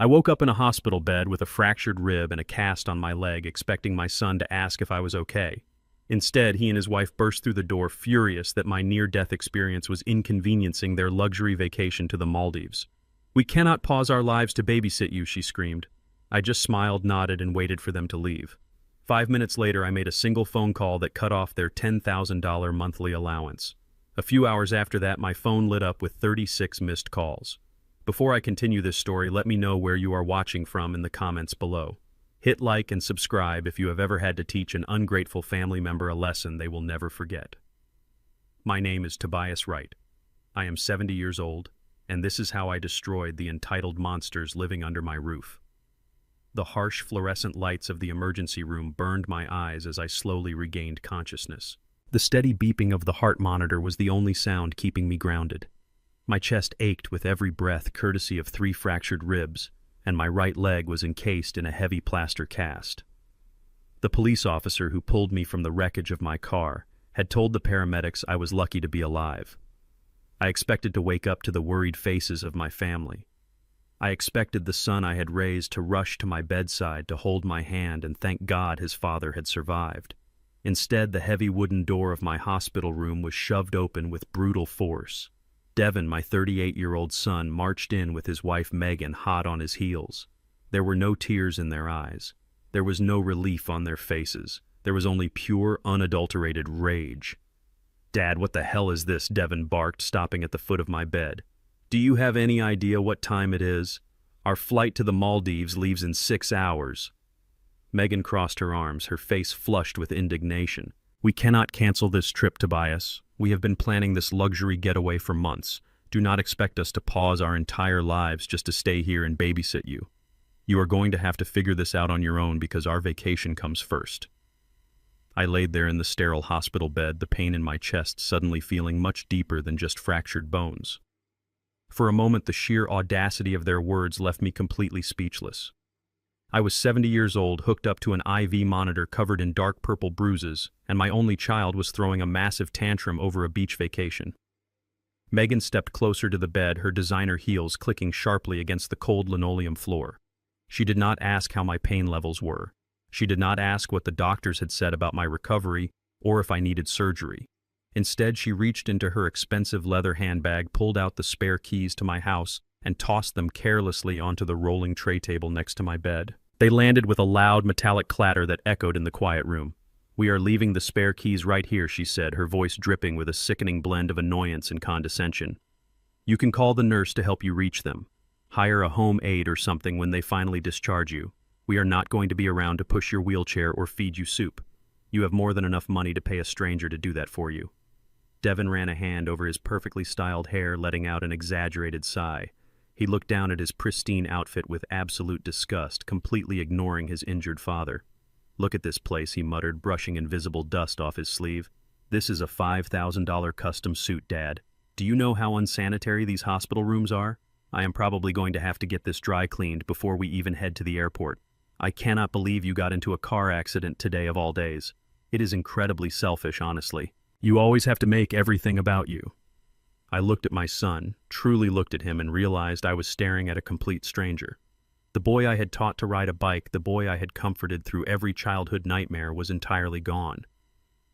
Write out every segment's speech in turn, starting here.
I woke up in a hospital bed with a fractured rib and a cast on my leg, expecting my son to ask if I was okay. Instead, he and his wife burst through the door, furious that my near-death experience was inconveniencing their luxury vacation to the Maldives. "We cannot pause our lives to babysit you," she screamed. I just smiled, nodded, and waited for them to leave. 5 minutes later, I made a single phone call that cut off their $10,000 monthly allowance. A few hours after that, my phone lit up with 36 missed calls. Before I continue this story, let me know where you are watching from in the comments below. Hit like and subscribe if you have ever had to teach an ungrateful family member a lesson they will never forget. My name is Tobias Wright. I am 70 years old, and this is how I destroyed the entitled monsters living under my roof. The harsh fluorescent lights of the emergency room burned my eyes as I slowly regained consciousness. The steady beeping of the heart monitor was the only sound keeping me grounded. My chest ached with every breath, courtesy of 3 fractured ribs, and my right leg was encased in a heavy plaster cast. The police officer who pulled me from the wreckage of my car had told the paramedics I was lucky to be alive. I expected to wake up to the worried faces of my family. I expected the son I had raised to rush to my bedside to hold my hand and thank God his father had survived. Instead, the heavy wooden door of my hospital room was shoved open with brutal force. Devin, my 38-year-old son, marched in with his wife Megan hot on his heels. There were no tears in their eyes. There was no relief on their faces. There was only pure, unadulterated rage. "Dad, what the hell is this?" Devin barked, stopping at the foot of my bed. "Do you have any idea what time it is? Our flight to the Maldives leaves in 6 hours. Megan crossed her arms, her face flushed with indignation. "We cannot cancel this trip, Tobias. We have been planning this luxury getaway for months. Do not expect us to pause our entire lives just to stay here and babysit you. You are going to have to figure this out on your own because our vacation comes first." I laid there in the sterile hospital bed, the pain in my chest suddenly feeling much deeper than just fractured bones. For a moment, the sheer audacity of their words left me completely speechless. I was 70 years old, hooked up to an IV monitor covered in dark purple bruises, and my only child was throwing a massive tantrum over a beach vacation. Megan stepped closer to the bed, her designer heels clicking sharply against the cold linoleum floor. She did not ask how my pain levels were. She did not ask what the doctors had said about my recovery or if I needed surgery. Instead, she reached into her expensive leather handbag, pulled out the spare keys to my house, and tossed them carelessly onto the rolling tray table next to my bed. They landed with a loud metallic clatter that echoed in the quiet room. "We are leaving the spare keys right here," she said, her voice dripping with a sickening blend of annoyance and condescension. "You can call the nurse to help you reach them. Hire a home aide or something when they finally discharge you. We are not going to be around to push your wheelchair or feed you soup. You have more than enough money to pay a stranger to do that for you." Devin ran a hand over his perfectly styled hair, letting out an exaggerated sigh. He looked down at his pristine outfit with absolute disgust, completely ignoring his injured father. "Look at this place," he muttered, brushing invisible dust off his sleeve. "This is a $5,000 custom suit, Dad. Do you know how unsanitary these hospital rooms are? I am probably going to have to get this dry cleaned before we even head to the airport. I cannot believe you got into a car accident today of all days. It is incredibly selfish, honestly. You always have to make everything about you." I looked at my son, truly looked at him, and realized I was staring at a complete stranger. The boy I had taught to ride a bike, the boy I had comforted through every childhood nightmare, was entirely gone.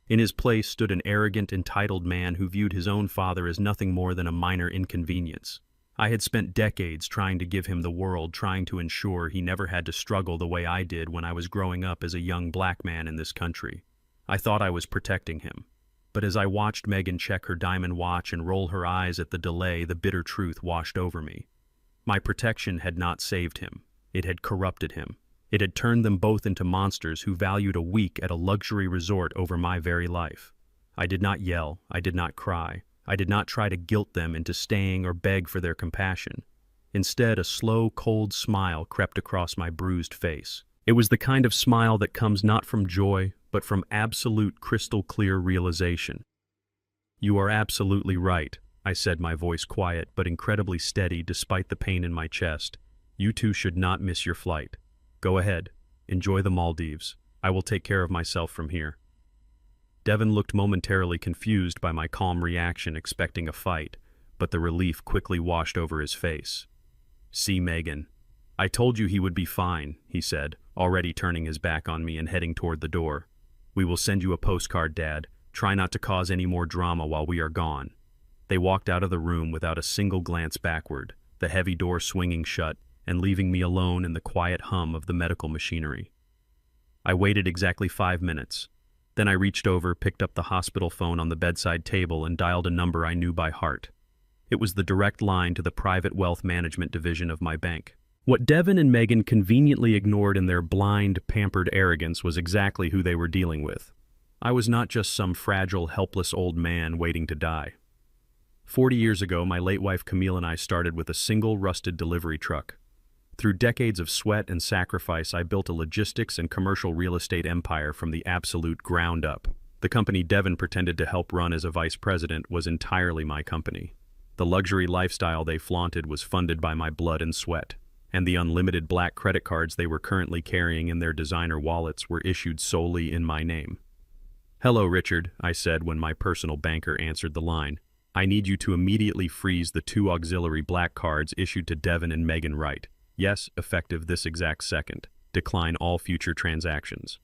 In his place stood an arrogant, entitled man who viewed his own father as nothing more than a minor inconvenience. I had spent decades trying to give him the world, trying to ensure he never had to struggle the way I did when I was growing up as a young black man in this country. I thought I was protecting him. But as I watched Megan check her diamond watch and roll her eyes at the delay, the bitter truth washed over me. My protection had not saved him. It had corrupted him. It had turned them both into monsters who valued a week at a luxury resort over my very life. I did not yell. I did not cry. I did not try to guilt them into staying or beg for their compassion. Instead, a slow, cold smile crept across my bruised face. It was the kind of smile that comes not from joy, but from absolute crystal-clear realization. "You are absolutely right," I said, my voice quiet but incredibly steady despite the pain in my chest. "You two should not miss your flight. Go ahead. Enjoy the Maldives. I will take care of myself from here." Devin looked momentarily confused by my calm reaction, expecting a fight, but the relief quickly washed over his face. "See, Megan, "I told you he would be fine," he said, already turning his back on me and heading toward the door. "We will send you a postcard, Dad. Try not to cause any more drama while we are gone." They walked out of the room without a single glance backward, the heavy door swinging shut and leaving me alone in the quiet hum of the medical machinery. I waited exactly 5 minutes. Then I reached over, picked up the hospital phone on the bedside table, and dialed a number I knew by heart. It was the direct line to the private wealth management division of my bank. What Devin and Megan conveniently ignored in their blind, pampered arrogance was exactly who they were dealing with. I was not just some fragile, helpless old man waiting to die. 40 years ago, my late wife Camille and I started with a single rusted delivery truck. Through decades of sweat and sacrifice, I built a logistics and commercial real estate empire from the absolute ground up. The company Devin pretended to help run as a vice president was entirely my company. The luxury lifestyle they flaunted was funded by my blood and sweat, and the unlimited black credit cards they were currently carrying in their designer wallets were issued solely in my name. "Hello, Richard," I said when my personal banker answered the line. "I need you to immediately freeze the 2 auxiliary black cards issued to Devin and Megan Wright. Yes, effective this exact second. Decline all future transactions."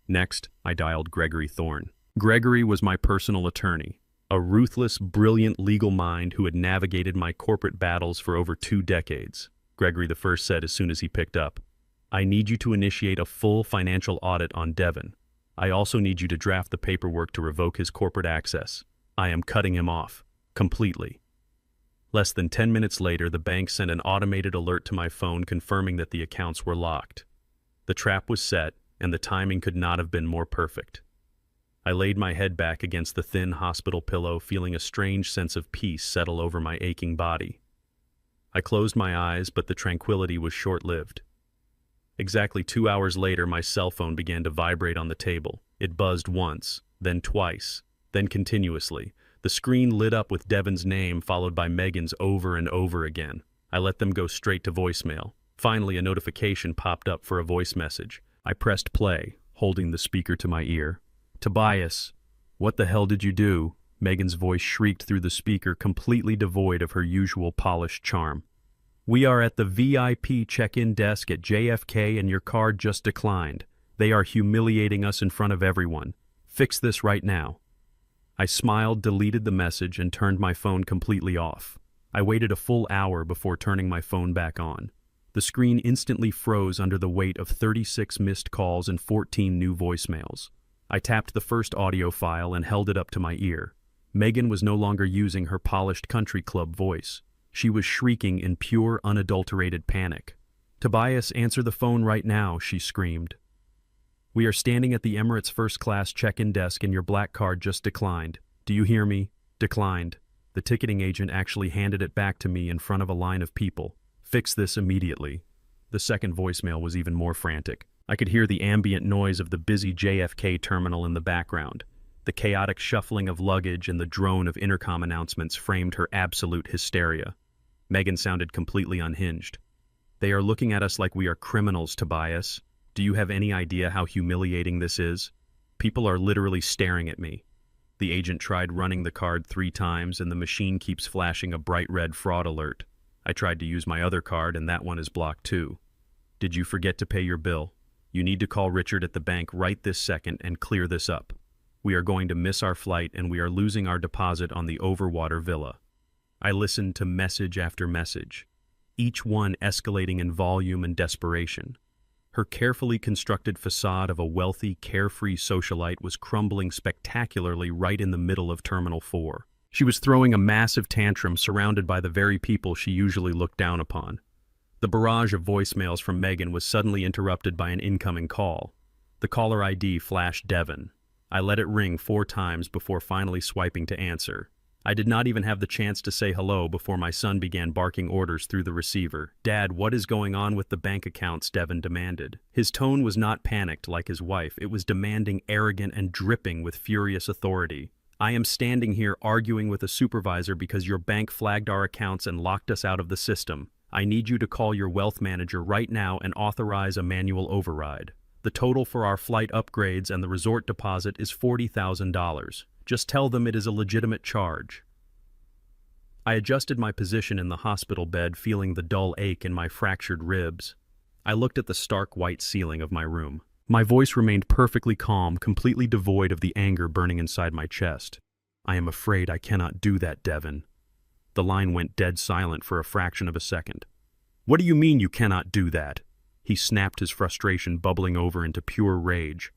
Next, I dialed Gregory Thorne. Gregory was my personal attorney, a ruthless, brilliant legal mind who had navigated my corporate battles for over 2 decades. Gregory the First said as soon as he picked up, "I need you to initiate a full financial audit on Devin. I also need you to draft the paperwork to revoke his corporate access. I am cutting him off. Completely." Less than 10 minutes later, the bank sent an automated alert to my phone confirming that the accounts were locked. The trap was set, and the timing could not have been more perfect. I laid my head back against the thin hospital pillow, feeling a strange sense of peace settle over my aching body. I closed my eyes, but the tranquility was short-lived. Exactly 2 hours later, my cell phone began to vibrate on the table. It buzzed once, then twice, then continuously. The screen lit up with Devin's name, followed by Megan's over and over again. I let them go straight to voicemail. Finally, a notification popped up for a voice message. I pressed play, holding the speaker to my ear. "Tobias, what the hell did you do?" Megan's voice shrieked through the speaker, completely devoid of her usual polished charm. "We are at the VIP check-in desk at JFK and your card just declined. They are humiliating us in front of everyone. Fix this right now." I smiled, deleted the message, and turned my phone completely off. I waited a full hour before turning my phone back on. The screen instantly froze under the weight of 36 missed calls and 14 new voicemails. I tapped the first audio file and held it up to my ear. Megan was no longer using her polished country club voice. She was shrieking in pure, unadulterated panic. "Tobias, answer the phone right now," she screamed. "We are standing at the Emirates first-class check-in desk and your black card just declined. Do you hear me? Declined." The ticketing agent actually handed it back to me in front of a line of people. "Fix this immediately." The second voicemail was even more frantic. I could hear the ambient noise of the busy JFK terminal in the background. The chaotic shuffling of luggage and the drone of intercom announcements framed her absolute hysteria. Megan sounded completely unhinged. "They are looking at us like we are criminals, Tobias. Do you have any idea how humiliating this is? People are literally staring at me." The agent tried running the card 3 times, and the machine keeps flashing a bright red fraud alert. I tried to use my other card, and that one is blocked too. "Did you forget to pay your bill? You need to call Richard at the bank right this second and clear this up. We are going to miss our flight, and we are losing our deposit on the Overwater Villa." I listened to message after message, each one escalating in volume and desperation. Her carefully constructed facade of a wealthy, carefree socialite was crumbling spectacularly right in the middle of Terminal 4. She was throwing a massive tantrum surrounded by the very people she usually looked down upon. The barrage of voicemails from Megan was suddenly interrupted by an incoming call. The caller ID flashed Devin. I let it ring 4 times before finally swiping to answer. I did not even have the chance to say hello before my son began barking orders through the receiver. "Dad, what is going on with the bank accounts?" Devin demanded. His tone was not panicked like his wife. It was demanding, arrogant, and dripping with furious authority. "I am standing here arguing with a supervisor because your bank flagged our accounts and locked us out of the system. I need you to call your wealth manager right now and authorize a manual override. The total for our flight upgrades and the resort deposit is $40,000. Just tell them it is a legitimate charge." I adjusted my position in the hospital bed, feeling the dull ache in my fractured ribs. I looked at the stark white ceiling of my room. My voice remained perfectly calm, completely devoid of the anger burning inside my chest. "I am afraid I cannot do that, Devin." The line went dead silent for a fraction of a second. "What do you mean you cannot do that?" He snapped, his frustration bubbling over into pure rage.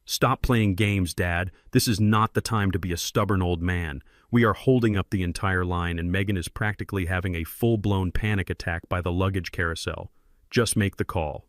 "Stop playing games, Dad. This is not the time to be a stubborn old man. We are holding up the entire line, and Megan is practically having a full-blown panic attack by the luggage carousel. Just make the call."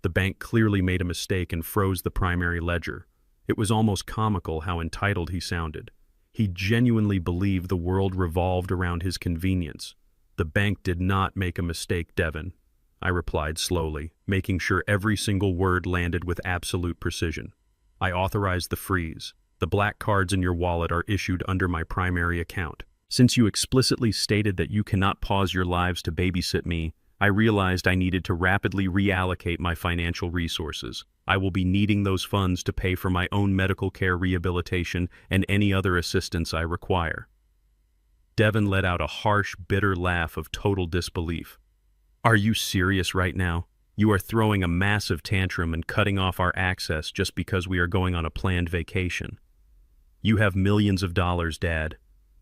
The bank clearly made a mistake and froze the primary ledger. It was almost comical how entitled he sounded. He genuinely believed the world revolved around his convenience. "The bank did not make a mistake, Devin," I replied slowly, making sure every single word landed with absolute precision. "I authorized the freeze. The black cards in your wallet are issued under my primary account. Since you explicitly stated that you cannot pause your lives to babysit me, I realized I needed to rapidly reallocate my financial resources. I will be needing those funds to pay for my own medical care, rehabilitation, and any other assistance I require." Devin let out a harsh, bitter laugh of total disbelief. "Are you serious right now? You are throwing a massive tantrum and cutting off our access just because we are going on a planned vacation. You have millions of dollars, Dad.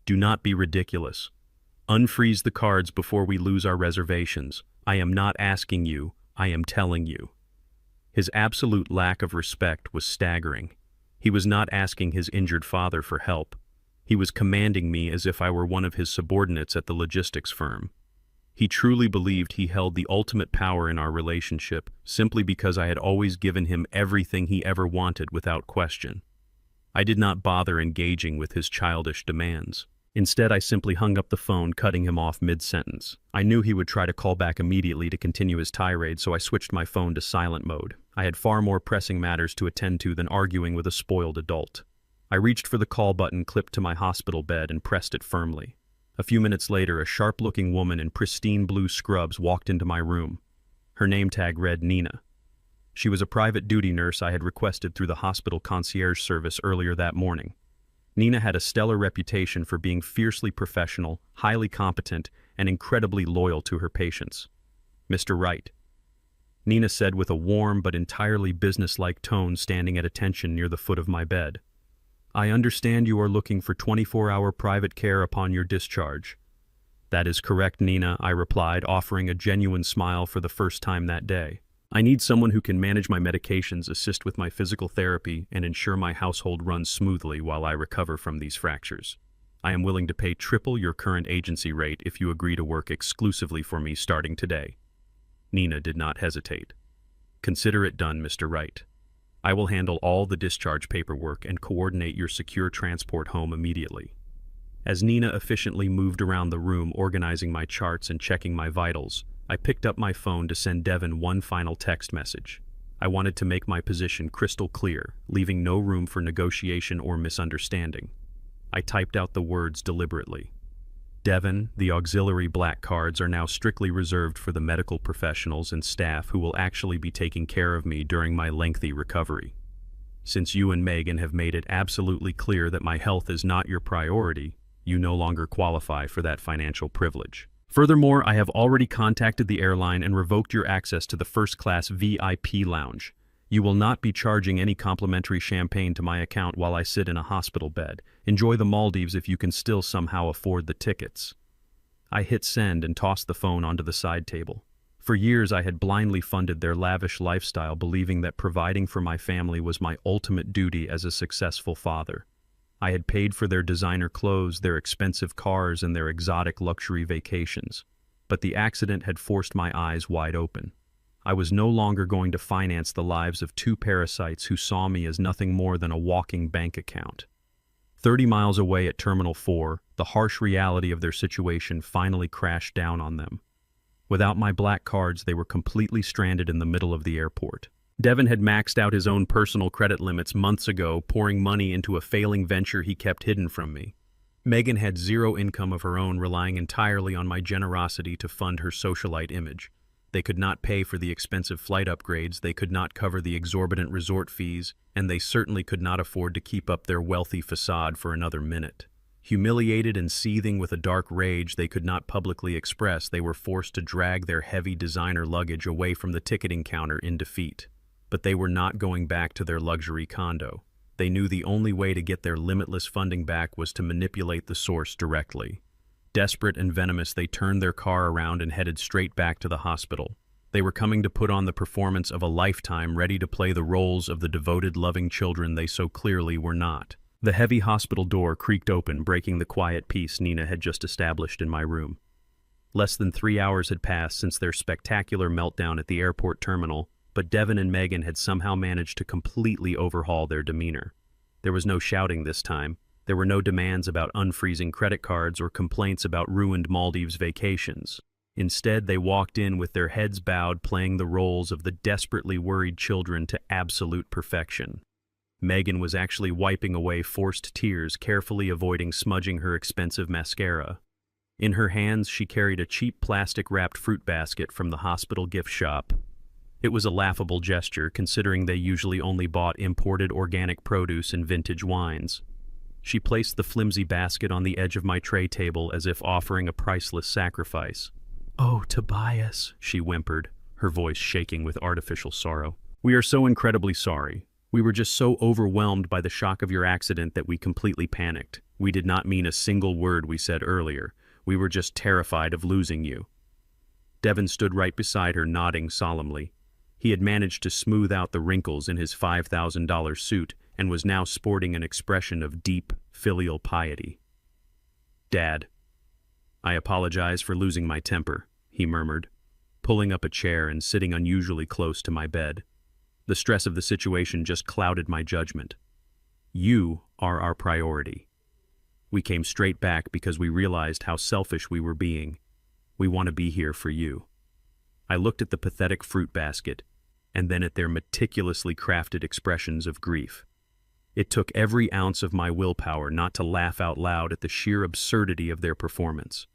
Do not be ridiculous. Unfreeze the cards before we lose our reservations. I am not asking you, I am telling you." His absolute lack of respect was staggering. He was not asking his injured father for help. He was commanding me as if I were one of his subordinates at the logistics firm. He truly believed he held the ultimate power in our relationship simply because I had always given him everything he ever wanted without question. I did not bother engaging with his childish demands. Instead, I simply hung up the phone, cutting him off mid-sentence. I knew he would try to call back immediately to continue his tirade, so I switched my phone to silent mode. I had far more pressing matters to attend to than arguing with a spoiled adult. I reached for the call button clipped to my hospital bed and pressed it firmly. A few minutes later, a sharp-looking woman in pristine blue scrubs walked into my room. Her name tag read Nina. She was a private duty nurse I had requested through the hospital concierge service earlier that morning. Nina had a stellar reputation for being fiercely professional, highly competent, and incredibly loyal to her patients. "Mr. Wright," Nina said with a warm but entirely businesslike tone, standing at attention near the foot of my bed. "I understand you are looking for 24-hour private care upon your discharge." "That is correct, Nina," I replied, offering a genuine smile for the first time that day. "I need someone who can manage my medications, assist with my physical therapy, and ensure my household runs smoothly while I recover from these fractures. I am willing to pay triple your current agency rate if you agree to work exclusively for me starting today." Nina did not hesitate. "Consider it done, Mr. Wright. I will handle all the discharge paperwork and coordinate your secure transport home immediately." As Nina efficiently moved around the room, organizing my charts and checking my vitals, I picked up my phone to send Devin one final text message. I wanted to make my position crystal clear, leaving no room for negotiation or misunderstanding. I typed out the words deliberately. "Devin, the auxiliary black cards are now strictly reserved for the medical professionals and staff who will actually be taking care of me during my lengthy recovery. Since you and Megan have made it absolutely clear that my health is not your priority, you no longer qualify for that financial privilege. Furthermore, I have already contacted the airline and revoked your access to the first-class VIP lounge. You will not be charging any complimentary champagne to my account while I sit in a hospital bed. Enjoy the Maldives if you can still somehow afford the tickets." I hit send and tossed the phone onto the side table. For years, I had blindly funded their lavish lifestyle, believing that providing for my family was my ultimate duty as a successful father. I had paid for their designer clothes, their expensive cars, and their exotic luxury vacations. But the accident had forced my eyes wide open. I was no longer going to finance the lives of two parasites who saw me as nothing more than a walking bank account. 30 miles away at Terminal 4, the harsh reality of their situation finally crashed down on them. Without my black cards, they were completely stranded in the middle of the airport. Devin had maxed out his own personal credit limits months ago, pouring money into a failing venture he kept hidden from me. Megan had zero income of her own, relying entirely on my generosity to fund her socialite image. They could not pay for the expensive flight upgrades, they could not cover the exorbitant resort fees, and they certainly could not afford to keep up their wealthy facade for another minute. Humiliated and seething with a dark rage they could not publicly express, they were forced to drag their heavy designer luggage away from the ticketing counter in defeat. But they were not going back to their luxury condo. They knew the only way to get their limitless funding back was to manipulate the source directly. Desperate and venomous, they turned their car around and headed straight back to the hospital. They were coming to put on the performance of a lifetime, ready to play the roles of the devoted, loving children they so clearly were not. The heavy hospital door creaked open, breaking the quiet peace Nina had just established in my room. Less than 3 hours had passed since their spectacular meltdown at the airport terminal, but Devin and Megan had somehow managed to completely overhaul their demeanor. There was no shouting this time. There were no demands about unfreezing credit cards or complaints about ruined Maldives vacations. Instead, they walked in with their heads bowed, playing the roles of the desperately worried children to absolute perfection. Megan was actually wiping away forced tears, carefully avoiding smudging her expensive mascara. In her hands, she carried a cheap plastic-wrapped fruit basket from the hospital gift shop. It was a laughable gesture, considering they usually only bought imported organic produce and vintage wines. She placed the flimsy basket on the edge of my tray table as if offering a priceless sacrifice. "Oh, Tobias," she whimpered, her voice shaking with artificial sorrow. "We are so incredibly sorry. We were just so overwhelmed by the shock of your accident that we completely panicked. We did not mean a single word we said earlier. We were just terrified of losing you." Devin stood right beside her, nodding solemnly. He had managed to smooth out the wrinkles in his $5,000 suit and was now sporting an expression of deep, filial piety. "Dad, I apologize for losing my temper," he murmured, pulling up a chair and sitting unusually close to my bed. The stress of the situation just clouded my judgment. "You are our priority. We came straight back because we realized how selfish we were being. We want to be here for you." I looked at the pathetic fruit basket, and then at their meticulously crafted expressions of grief. It took every ounce of my willpower not to laugh out loud at the sheer absurdity of their performance.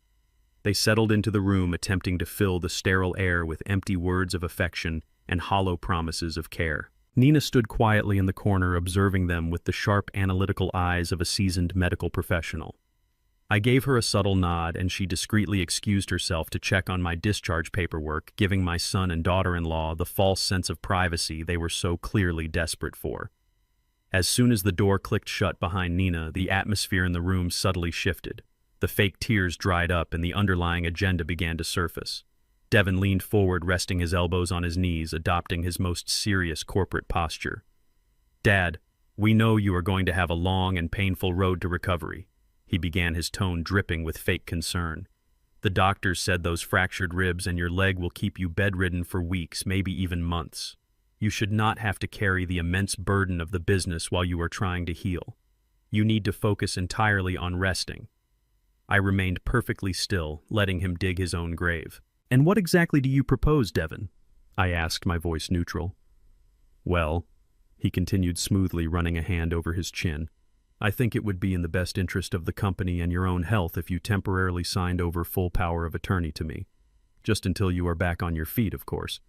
They settled into the room, attempting to fill the sterile air with empty words of affection and hollow promises of care. Nina stood quietly in the corner, observing them with the sharp, analytical eyes of a seasoned medical professional. I gave her a subtle nod, and she discreetly excused herself to check on my discharge paperwork, giving my son and daughter-in-law the false sense of privacy they were so clearly desperate for. As soon as the door clicked shut behind Nina, the atmosphere in the room subtly shifted. The fake tears dried up and the underlying agenda began to surface. Devin leaned forward, resting his elbows on his knees, adopting his most serious corporate posture. "Dad, we know you are going to have a long and painful road to recovery," he began, his tone dripping with fake concern. "The doctors said those fractured ribs and your leg will keep you bedridden for weeks, maybe even months. You should not have to carry the immense burden of the business while you are trying to heal. You need to focus entirely on resting." I remained perfectly still, letting him dig his own grave. "And what exactly do you propose, Devin?" I asked, my voice neutral. "Well," he continued smoothly, running a hand over his chin, "I think it would be in the best interest of the company and your own health if you temporarily signed over full power of attorney to me. Just until you are back on your feet, of course.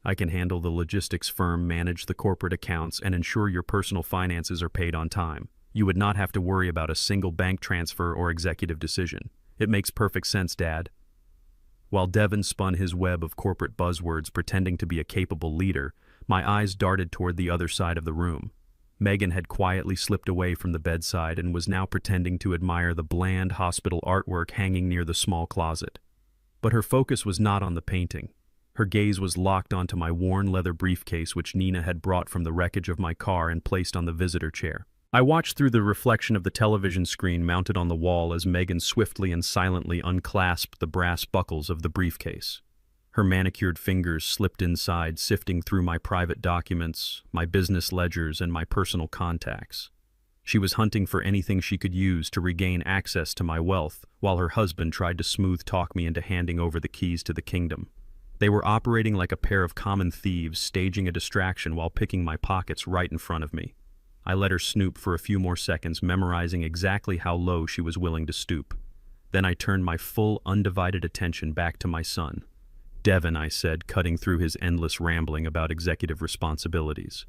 I can handle the logistics firm, manage the corporate accounts, and ensure your personal finances are paid on time. You would not have to worry about a single bank transfer or executive decision. It makes perfect sense, Dad." While Devin spun his web of corporate buzzwords, pretending to be a capable leader, my eyes darted toward the other side of the room. Megan had quietly slipped away from the bedside and was now pretending to admire the bland hospital artwork hanging near the small closet. But her focus was not on the painting. Her gaze was locked onto my worn leather briefcase, which Nina had brought from the wreckage of my car and placed on the visitor chair. I watched through the reflection of the television screen mounted on the wall as Megan swiftly and silently unclasped the brass buckles of the briefcase. Her manicured fingers slipped inside, sifting through my private documents, my business ledgers, and my personal contacts. She was hunting for anything she could use to regain access to my wealth, while her husband tried to smooth-talk me into handing over the keys to the kingdom. They were operating like a pair of common thieves, staging a distraction while picking my pockets right in front of me. I let her snoop for a few more seconds, memorizing exactly how low she was willing to stoop. Then I turned my full, undivided attention back to my son. "Devin," I said, cutting through his endless rambling about executive responsibilities,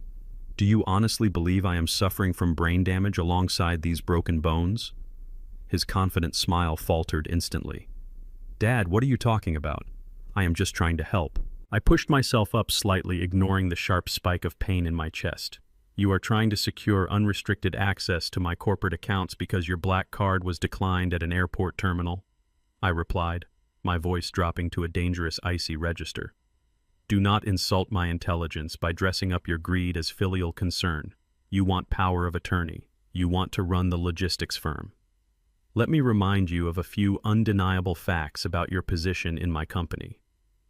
"do you honestly believe I am suffering from brain damage alongside these broken bones?" His confident smile faltered instantly. "Dad, what are you talking about? I am just trying to help." I pushed myself up slightly, ignoring the sharp spike of pain in my chest. "You are trying to secure unrestricted access to my corporate accounts because your black card was declined at an airport terminal," I replied, my voice dropping to a dangerous icy register. "Do not insult my intelligence by dressing up your greed as filial concern. You want power of attorney. You want to run the logistics firm. Let me remind you of a few undeniable facts about your position in my company.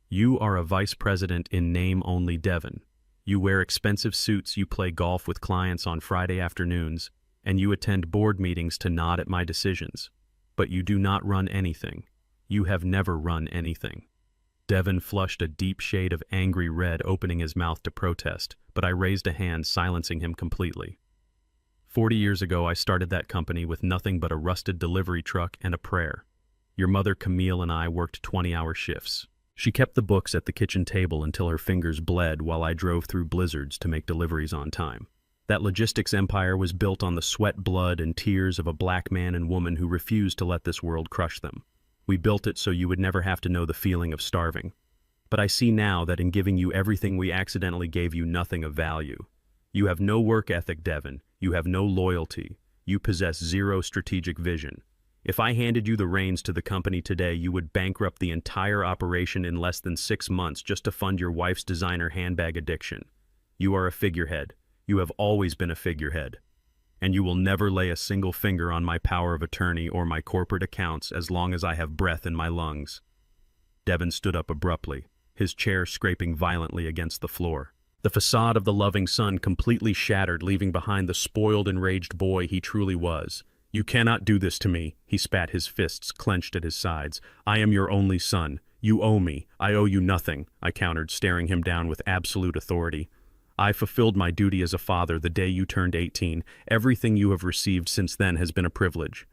You are a vice president in name only, Devon. You wear expensive suits, you play golf with clients on Friday afternoons, and you attend board meetings to nod at my decisions. But you do not run anything. You have never run anything." Devon flushed a deep shade of angry red, opening his mouth to protest, but I raised a hand, silencing him completely. 40 years ago, I started that company with nothing but a rusted delivery truck and a prayer. Your mother, Camille, and I worked 20-hour shifts. She kept the books at the kitchen table until her fingers bled while I drove through blizzards to make deliveries on time. That logistics empire was built on the sweat, blood, and tears of a black man and woman who refused to let this world crush them. We built it so you would never have to know the feeling of starving. But I see now that in giving you everything, we accidentally gave you nothing of value. You have no work ethic, Devon. You have no loyalty. You possess zero strategic vision. If I handed you the reins to the company today, you would bankrupt the entire operation in less than 6 months just to fund your wife's designer handbag addiction. You are a figurehead. You have always been a figurehead. And you will never lay a single finger on my power of attorney or my corporate accounts as long as I have breath in my lungs." Devon stood up abruptly, his chair scraping violently against the floor. The facade of the loving son completely shattered, leaving behind the spoiled, enraged boy he truly was. "You cannot do this to me," he spat, his fists clenched at his sides. "I am your only son. You owe me. I owe you nothing," I countered, staring him down with absolute authority. "I fulfilled my duty as a father the day you turned 18. Everything you have received since then has been a privilege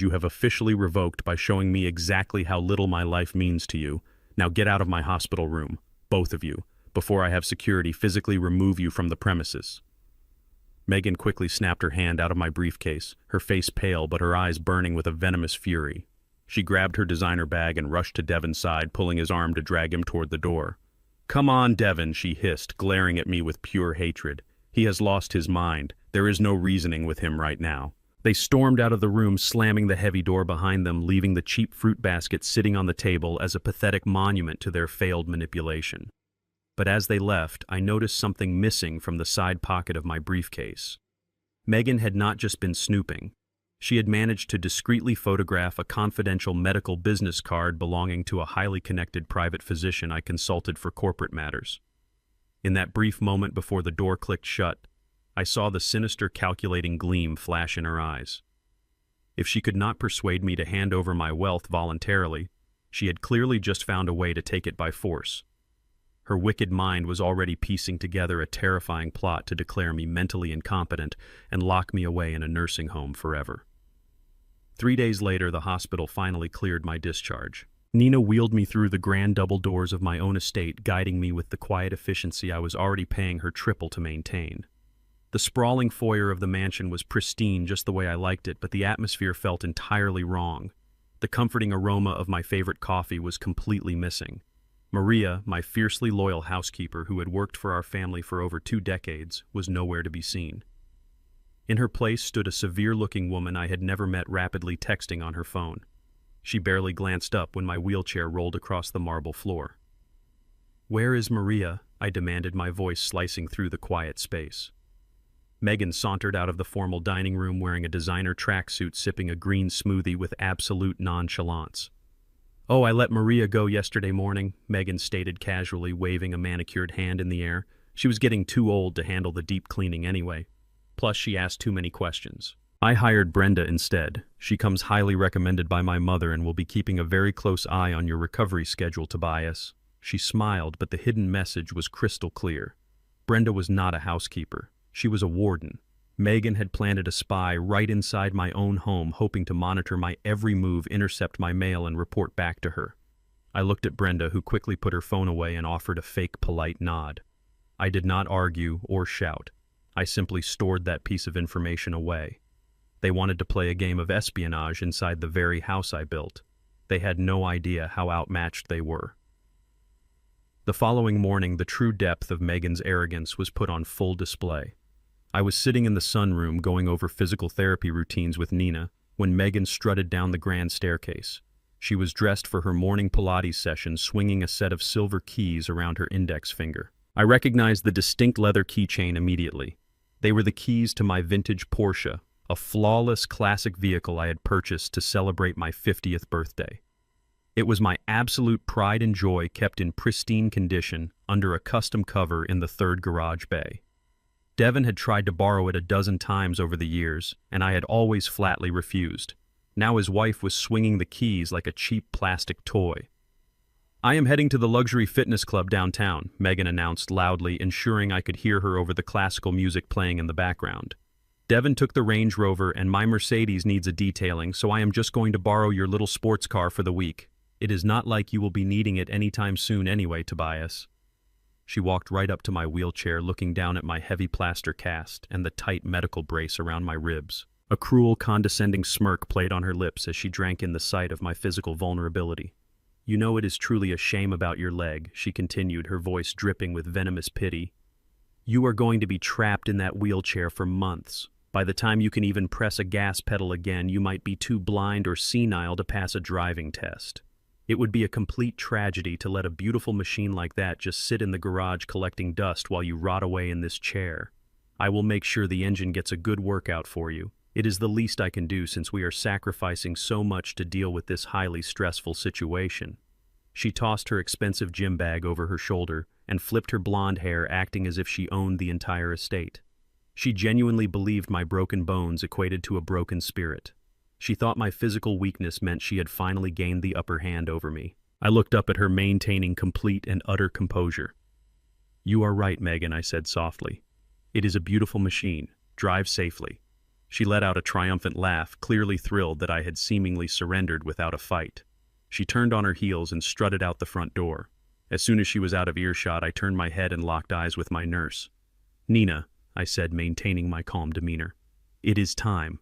you have officially revoked by showing me exactly how little my life means to you. Now get out of my hospital room, both of you, before I have security physically remove you from the premises." Megan quickly snapped her hand out of my briefcase, her face pale but her eyes burning with a venomous fury. She grabbed her designer bag and rushed to Devon's side, pulling his arm to drag him toward the door. "Come on, Devon," she hissed, glaring at me with pure hatred. "He has lost his mind. There is no reasoning with him right now." They stormed out of the room, slamming the heavy door behind them, leaving the cheap fruit basket sitting on the table as a pathetic monument to their failed manipulation. But as they left, I noticed something missing from the side pocket of my briefcase. Megan had not just been snooping. She had managed to discreetly photograph a confidential medical business card belonging to a highly connected private physician I consulted for corporate matters. In that brief moment before the door clicked shut, I saw the sinister, calculating gleam flash in her eyes. If she could not persuade me to hand over my wealth voluntarily, she had clearly just found a way to take it by force. Her wicked mind was already piecing together a terrifying plot to declare me mentally incompetent and lock me away in a nursing home forever. 3 days later, the hospital finally cleared my discharge. Nina wheeled me through the grand double doors of my own estate, guiding me with the quiet efficiency I was already paying her triple to maintain. The sprawling foyer of the mansion was pristine just the way I liked it, but the atmosphere felt entirely wrong. The comforting aroma of my favorite coffee was completely missing. Maria, my fiercely loyal housekeeper who had worked for our family for over 2 decades, was nowhere to be seen. In her place stood a severe-looking woman I had never met, rapidly texting on her phone. She barely glanced up when my wheelchair rolled across the marble floor. "Where is Maria?" I demanded, my voice slicing through the quiet space. Megan sauntered out of the formal dining room wearing a designer tracksuit, sipping a green smoothie with absolute nonchalance. "Oh, I let Maria go yesterday morning," Megan stated casually, waving a manicured hand in the air. "She was getting too old to handle the deep cleaning anyway. Plus, she asked too many questions. I hired Brenda instead. She comes highly recommended by my mother and will be keeping a very close eye on your recovery schedule, Tobias." She smiled, but the hidden message was crystal clear. Brenda was not a housekeeper. She was a warden. Megan had planted a spy right inside my own home, hoping to monitor my every move, intercept my mail, and report back to her. I looked at Brenda, who quickly put her phone away and offered a fake polite nod. I did not argue or shout. I simply stored that piece of information away. They wanted to play a game of espionage inside the very house I built. They had no idea how outmatched they were. The following morning, the true depth of Megan's arrogance was put on full display. I was sitting in the sunroom going over physical therapy routines with Nina when Megan strutted down the grand staircase. She was dressed for her morning Pilates session, swinging a set of silver keys around her index finger. I recognized the distinct leather keychain immediately. They were the keys to my vintage Porsche, a flawless classic vehicle I had purchased to celebrate my 50th birthday. It was my absolute pride and joy, kept in pristine condition under a custom cover in the third garage bay. Devin had tried to borrow it a dozen times over the years, and I had always flatly refused. Now his wife was swinging the keys like a cheap plastic toy. "I am heading to the luxury fitness club downtown," Megan announced loudly, ensuring I could hear her over the classical music playing in the background. "Devin took the Range Rover and my Mercedes needs a detailing, so I am just going to borrow your little sports car for the week. It is not like you will be needing it anytime soon anyway, Tobias." She walked right up to my wheelchair, looking down at my heavy plaster cast and the tight medical brace around my ribs. A cruel, condescending smirk played on her lips as she drank in the sight of my physical vulnerability. "You know it is truly a shame about your leg," she continued, her voice dripping with venomous pity. "You are going to be trapped in that wheelchair for months. By the time you can even press a gas pedal again, you might be too blind or senile to pass a driving test. It would be a complete tragedy to let a beautiful machine like that just sit in the garage collecting dust while you rot away in this chair. I will make sure the engine gets a good workout for you. It is the least I can do since we are sacrificing so much to deal with this highly stressful situation." She tossed her expensive gym bag over her shoulder and flipped her blonde hair, acting as if she owned the entire estate. She genuinely believed my broken bones equated to a broken spirit. She thought my physical weakness meant she had finally gained the upper hand over me. I looked up at her, maintaining complete and utter composure. "You are right, Megan," I said softly. "It is a beautiful machine. Drive safely." She let out a triumphant laugh, clearly thrilled that I had seemingly surrendered without a fight. She turned on her heels and strutted out the front door. As soon as she was out of earshot, I turned my head and locked eyes with my nurse. "Nina," I said, maintaining my calm demeanor. "It is time."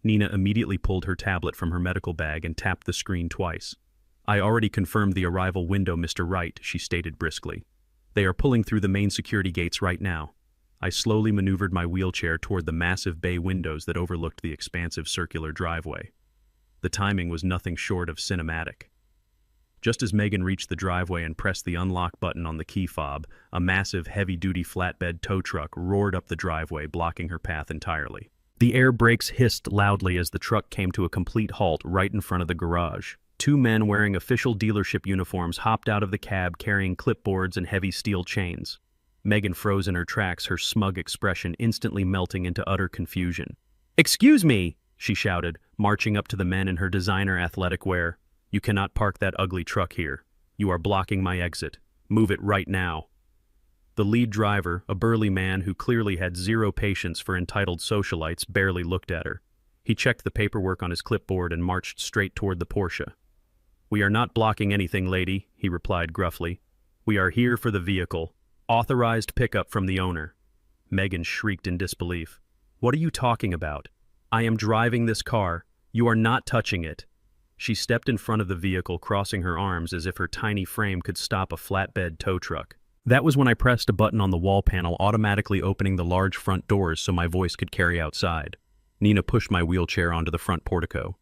Nina immediately pulled her tablet from her medical bag and tapped the screen twice. "I already confirmed the arrival window, Mr. Wright," she stated briskly. "They are pulling through the main security gates right now." I slowly maneuvered my wheelchair toward the massive bay windows that overlooked the expansive circular driveway. The timing was nothing short of cinematic. Just as Megan reached the driveway and pressed the unlock button on the key fob, a massive, heavy-duty flatbed tow truck roared up the driveway, blocking her path entirely. The air brakes hissed loudly as the truck came to a complete halt right in front of the garage. Two men wearing official dealership uniforms hopped out of the cab, carrying clipboards and heavy steel chains. Megan froze in her tracks, her smug expression instantly melting into utter confusion. "Excuse me!" she shouted, marching up to the men in her designer athletic wear. "You cannot park that ugly truck here. You are blocking my exit. Move it right now." The lead driver, a burly man who clearly had zero patience for entitled socialites, barely looked at her. He checked the paperwork on his clipboard and marched straight toward the Porsche. "We are not blocking anything, lady," he replied gruffly. "We are here for the vehicle. Authorized pickup from the owner." Megan shrieked in disbelief. "What are you talking about? I am driving this car. You are not touching it." She stepped in front of the vehicle, crossing her arms as if her tiny frame could stop a flatbed tow truck. That was when I pressed a button on the wall panel, automatically opening the large front doors so my voice could carry outside. Nina pushed my wheelchair onto the front portico.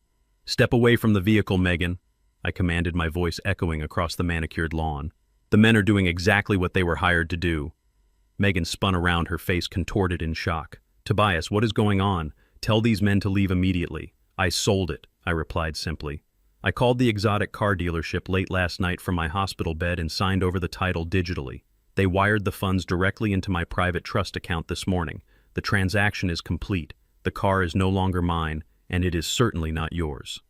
"Step away from the vehicle, Megan," I commanded, my voice echoing across the manicured lawn. "The men are doing exactly what they were hired to do." Megan spun around, her face contorted in shock. "Tobias, what is going on? Tell these men to leave immediately." "I sold it," I replied simply. "I called the exotic car dealership late last night from my hospital bed and signed over the title digitally. They wired the funds directly into my private trust account this morning. The transaction is complete. The car is no longer mine, and it is certainly not yours."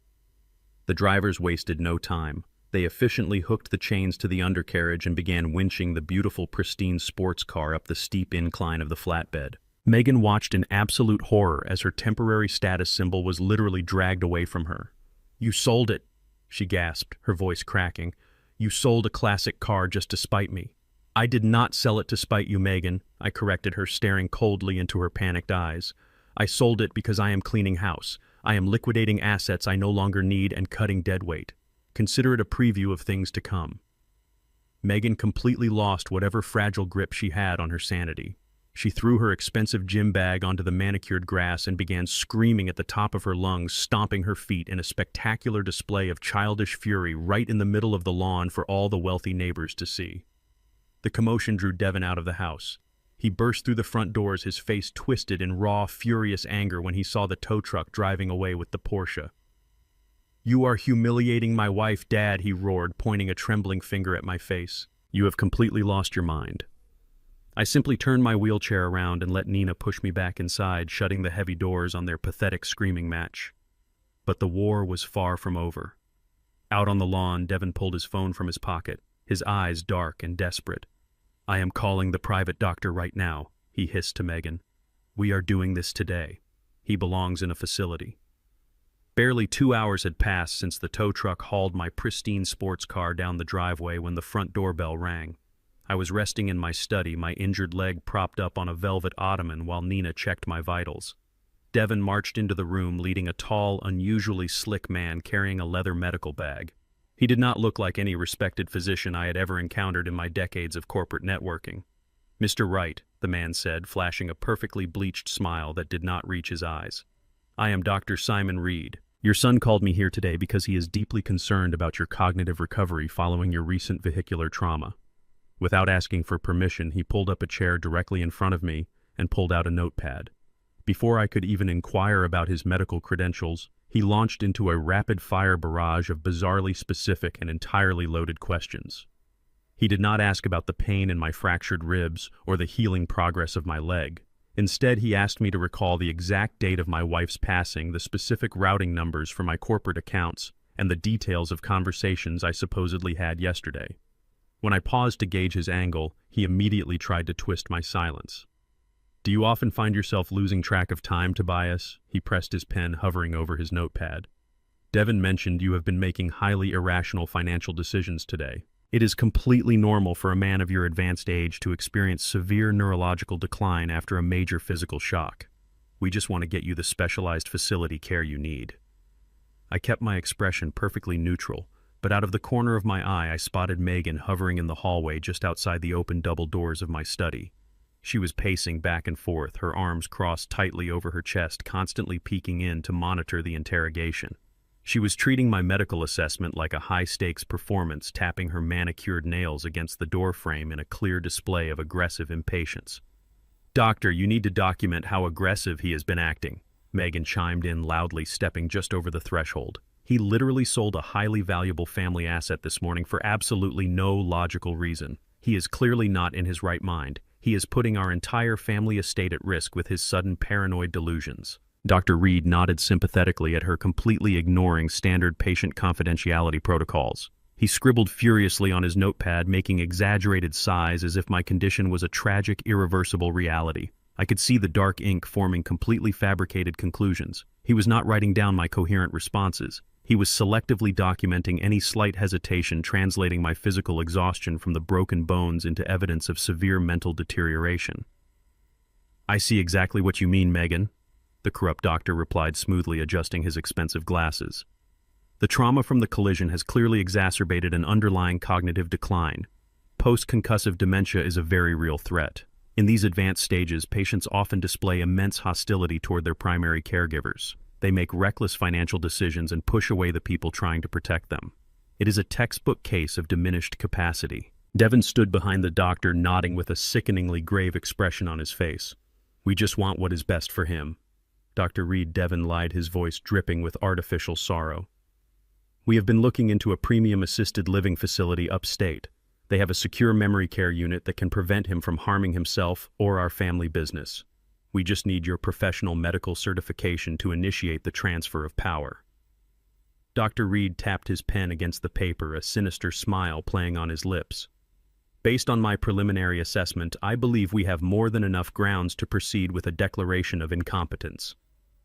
The drivers wasted no time. They efficiently hooked the chains to the undercarriage and began winching the beautiful, pristine sports car up the steep incline of the flatbed. Megan watched in absolute horror as her temporary status symbol was literally dragged away from her. "You sold it," she gasped, her voice cracking. "You sold a classic car just to spite me." "I did not sell it to spite you, Megan," I corrected her, staring coldly into her panicked eyes. I sold it because I am cleaning house. I am liquidating assets I no longer need and cutting deadweight. Consider it a preview of things to come. Megan completely lost whatever fragile grip she had on her sanity. She threw her expensive gym bag onto the manicured grass and began screaming at the top of her lungs, stomping her feet in a spectacular display of childish fury right in the middle of the lawn for all the wealthy neighbors to see. The commotion drew Devin out of the house. He burst through the front doors, his face twisted in raw, furious anger when he saw the tow truck driving away with the Porsche. "You are humiliating my wife, Dad," he roared, pointing a trembling finger at my face. "You have completely lost your mind." I simply turned my wheelchair around and let Nina push me back inside, shutting the heavy doors on their pathetic screaming match. But the war was far from over. Out on the lawn, Devin pulled his phone from his pocket, his eyes dark and desperate. "I am calling the private doctor right now," he hissed to Megan. "We are doing this today. He belongs in a facility." Barely 2 hours had passed since the tow truck hauled my pristine sports car down the driveway when the front doorbell rang. I was resting in my study, my injured leg propped up on a velvet ottoman while Nina checked my vitals. Devin marched into the room leading a tall, unusually slick man carrying a leather medical bag. He did not look like any respected physician I had ever encountered in my decades of corporate networking. "Mr. Wright," the man said, flashing a perfectly bleached smile that did not reach his eyes. "I am Dr. Simon Reed. Your son called me here today because he is deeply concerned about your cognitive recovery following your recent vehicular trauma." Without asking for permission, he pulled up a chair directly in front of me and pulled out a notepad. Before I could even inquire about his medical credentials, he launched into a rapid-fire barrage of bizarrely specific and entirely loaded questions. He did not ask about the pain in my fractured ribs or the healing progress of my leg. Instead, he asked me to recall the exact date of my wife's passing, the specific routing numbers for my corporate accounts, and the details of conversations I supposedly had yesterday. When I paused to gauge his angle, he immediately tried to twist my silence. "Do you often find yourself losing track of time, Tobias?" He pressed his pen, hovering over his notepad. "Devin mentioned you have been making highly irrational financial decisions today. It is completely normal for a man of your advanced age to experience severe neurological decline after a major physical shock. We just want to get you the specialized facility care you need." I kept my expression perfectly neutral, but out of the corner of my eye I spotted Megan hovering in the hallway just outside the open double doors of my study. She was pacing back and forth, her arms crossed tightly over her chest, constantly peeking in to monitor the interrogation. She was treating my medical assessment like a high-stakes performance, tapping her manicured nails against the doorframe in a clear display of aggressive impatience. "Doctor, you need to document how aggressive he has been acting," Megan chimed in loudly, stepping just over the threshold. "He literally sold a highly valuable family asset this morning for absolutely no logical reason. He is clearly not in his right mind. He is putting our entire family estate at risk with his sudden paranoid delusions." Dr. Reed nodded sympathetically at her, completely ignoring standard patient confidentiality protocols. He scribbled furiously on his notepad, making exaggerated sighs as if my condition was a tragic, irreversible reality. I could see the dark ink forming completely fabricated conclusions. He was not writing down my coherent responses. He was selectively documenting any slight hesitation, translating my physical exhaustion from the broken bones into evidence of severe mental deterioration. "I see exactly what you mean, Megan," the corrupt doctor replied smoothly, adjusting his expensive glasses. "The trauma from the collision has clearly exacerbated an underlying cognitive decline. Post-concussive dementia is a very real threat. In these advanced stages, patients often display immense hostility toward their primary caregivers. They make reckless financial decisions and push away the people trying to protect them. It is a textbook case of diminished capacity." Devin stood behind the doctor, nodding with a sickeningly grave expression on his face. "We just want what is best for him." Dr. Reed, Devin lied, his voice dripping with artificial sorrow. "We have been looking into a premium assisted living facility upstate. They have a secure memory care unit that can prevent him from harming himself or our family business. We just need your professional medical certification to initiate the transfer of power." Dr. Reed tapped his pen against the paper, a sinister smile playing on his lips. "Based on my preliminary assessment, I believe we have more than enough grounds to proceed with a declaration of incompetence.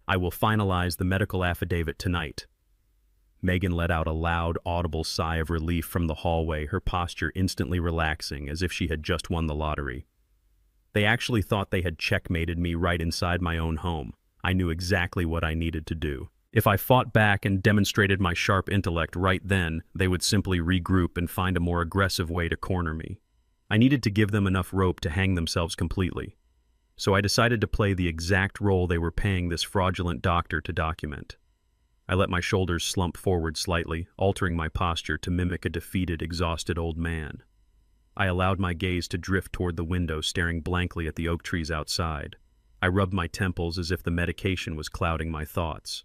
I will finalize the medical affidavit tonight." Megan let out a loud, audible sigh of relief from the hallway, her posture instantly relaxing, as if she had just won the lottery. They actually thought they had checkmated me right inside my own home. I knew exactly what I needed to do. If I fought back and demonstrated my sharp intellect right then, they would simply regroup and find a more aggressive way to corner me. I needed to give them enough rope to hang themselves completely. So I decided to play the exact role they were paying this fraudulent doctor to document. I let my shoulders slump forward slightly, altering my posture to mimic a defeated, exhausted old man. I allowed my gaze to drift toward the window, staring blankly at the oak trees outside. I rubbed my temples as if the medication was clouding my thoughts.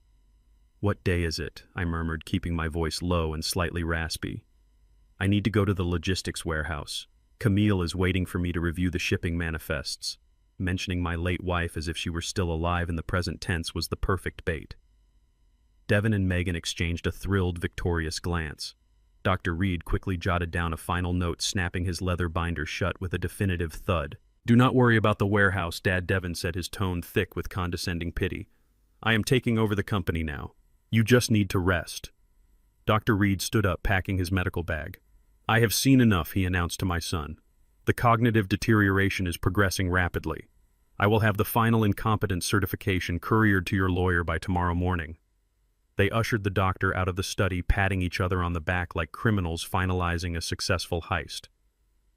"What day is it?" I murmured, keeping my voice low and slightly raspy. "I need to go to the logistics warehouse. Camille is waiting for me to review the shipping manifests." Mentioning my late wife as if she were still alive in the present tense was the perfect bait. Devin and Megan exchanged a thrilled, victorious glance. Dr. Reed quickly jotted down a final note, snapping his leather binder shut with a definitive thud. "Do not worry about the warehouse, Dad," Devin said, his tone thick with condescending pity. "I am taking over the company now. You just need to rest." Dr. Reed stood up, packing his medical bag. "I have seen enough," he announced to my son. "The cognitive deterioration is progressing rapidly. I will have the final incompetence certification couriered to your lawyer by tomorrow morning." They ushered the doctor out of the study, patting each other on the back like criminals finalizing a successful heist.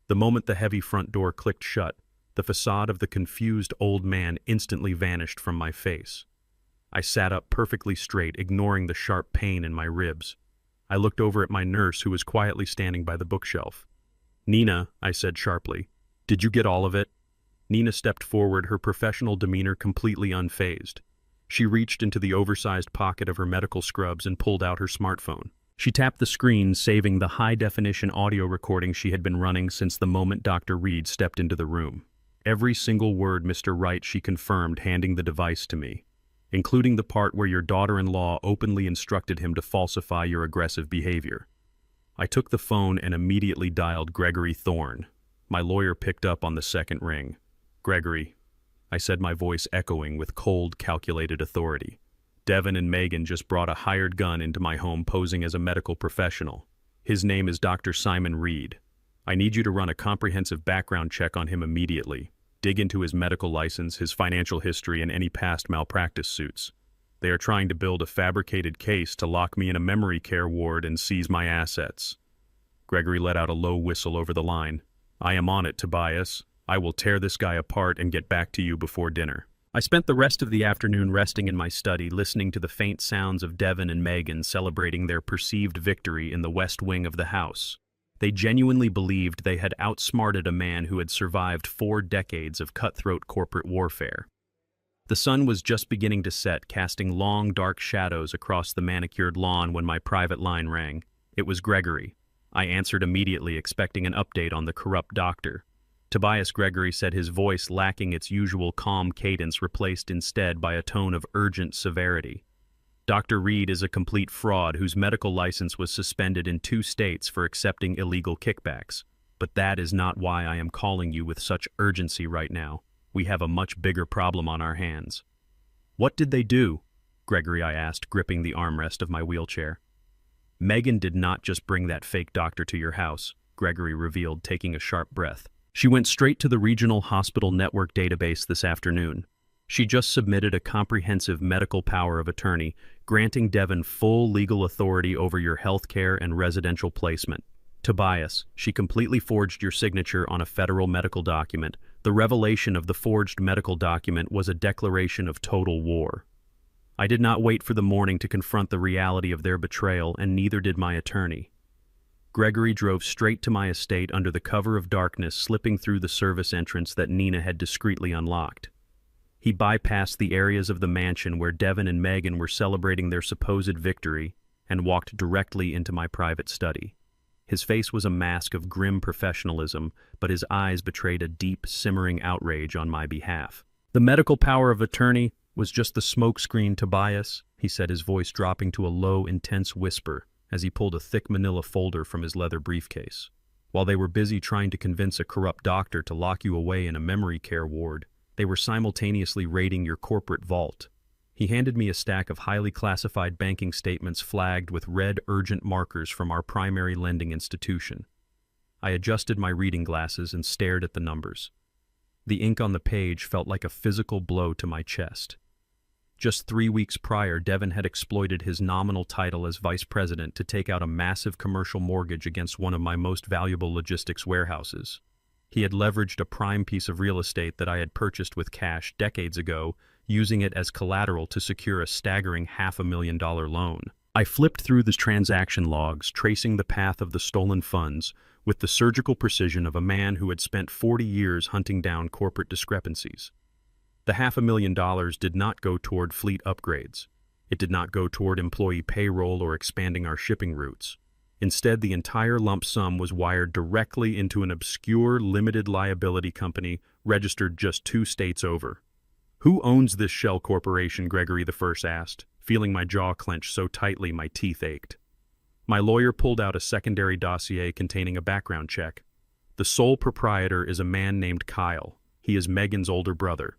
The moment the heavy front door clicked shut, the facade of the confused old man instantly vanished from my face. I sat up perfectly straight, ignoring the sharp pain in my ribs. I looked over at my nurse, who was quietly standing by the bookshelf. "Nina," I said sharply, "did you get all of it?" Nina stepped forward, her professional demeanor completely unfazed. She reached into the oversized pocket of her medical scrubs and pulled out her smartphone. She tapped the screen, saving the high-definition audio recording she had been running since the moment Dr. Reed stepped into the room. "Every single word, Mr. Wright," she confirmed, handing the device to me, "including the part where your daughter-in-law openly instructed him to falsify your aggressive behavior." I took the phone and immediately dialed Gregory Thorne. My lawyer picked up on the second ring. "Gregory," I said, my voice echoing with cold, calculated authority. "Devin and Megan just brought a hired gun into my home posing as a medical professional. His name is Dr. Simon Reed. I need you to run a comprehensive background check on him immediately. Dig into his medical license, his financial history, and any past malpractice suits. They are trying to build a fabricated case to lock me in a memory care ward and seize my assets." Gregory let out a low whistle over the line. "I am on it, Tobias. I will tear this guy apart and get back to you before dinner." I spent the rest of the afternoon resting in my study, listening to the faint sounds of Devin and Megan celebrating their perceived victory in the west wing of the house. They genuinely believed they had outsmarted a man who had survived 4 decades of cutthroat corporate warfare. The sun was just beginning to set, casting long, dark shadows across the manicured lawn when my private line rang. It was Gregory. I answered immediately, expecting an update on the corrupt doctor. Tobias, Gregory said, his voice lacking its usual calm cadence, replaced instead by a tone of urgent severity. "Dr. Reed is a complete fraud whose medical license was suspended in 2 states for accepting illegal kickbacks. But that is not why I am calling you with such urgency right now. We have a much bigger problem on our hands." "What did they do?" Gregory, I asked, gripping the armrest of my wheelchair. "Megan did not just bring that fake doctor to your house," Gregory revealed, taking a sharp breath. "She went straight to the Regional Hospital Network database this afternoon. She just submitted a comprehensive medical power of attorney, granting Devin full legal authority over your healthcare and residential placement. Tobias, she completely forged your signature on a federal medical document. The revelation of the forged medical document was a declaration of total war. I did not wait for the morning to confront the reality of their betrayal, and neither did my attorney. Gregory drove straight to my estate under the cover of darkness, slipping through the service entrance that Nina had discreetly unlocked. He bypassed the areas of the mansion where Devin and Megan were celebrating their supposed victory and walked directly into my private study. His face was a mask of grim professionalism, but his eyes betrayed a deep, simmering outrage on my behalf. "The medical power of attorney was just the smokescreen, Tobias," he said, his voice dropping to a low, intense whisper as he pulled a thick manila folder from his leather briefcase. "While they were busy trying to convince a corrupt doctor to lock you away in a memory care ward, they were simultaneously raiding your corporate vault." He handed me a stack of highly classified banking statements flagged with red urgent markers from our primary lending institution. I adjusted my reading glasses and stared at the numbers. The ink on the page felt like a physical blow to my chest. Just 3 weeks prior, Devin had exploited his nominal title as vice president to take out a massive commercial mortgage against one of my most valuable logistics warehouses. He had leveraged a prime piece of real estate that I had purchased with cash decades ago, using it as collateral to secure a staggering $500,000 loan. I flipped through the transaction logs, tracing the path of the stolen funds with the surgical precision of a man who had spent 40 years hunting down corporate discrepancies. The $500,000 did not go toward fleet upgrades. It did not go toward employee payroll or expanding our shipping routes. Instead, the entire lump sum was wired directly into an obscure limited liability company registered just 2 states over. "Who owns this shell corporation?" Gregory the First asked, feeling my jaw clench so tightly my teeth ached. My lawyer pulled out a secondary dossier containing a background check. The sole proprietor is a man named Kyle. He is Megan's older brother.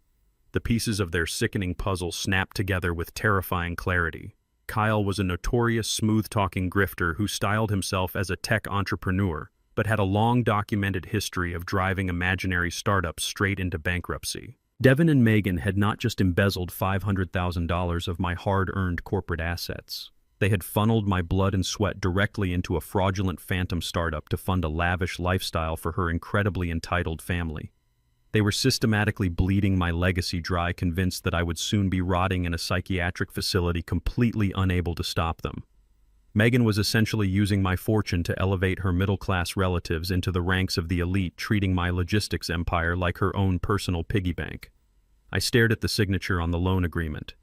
The pieces of their sickening puzzle snapped together with terrifying clarity. Kyle was a notorious smooth-talking grifter who styled himself as a tech entrepreneur, but had a long documented history of driving imaginary startups straight into bankruptcy. Devin and Megan had not just embezzled $500,000 of my hard-earned corporate assets. They had funneled my blood and sweat directly into a fraudulent phantom startup to fund a lavish lifestyle for her incredibly entitled family. They were systematically bleeding my legacy dry, convinced that I would soon be rotting in a psychiatric facility, completely unable to stop them. Megan was essentially using my fortune to elevate her middle-class relatives into the ranks of the elite, treating my logistics empire like her own personal piggy bank. I stared at the signature on the loan agreement.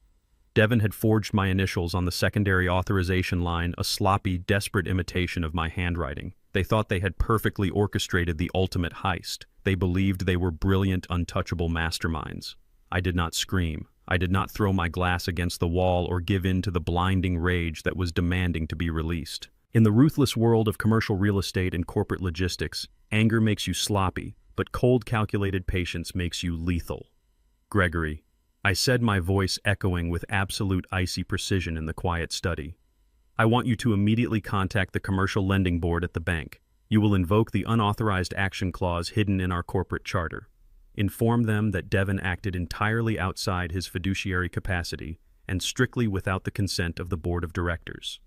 Devin had forged my initials on the secondary authorization line, a sloppy, desperate imitation of my handwriting. They thought they had perfectly orchestrated the ultimate heist. They believed they were brilliant, untouchable masterminds. I did not scream. I did not throw my glass against the wall or give in to the blinding rage that was demanding to be released. In the ruthless world of commercial real estate and corporate logistics, anger makes you sloppy, but cold, calculated patience makes you lethal. "Gregory," I said, my voice echoing with absolute icy precision in the quiet study, "I want you to immediately contact the Commercial Lending Board at the bank. You will invoke the unauthorized action clause hidden in our corporate charter. Inform them that Devin acted entirely outside his fiduciary capacity and strictly without the consent of the board of directors."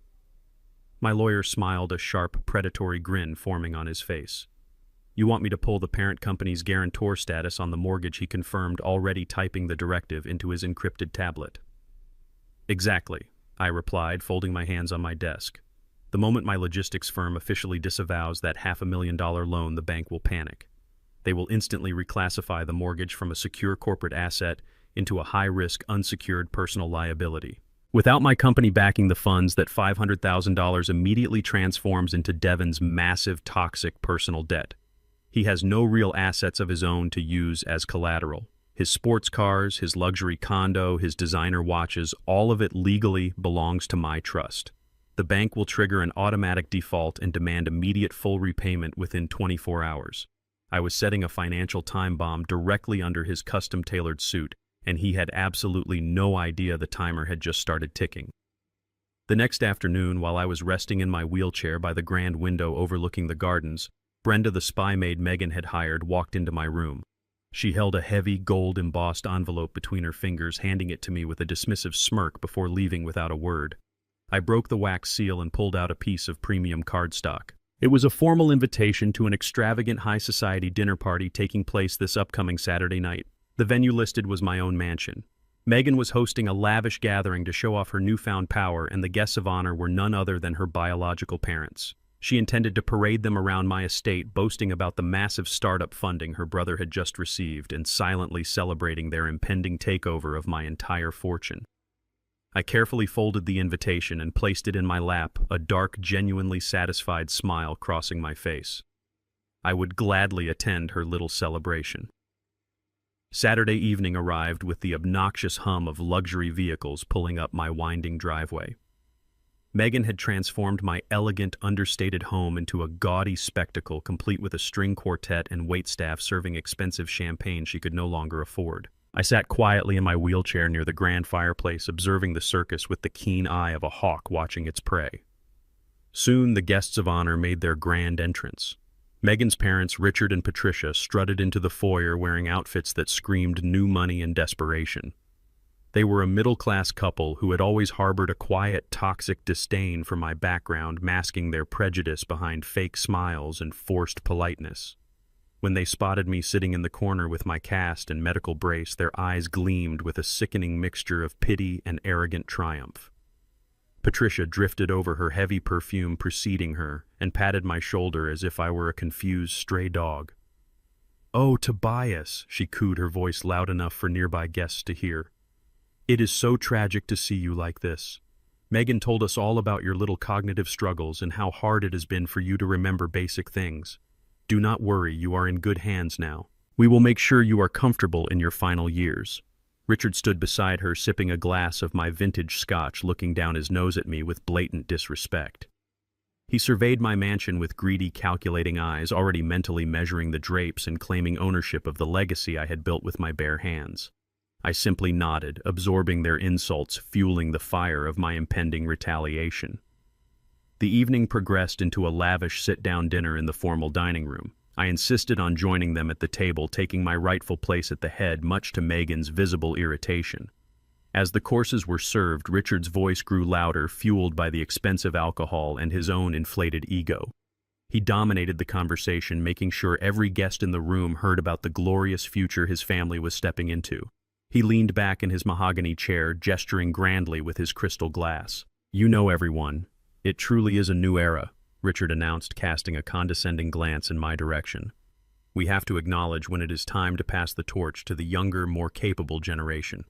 My lawyer smiled, a sharp, predatory grin forming on his face. "You want me to pull the parent company's guarantor status on the mortgage?" he confirmed, already typing the directive into his encrypted tablet. "Exactly," I replied, folding my hands on my desk. "The moment my logistics firm officially disavows that $500,000 loan, the bank will panic. They will instantly reclassify the mortgage from a secure corporate asset into a high-risk, unsecured personal liability. Without my company backing the funds, that $500,000 immediately transforms into Devin's massive, toxic personal debt. He has no real assets of his own to use as collateral. His sports cars, his luxury condo, his designer watches, all of it legally belongs to my trust. The bank will trigger an automatic default and demand immediate full repayment within 24 hours. I was setting a financial time bomb directly under his custom-tailored suit, and he had absolutely no idea the timer had just started ticking. The next afternoon, while I was resting in my wheelchair by the grand window overlooking the gardens, Brenda, the spy maid Megan had hired, walked into my room. She held a heavy, gold-embossed envelope between her fingers, handing it to me with a dismissive smirk before leaving without a word. I broke the wax seal and pulled out a piece of premium cardstock. It was a formal invitation to an extravagant high-society dinner party taking place this upcoming Saturday night. The venue listed was my own mansion. Megan was hosting a lavish gathering to show off her newfound power, and the guests of honor were none other than her biological parents. She intended to parade them around my estate, boasting about the massive startup funding her brother had just received and silently celebrating their impending takeover of my entire fortune. I carefully folded the invitation and placed it in my lap, a dark, genuinely satisfied smile crossing my face. I would gladly attend her little celebration. Saturday evening arrived with the obnoxious hum of luxury vehicles pulling up my winding driveway. Megan had transformed my elegant, understated home into a gaudy spectacle, complete with a string quartet and waitstaff serving expensive champagne she could no longer afford. I sat quietly in my wheelchair near the grand fireplace, observing the circus with the keen eye of a hawk watching its prey. Soon the guests of honor made their grand entrance. Megan's parents, Richard and Patricia, strutted into the foyer wearing outfits that screamed new money and desperation. They were a middle-class couple who had always harbored a quiet, toxic disdain for my background, masking their prejudice behind fake smiles and forced politeness. When they spotted me sitting in the corner with my cast and medical brace, their eyes gleamed with a sickening mixture of pity and arrogant triumph. Patricia drifted over, her heavy perfume preceding her, and patted my shoulder as if I were a confused stray dog. "Oh, Tobias," she cooed, her voice loud enough for nearby guests to hear. "It is so tragic to see you like this. Megan told us all about your little cognitive struggles and how hard it has been for you to remember basic things. Do not worry, you are in good hands now. We will make sure you are comfortable in your final years." Richard stood beside her, sipping a glass of my vintage scotch, looking down his nose at me with blatant disrespect. He surveyed my mansion with greedy, calculating eyes, already mentally measuring the drapes and claiming ownership of the legacy I had built with my bare hands. I simply nodded, absorbing their insults, fueling the fire of my impending retaliation. The evening progressed into a lavish sit-down dinner in the formal dining room. I insisted on joining them at the table, taking my rightful place at the head, much to Megan's visible irritation. As the courses were served, Richard's voice grew louder, fueled by the expensive alcohol and his own inflated ego. He dominated the conversation, making sure every guest in the room heard about the glorious future his family was stepping into. He leaned back in his mahogany chair, gesturing grandly with his crystal glass. "You know, everyone, it truly is a new era," Richard announced, casting a condescending glance in my direction. "We have to acknowledge when it is time to pass the torch to the younger, more capable generation.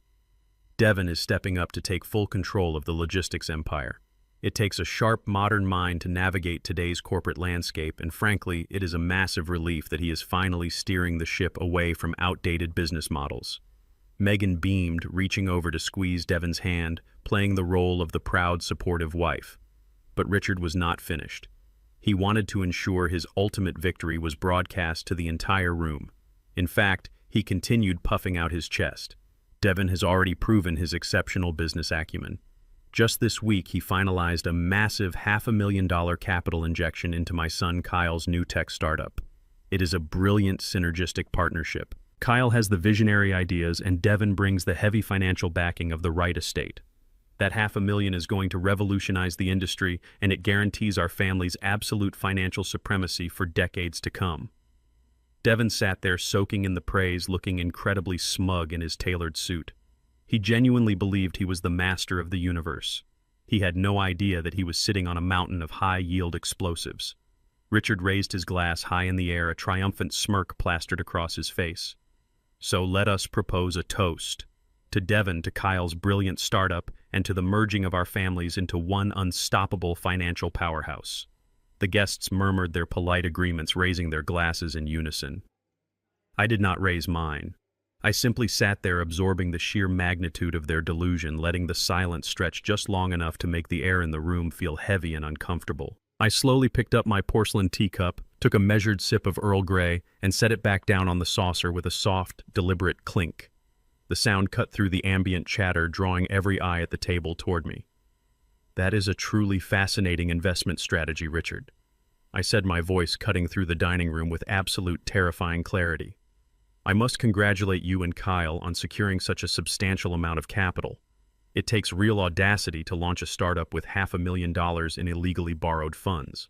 Devon is stepping up to take full control of the logistics empire. It takes a sharp, modern mind to navigate today's corporate landscape, and frankly, it is a massive relief that he is finally steering the ship away from outdated business models." Megan beamed, reaching over to squeeze Devon's hand, playing the role of the proud, supportive wife. But Richard was not finished. He wanted to ensure his ultimate victory was broadcast to the entire room. In fact, he continued puffing out his chest. Devon has already proven his exceptional business acumen. Just this week, he finalized a massive $500,000 capital injection into my son Kyle's new tech startup. It is a brilliant synergistic partnership. Kyle has the visionary ideas, and Devon brings the heavy financial backing of the Wright estate. That $500,000 is going to revolutionize the industry, and it guarantees our family's absolute financial supremacy for decades to come. Devon sat there soaking in the praise, looking incredibly smug in his tailored suit. He genuinely believed he was the master of the universe. He had no idea that he was sitting on a mountain of high-yield explosives. Richard raised his glass high in the air, a triumphant smirk plastered across his face. "So let us propose a toast. To Devon, to Kyle's brilliant startup, and to the merging of our families into one unstoppable financial powerhouse." The guests murmured their polite agreements, raising their glasses in unison. I did not raise mine. I simply sat there, absorbing the sheer magnitude of their delusion, letting the silence stretch just long enough to make the air in the room feel heavy and uncomfortable. I slowly picked up my porcelain teacup, took a measured sip of Earl Grey, and set it back down on the saucer with a soft, deliberate clink. The sound cut through the ambient chatter, drawing every eye at the table toward me. "That is a truly fascinating investment strategy, Richard," I said, my voice cutting through the dining room with absolute terrifying clarity. "I must congratulate you and Kyle on securing such a substantial amount of capital. It takes real audacity to launch a startup with $500,000 in illegally borrowed funds."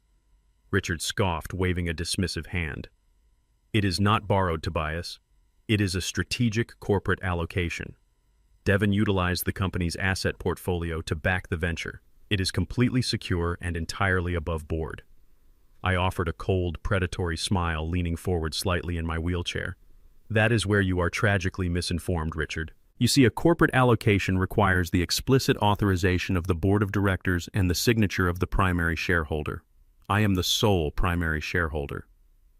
Richard scoffed, waving a dismissive hand. "It is not borrowed, Tobias. It is a strategic corporate allocation. Devon utilized the company's asset portfolio to back the venture. It is completely secure and entirely above board." I offered a cold, predatory smile, leaning forward slightly in my wheelchair. "That is where you are tragically misinformed, Richard. You see, a corporate allocation requires the explicit authorization of the board of directors and the signature of the primary shareholder. I am the sole primary shareholder.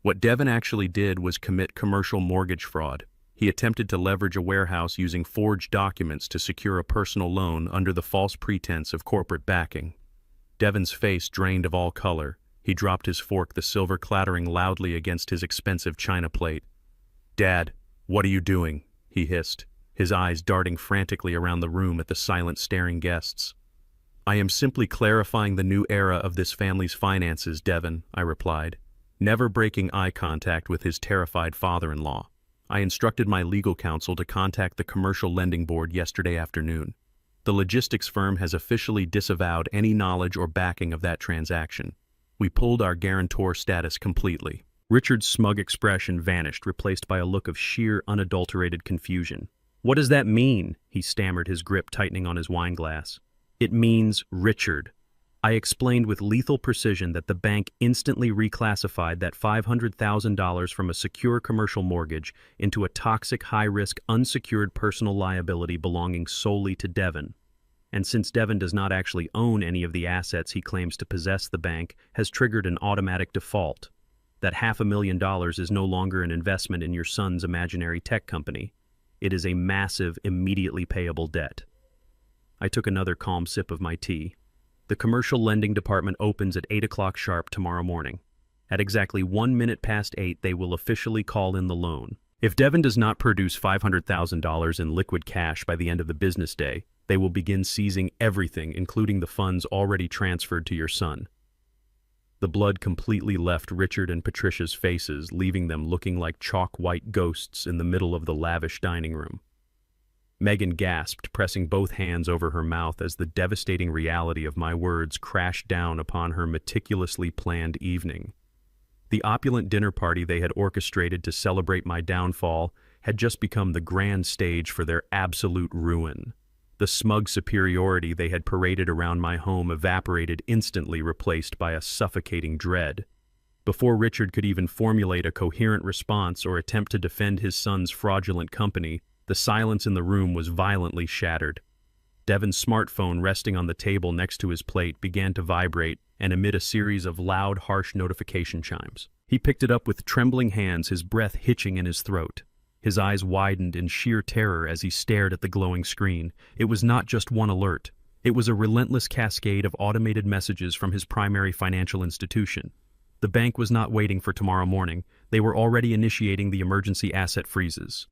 What Devon actually did was commit commercial mortgage fraud. He attempted to leverage a warehouse using forged documents to secure a personal loan under the false pretense of corporate backing." Devon's face drained of all color. He dropped his fork, the silver clattering loudly against his expensive china plate. "Dad, what are you doing?" he hissed, his eyes darting frantically around the room at the silent, staring guests. "I am simply clarifying the new era of this family's finances, Devon," I replied, never breaking eye contact with his terrified father-in-law. I instructed my legal counsel to contact the Commercial Lending Board yesterday afternoon. The logistics firm has officially disavowed any knowledge or backing of that transaction. We pulled our guarantor status completely. Richard's smug expression vanished, replaced by a look of sheer, unadulterated confusion. "What does that mean?" he stammered, his grip tightening on his wine glass. "It means Richard." I explained with lethal precision that the bank instantly reclassified that $500,000 from a secure commercial mortgage into a toxic, high-risk, unsecured personal liability belonging solely to Devon. And since Devon does not actually own any of the assets he claims to possess, the bank has triggered an automatic default. That $500,000 is no longer an investment in your son's imaginary tech company. It is a massive, immediately payable debt. I took another calm sip of my tea. The commercial lending department opens at 8 o'clock sharp tomorrow morning. At exactly 1 minute past 8, they will officially call in the loan. If Devon does not produce $500,000 in liquid cash by the end of the business day, they will begin seizing everything, including the funds already transferred to your son. The blood completely left Richard and Patricia's faces, leaving them looking like chalk-white ghosts in the middle of the lavish dining room. Megan gasped, pressing both hands over her mouth as the devastating reality of my words crashed down upon her meticulously planned evening. The opulent dinner party they had orchestrated to celebrate my downfall had just become the grand stage for their absolute ruin. The smug superiority they had paraded around my home evaporated instantly, replaced by a suffocating dread. Before Richard could even formulate a coherent response or attempt to defend his son's fraudulent company, the silence in the room was violently shattered. Devon's smartphone, resting on the table next to his plate, began to vibrate and emit a series of loud, harsh notification chimes. He picked it up with trembling hands, his breath hitching in his throat. His eyes widened in sheer terror as he stared at the glowing screen. It was not just one alert. It was a relentless cascade of automated messages from his primary financial institution. The bank was not waiting for tomorrow morning. They were already initiating the emergency asset freezes.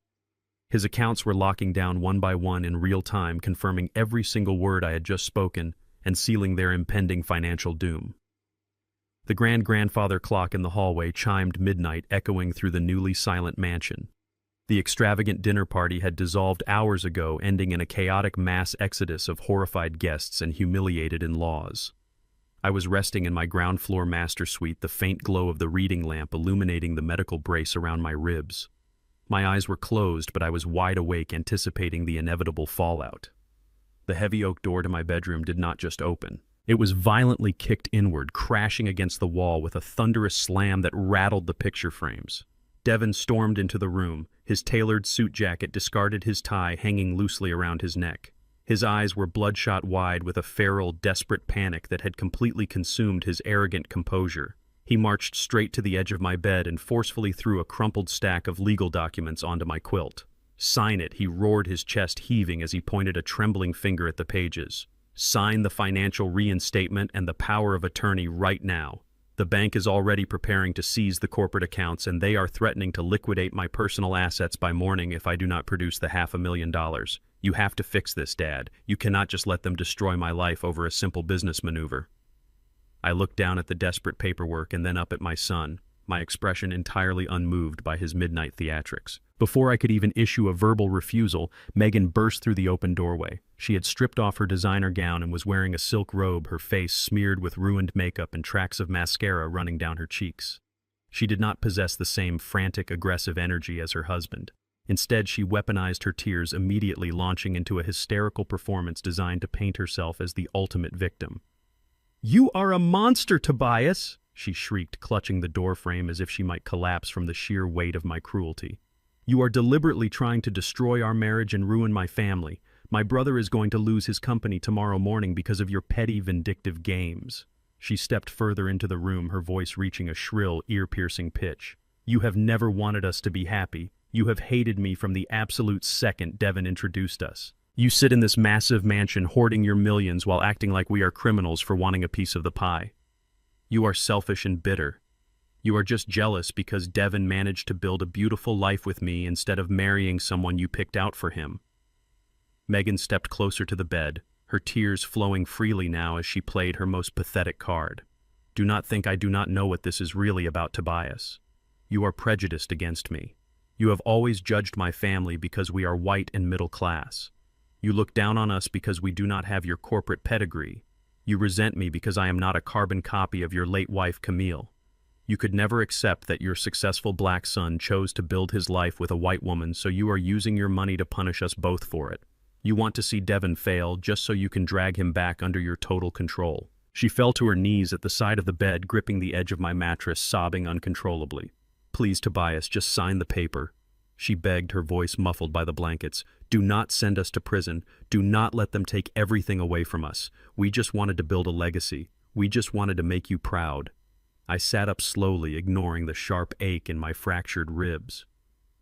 His accounts were locking down one by one in real time, confirming every single word I had just spoken and sealing their impending financial doom. The grand-grandfather clock in the hallway chimed midnight, echoing through the newly silent mansion. The extravagant dinner party had dissolved hours ago, ending in a chaotic mass exodus of horrified guests and humiliated in-laws. I was resting in my ground-floor master suite, the faint glow of the reading lamp illuminating the medical brace around my ribs. My eyes were closed, but I was wide awake, anticipating the inevitable fallout. The heavy oak door to my bedroom did not just open. It was violently kicked inward, crashing against the wall with a thunderous slam that rattled the picture frames. Devon stormed into the room, his tailored suit jacket discarded, his tie hanging loosely around his neck. His eyes were bloodshot wide with a feral, desperate panic that had completely consumed his arrogant composure. He marched straight to the edge of my bed and forcefully threw a crumpled stack of legal documents onto my quilt. "Sign it," he roared, his chest heaving as he pointed a trembling finger at the pages. "Sign the financial reinstatement and the power of attorney right now. The bank is already preparing to seize the corporate accounts, and they are threatening to liquidate my personal assets by morning if I do not produce the $500,000. You have to fix this, Dad. You cannot just let them destroy my life over a simple business maneuver." I looked down at the desperate paperwork and then up at my son, my expression entirely unmoved by his midnight theatrics. Before I could even issue a verbal refusal, Megan burst through the open doorway. She had stripped off her designer gown and was wearing a silk robe, her face smeared with ruined makeup and tracks of mascara running down her cheeks. She did not possess the same frantic, aggressive energy as her husband. Instead, she weaponized her tears, immediately launching into a hysterical performance designed to paint herself as the ultimate victim. "You are a monster, Tobias!" she shrieked, clutching the doorframe as if she might collapse from the sheer weight of my cruelty. "You are deliberately trying to destroy our marriage and ruin my family. My brother is going to lose his company tomorrow morning because of your petty, vindictive games." She stepped further into the room, her voice reaching a shrill, ear-piercing pitch. "You have never wanted us to be happy. You have hated me from the absolute second Devon introduced us. You sit in this massive mansion hoarding your millions while acting like we are criminals for wanting a piece of the pie. You are selfish and bitter. You are just jealous because Devon managed to build a beautiful life with me instead of marrying someone you picked out for him." Megan stepped closer to the bed, her tears flowing freely now as she played her most pathetic card. "Do not think I do not know what this is really about, Tobias. You are prejudiced against me. You have always judged my family because we are white and middle class. You look down on us because we do not have your corporate pedigree. You resent me because I am not a carbon copy of your late wife, Camille. You could never accept that your successful black son chose to build his life with a white woman, so you are using your money to punish us both for it. You want to see Devin fail just so you can drag him back under your total control. She fell to her knees at the side of the bed, gripping the edge of my mattress, sobbing uncontrollably. Please, Tobias, just sign the paper. She begged, her voice muffled by the blankets. Do not send us to prison. Do not let them take everything away from us. We just wanted to build a legacy. We just wanted to make you proud. I sat up slowly, ignoring the sharp ache in my fractured ribs.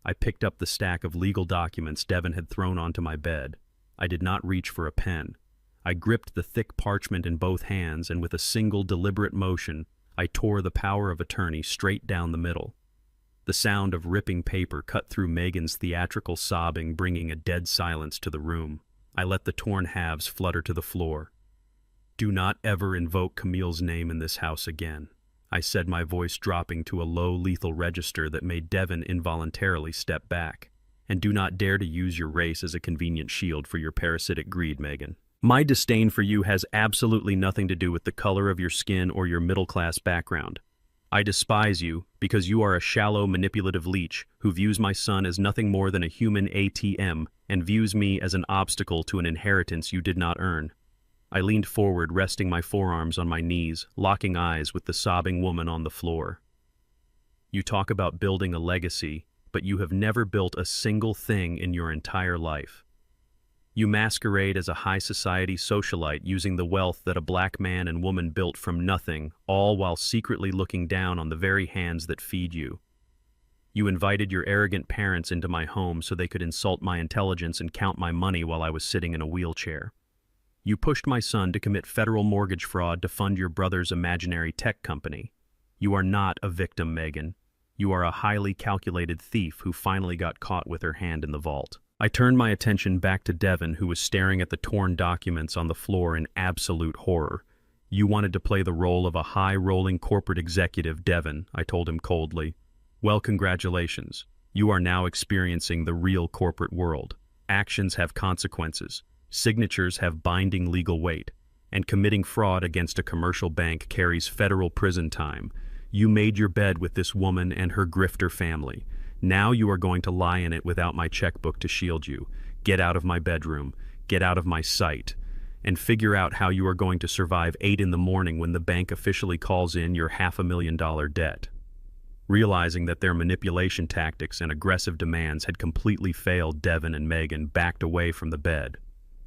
I picked up the stack of legal documents Devin had thrown onto my bed. I did not reach for a pen. I gripped the thick parchment in both hands, and with a single deliberate motion, I tore the power of attorney straight down the middle. The sound of ripping paper cut through Megan's theatrical sobbing, bringing a dead silence to the room. I let the torn halves flutter to the floor. Do not ever invoke Camille's name in this house again, I said, my voice dropping to a low, lethal register that made Devin involuntarily step back. And do not dare to use your race as a convenient shield for your parasitic greed, Megan. My disdain for you has absolutely nothing to do with the color of your skin or your middle-class background. I despise you because you are a shallow, manipulative leech who views my son as nothing more than a human ATM and views me as an obstacle to an inheritance you did not earn. I leaned forward, resting my forearms on my knees, locking eyes with the sobbing woman on the floor. You talk about building a legacy, but you have never built a single thing in your entire life. You masquerade as a high society socialite using the wealth that a black man and woman built from nothing, all while secretly looking down on the very hands that feed you. You invited your arrogant parents into my home so they could insult my intelligence and count my money while I was sitting in a wheelchair. You pushed my son to commit federal mortgage fraud to fund your brother's imaginary tech company. You are not a victim, Megan. You are a highly calculated thief who finally got caught with her hand in the vault. I turned my attention back to Devin, who was staring at the torn documents on the floor in absolute horror. You wanted to play the role of a high-rolling corporate executive, Devin, I told him coldly. Well, congratulations. You are now experiencing the real corporate world. Actions have consequences. Signatures have binding legal weight. And committing fraud against a commercial bank carries federal prison time. You made your bed with this woman and her grifter family. Now you are going to lie in it without my checkbook to shield you. Get out of my bedroom. Get out of my sight. And figure out how you are going to survive 8 in the morning when the bank officially calls in your $500,000 debt. Realizing that their manipulation tactics and aggressive demands had completely failed, Devin and Megan backed away from the bed.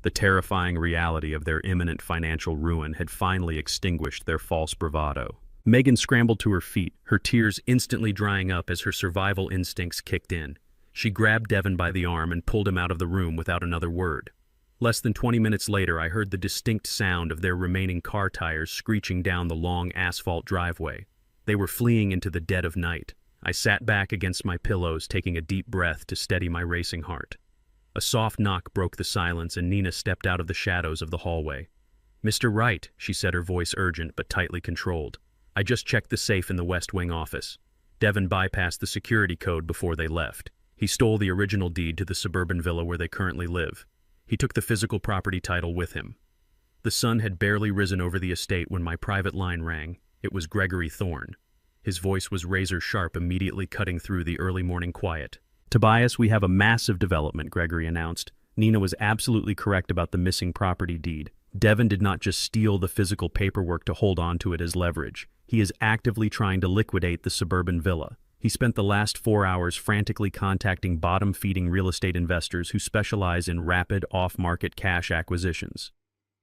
The terrifying reality of their imminent financial ruin had finally extinguished their false bravado. Megan scrambled to her feet, her tears instantly drying up as her survival instincts kicked in. She grabbed Devin by the arm and pulled him out of the room without another word. Less than 20 minutes later, I heard the distinct sound of their remaining car tires screeching down the long asphalt driveway. They were fleeing into the dead of night. I sat back against my pillows, taking a deep breath to steady my racing heart. A soft knock broke the silence, and Nina stepped out of the shadows of the hallway. "Mr. Wright," she said, her voice urgent but tightly controlled. "I just checked the safe in the West Wing office." Devin bypassed the security code before they left. He stole the original deed to the suburban villa where they currently live. He took the physical property title with him. The sun had barely risen over the estate when my private line rang. It was Gregory Thorne. His voice was razor-sharp, immediately cutting through the early morning quiet. "Tobias, we have a massive development," Gregory announced. Nina was absolutely correct about the missing property deed. Devin did not just steal the physical paperwork to hold on to it as leverage. He is actively trying to liquidate the suburban villa. He spent the last 4 hours frantically contacting bottom-feeding real estate investors who specialize in rapid, off-market cash acquisitions.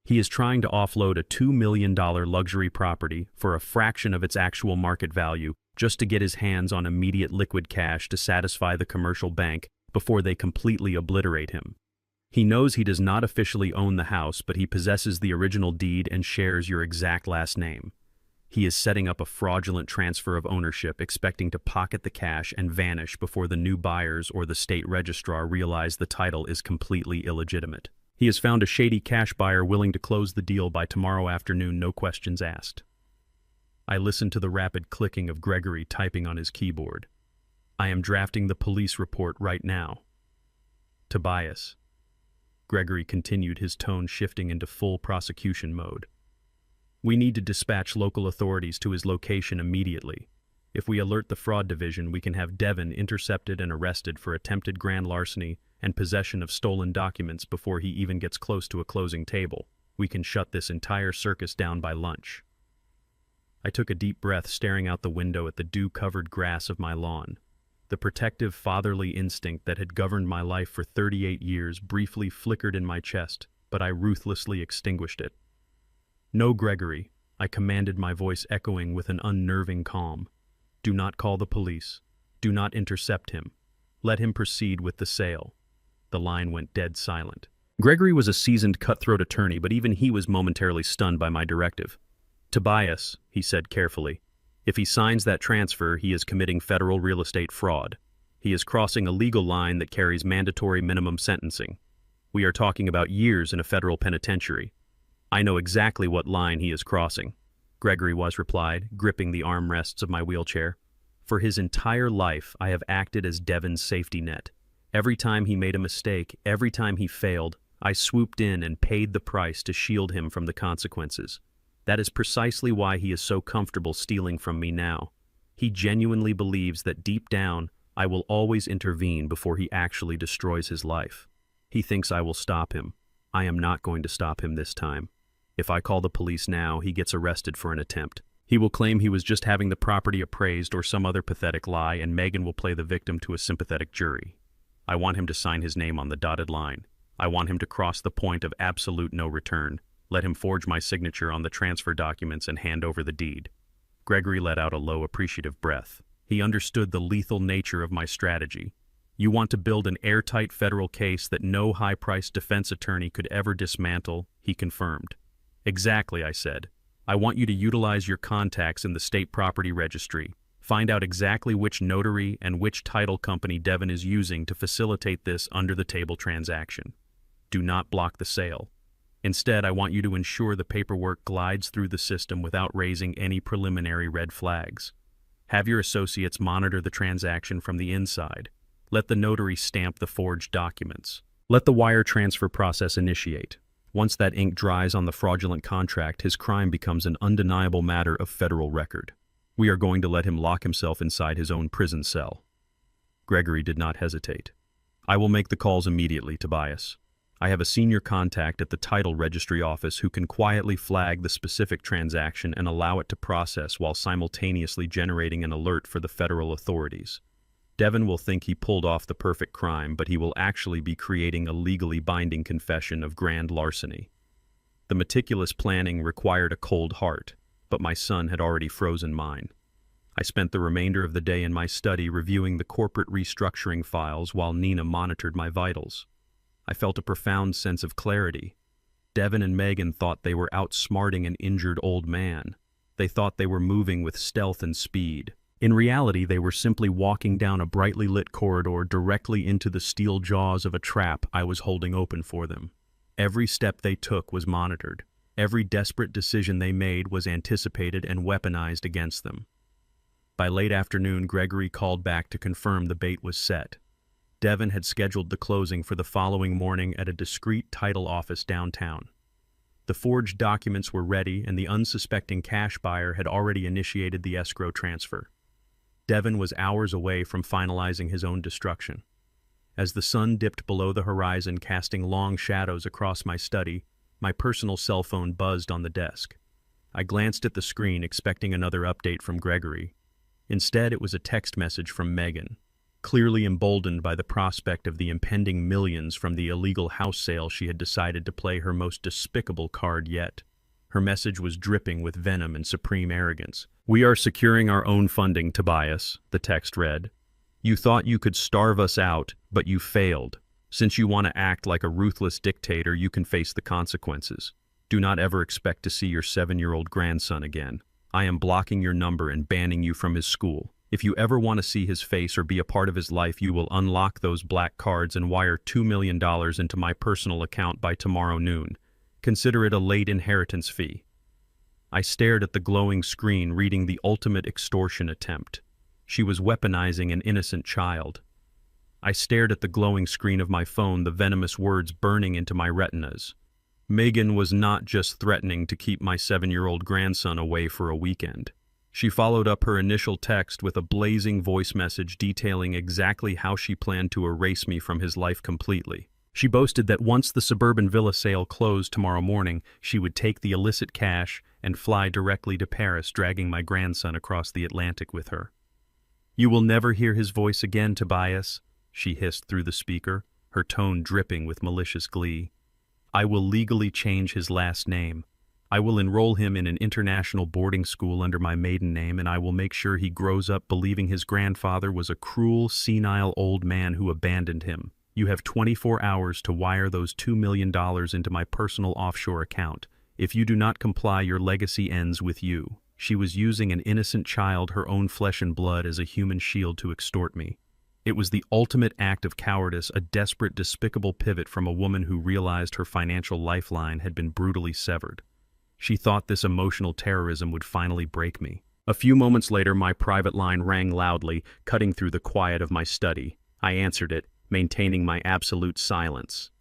He is trying to offload a $2 million luxury property for a fraction of its actual market value just to get his hands on immediate liquid cash to satisfy the commercial bank before they completely obliterate him. He knows he does not officially own the house, but he possesses the original deed and shares your exact last name. He is setting up a fraudulent transfer of ownership, expecting to pocket the cash and vanish before the new buyers or the state registrar realize the title is completely illegitimate. He has found a shady cash buyer willing to close the deal by tomorrow afternoon, no questions asked. I listened to the rapid clicking of Gregory typing on his keyboard. I am drafting the police report right now. Tobias. Gregory continued, his tone shifting into full prosecution mode. We need to dispatch local authorities to his location immediately. If we alert the fraud division, we can have Devin intercepted and arrested for attempted grand larceny and possession of stolen documents before he even gets close to a closing table. We can shut this entire circus down by lunch. I took a deep breath, staring out the window at the dew-covered grass of my lawn. The protective, fatherly instinct that had governed my life for 38 years briefly flickered in my chest, but I ruthlessly extinguished it. No, Gregory, I commanded, my voice echoing with an unnerving calm. Do not call the police. Do not intercept him. Let him proceed with the sale. The line went dead silent. Gregory was a seasoned cutthroat attorney, but even he was momentarily stunned by my directive. Tobias, he said carefully, if he signs that transfer, he is committing federal real estate fraud. He is crossing a legal line that carries mandatory minimum sentencing. We are talking about years in a federal penitentiary. I know exactly what line he is crossing, Gregory was replied, gripping the armrests of my wheelchair. For his entire life, I have acted as Devin's safety net. Every time he made a mistake, every time he failed, I swooped in and paid the price to shield him from the consequences. That is precisely why he is so comfortable stealing from me now. He genuinely believes that deep down, I will always intervene before he actually destroys his life. He thinks I will stop him. I am not going to stop him this time. If I call the police now, he gets arrested for an attempt. He will claim he was just having the property appraised or some other pathetic lie, and Megan will play the victim to a sympathetic jury. I want him to sign his name on the dotted line. I want him to cross the point of absolute no return. Let him forge my signature on the transfer documents and hand over the deed. Gregory let out a low, appreciative breath. He understood the lethal nature of my strategy. You want to build an airtight federal case that no high-priced defense attorney could ever dismantle, he confirmed. Exactly, I said. I want you to utilize your contacts in the state property registry. Find out exactly which notary and which title company Devin is using to facilitate this under-the-table transaction. Do not block the sale. Instead, I want you to ensure the paperwork glides through the system without raising any preliminary red flags. Have your associates monitor the transaction from the inside. Let the notary stamp the forged documents. Let the wire transfer process initiate. Once that ink dries on the fraudulent contract, his crime becomes an undeniable matter of federal record. We are going to let him lock himself inside his own prison cell. Gregory did not hesitate. I will make the calls immediately, Tobias. I have a senior contact at the title registry office who can quietly flag the specific transaction and allow it to process while simultaneously generating an alert for the federal authorities. Devin will think he pulled off the perfect crime, but he will actually be creating a legally binding confession of grand larceny. The meticulous planning required a cold heart, but my son had already frozen mine. I spent the remainder of the day in my study reviewing the corporate restructuring files while Nina monitored my vitals. I felt a profound sense of clarity. Devin and Megan thought they were outsmarting an injured old man. They thought they were moving with stealth and speed. In reality, they were simply walking down a brightly lit corridor directly into the steel jaws of a trap I was holding open for them. Every step they took was monitored. Every desperate decision they made was anticipated and weaponized against them. By late afternoon, Gregory called back to confirm the bait was set. Devin had scheduled the closing for the following morning at a discreet title office downtown. The forged documents were ready, and the unsuspecting cash buyer had already initiated the escrow transfer. Devin was hours away from finalizing his own destruction. As the sun dipped below the horizon, casting long shadows across my study, my personal cell phone buzzed on the desk. I glanced at the screen, expecting another update from Gregory. Instead, it was a text message from Megan. Clearly emboldened by the prospect of the impending millions from the illegal house sale, she had decided to play her most despicable card yet. Her message was dripping with venom and supreme arrogance. "We are securing our own funding, Tobias," the text read. "You thought you could starve us out, but you failed. Since you want to act like a ruthless dictator, you can face the consequences. Do not ever expect to see your 7-year-old grandson again. I am blocking your number and banning you from his school. If you ever want to see his face or be a part of his life, you will unlock those black cards and wire $2 million into my personal account by tomorrow noon. Consider it a late inheritance fee." I stared at the glowing screen, reading the ultimate extortion attempt. She was weaponizing an innocent child. I stared at the glowing screen of my phone, the venomous words burning into my retinas. Megan was not just threatening to keep my 7-year-old grandson away for a weekend. She followed up her initial text with a blazing voice message detailing exactly how she planned to erase me from his life completely. She boasted that once the suburban villa sale closed tomorrow morning, she would take the illicit cash and fly directly to Paris, dragging my grandson across the Atlantic with her. "You will never hear his voice again, Tobias," she hissed through the speaker, her tone dripping with malicious glee. "I will legally change his last name. I will enroll him in an international boarding school under my maiden name, and I will make sure he grows up believing his grandfather was a cruel, senile old man who abandoned him. You have 24 hours to wire those $2 million into my personal offshore account. If you do not comply, your legacy ends with you." She was using an innocent child, her own flesh and blood, as a human shield to extort me. It was the ultimate act of cowardice, a desperate, despicable pivot from a woman who realized her financial lifeline had been brutally severed. She thought this emotional terrorism would finally break me. A few moments later, my private line rang loudly, cutting through the quiet of my study. I answered it, maintaining my absolute silence.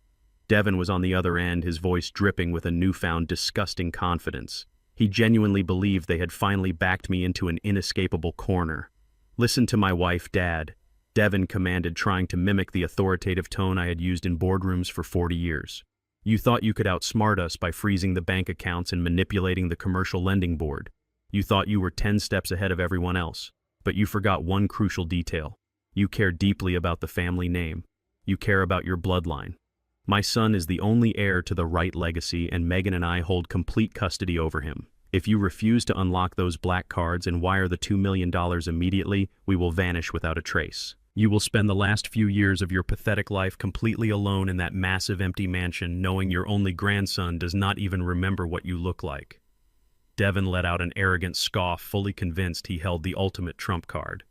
Devin was on the other end, his voice dripping with a newfound disgusting confidence. He genuinely believed they had finally backed me into an inescapable corner. "Listen to my wife, Dad," Devin commanded, trying to mimic the authoritative tone I had used in boardrooms for 40 years. "You thought you could outsmart us by freezing the bank accounts and manipulating the commercial lending board. You thought you were 10 steps ahead of everyone else, but you forgot one crucial detail. You care deeply about the family name. You care about your bloodline. My son is the only heir to the Wright legacy, and Megan and I hold complete custody over him. If you refuse to unlock those black cards and wire the $2 million immediately, we will vanish without a trace. You will spend the last few years of your pathetic life completely alone in that massive empty mansion, knowing your only grandson does not even remember what you look like." Devin let out an arrogant scoff, fully convinced he held the ultimate trump card.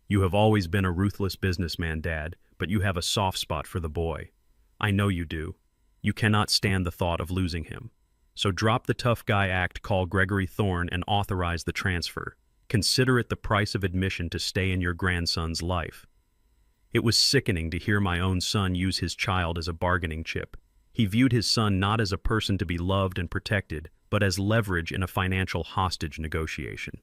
"You have always been a ruthless businessman, Dad, but you have a soft spot for the boy. I know you do. You cannot stand the thought of losing him. So drop the tough guy act, call Gregory Thorne, and authorize the transfer. Consider it the price of admission to stay in your grandson's life." It was sickening to hear my own son use his child as a bargaining chip. He viewed his son not as a person to be loved and protected, but as leverage in a financial hostage negotiation.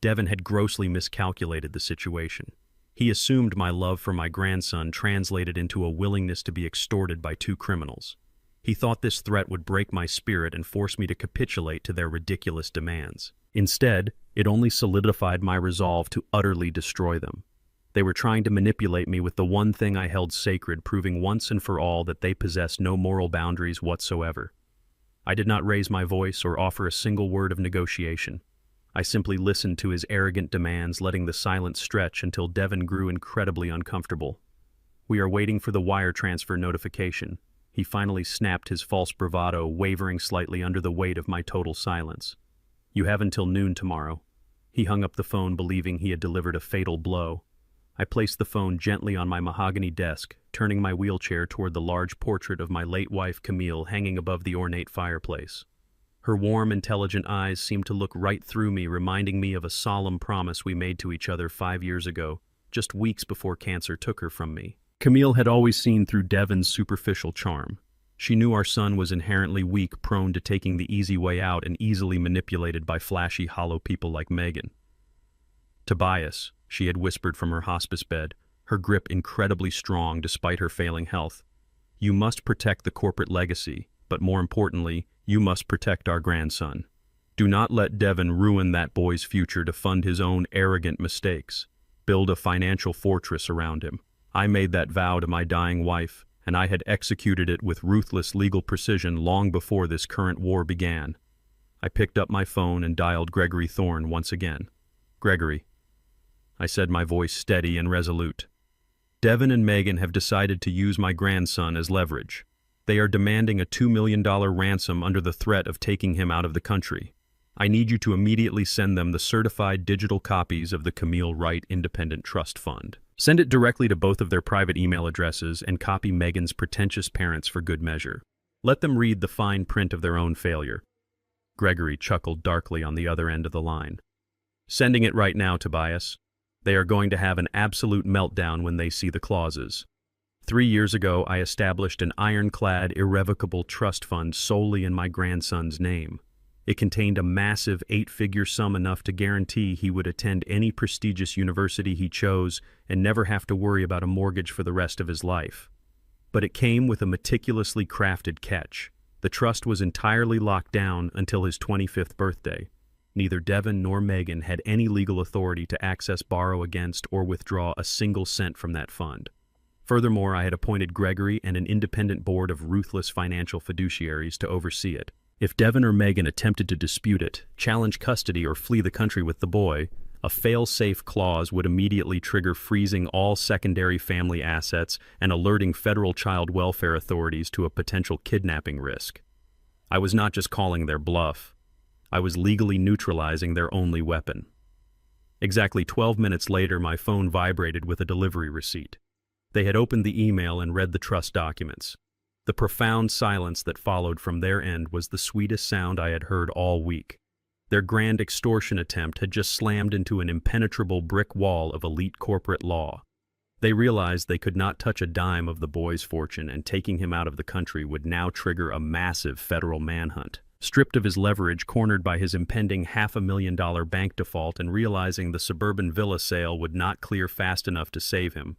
Devin had grossly miscalculated the situation. He assumed my love for my grandson translated into a willingness to be extorted by two criminals. He thought this threat would break my spirit and force me to capitulate to their ridiculous demands. Instead, it only solidified my resolve to utterly destroy them. They were trying to manipulate me with the one thing I held sacred, proving once and for all that they possessed no moral boundaries whatsoever. I did not raise my voice or offer a single word of negotiation. I simply listened to his arrogant demands, letting the silence stretch until Devin grew incredibly uncomfortable. "We are waiting for the wire transfer notification." He finally snapped his false bravado, wavering slightly under the weight of my total silence. "You have until noon tomorrow." He hung up the phone, believing he had delivered a fatal blow. I placed the phone gently on my mahogany desk, turning my wheelchair toward the large portrait of my late wife, Camille, hanging above the ornate fireplace. Her warm, intelligent eyes seemed to look right through me, reminding me of a solemn promise we made to each other 5 years ago, just weeks before cancer took her from me. Camille had always seen through Devin's superficial charm. She knew our son was inherently weak, prone to taking the easy way out, and easily manipulated by flashy, hollow people like Megan. "Tobias," she had whispered from her hospice bed, her grip incredibly strong despite her failing health. "You must protect the corporate legacy, but more importantly, you must protect our grandson. Do not let Devin ruin that boy's future to fund his own arrogant mistakes. Build a financial fortress around him. I made that vow to my dying wife, and I had executed it with ruthless legal precision long before this current war began." I picked up my phone and dialed Gregory Thorne once again. "Gregory," I said, my voice steady and resolute. "Devin and Megan have decided to use my grandson as leverage. They are demanding a $2 million ransom under the threat of taking him out of the country. I need you to immediately send them the certified digital copies of the Camille Wright Independent Trust Fund. Send it directly to both of their private email addresses and copy Megan's pretentious parents for good measure. Let them read the fine print of their own failure." Gregory chuckled darkly on the other end of the line. "Sending it right now, Tobias." They are going to have an absolute meltdown when they see the clauses. 3 years ago, I established an ironclad, irrevocable trust fund solely in my grandson's name. It contained a massive 8-figure sum, enough to guarantee he would attend any prestigious university he chose and never have to worry about a mortgage for the rest of his life. But it came with a meticulously crafted catch. The trust was entirely locked down until his 25th birthday. Neither Devin nor Megan had any legal authority to access, borrow against, or withdraw a single cent from that fund. Furthermore, I had appointed Gregory and an independent board of ruthless financial fiduciaries to oversee it. If Devin or Megan attempted to dispute it, challenge custody, or flee the country with the boy, a fail-safe clause would immediately trigger freezing all secondary family assets and alerting federal child welfare authorities to a potential kidnapping risk. I was not just calling their bluff. I was legally neutralizing their only weapon. Exactly 12 minutes later, my phone vibrated with a delivery receipt. They had opened the email and read the trust documents. The profound silence that followed from their end was the sweetest sound I had heard all week. Their grand extortion attempt had just slammed into an impenetrable brick wall of elite corporate law. They realized they could not touch a dime of the boy's fortune, and taking him out of the country would now trigger a massive federal manhunt. Stripped of his leverage, cornered by his impending $500,000 bank default, and realizing the suburban villa sale would not clear fast enough to save him,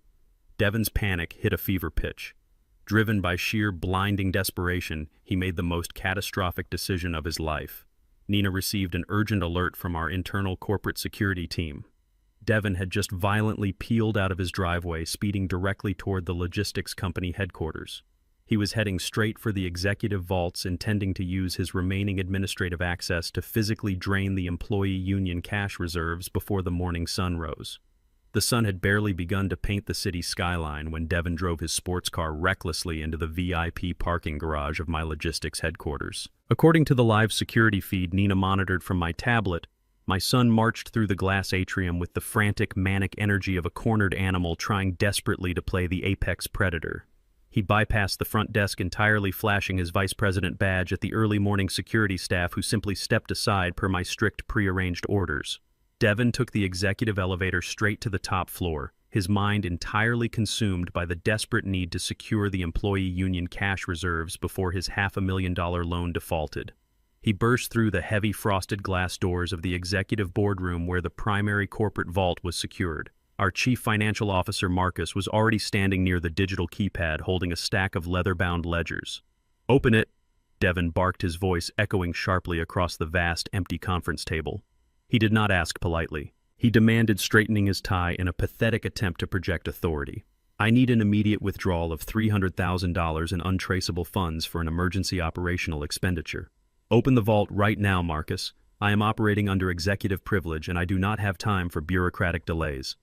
Devin's panic hit a fever pitch. Driven by sheer blinding desperation, he made the most catastrophic decision of his life. Nina received an urgent alert from our internal corporate security team. Devin had just violently peeled out of his driveway, speeding directly toward the logistics company headquarters. He was heading straight for the executive vaults, intending to use his remaining administrative access to physically drain the employee union cash reserves before the morning sun rose. The sun had barely begun to paint the city skyline when Devin drove his sports car recklessly into the VIP parking garage of my logistics headquarters. According to the live security feed Nina monitored from my tablet, my son marched through the glass atrium with the frantic, manic energy of a cornered animal trying desperately to play the apex predator. He bypassed the front desk entirely, flashing his vice president badge at the early morning security staff, who simply stepped aside per my strict prearranged orders. Devin took the executive elevator straight to the top floor, his mind entirely consumed by the desperate need to secure the employee union cash reserves before his $500,000 loan defaulted. He burst through the heavy frosted glass doors of the executive boardroom where the primary corporate vault was secured. Our chief financial officer, Marcus, was already standing near the digital keypad, holding a stack of leather-bound ledgers. "Open it," Devin barked, his voice echoing sharply across the vast, empty conference table. He did not ask politely. He demanded, straightening his tie in a pathetic attempt to project authority. "I need an immediate withdrawal of $300,000 in untraceable funds for an emergency operational expenditure. Open the vault right now, Marcus. I am operating under executive privilege, and I do not have time for bureaucratic delays."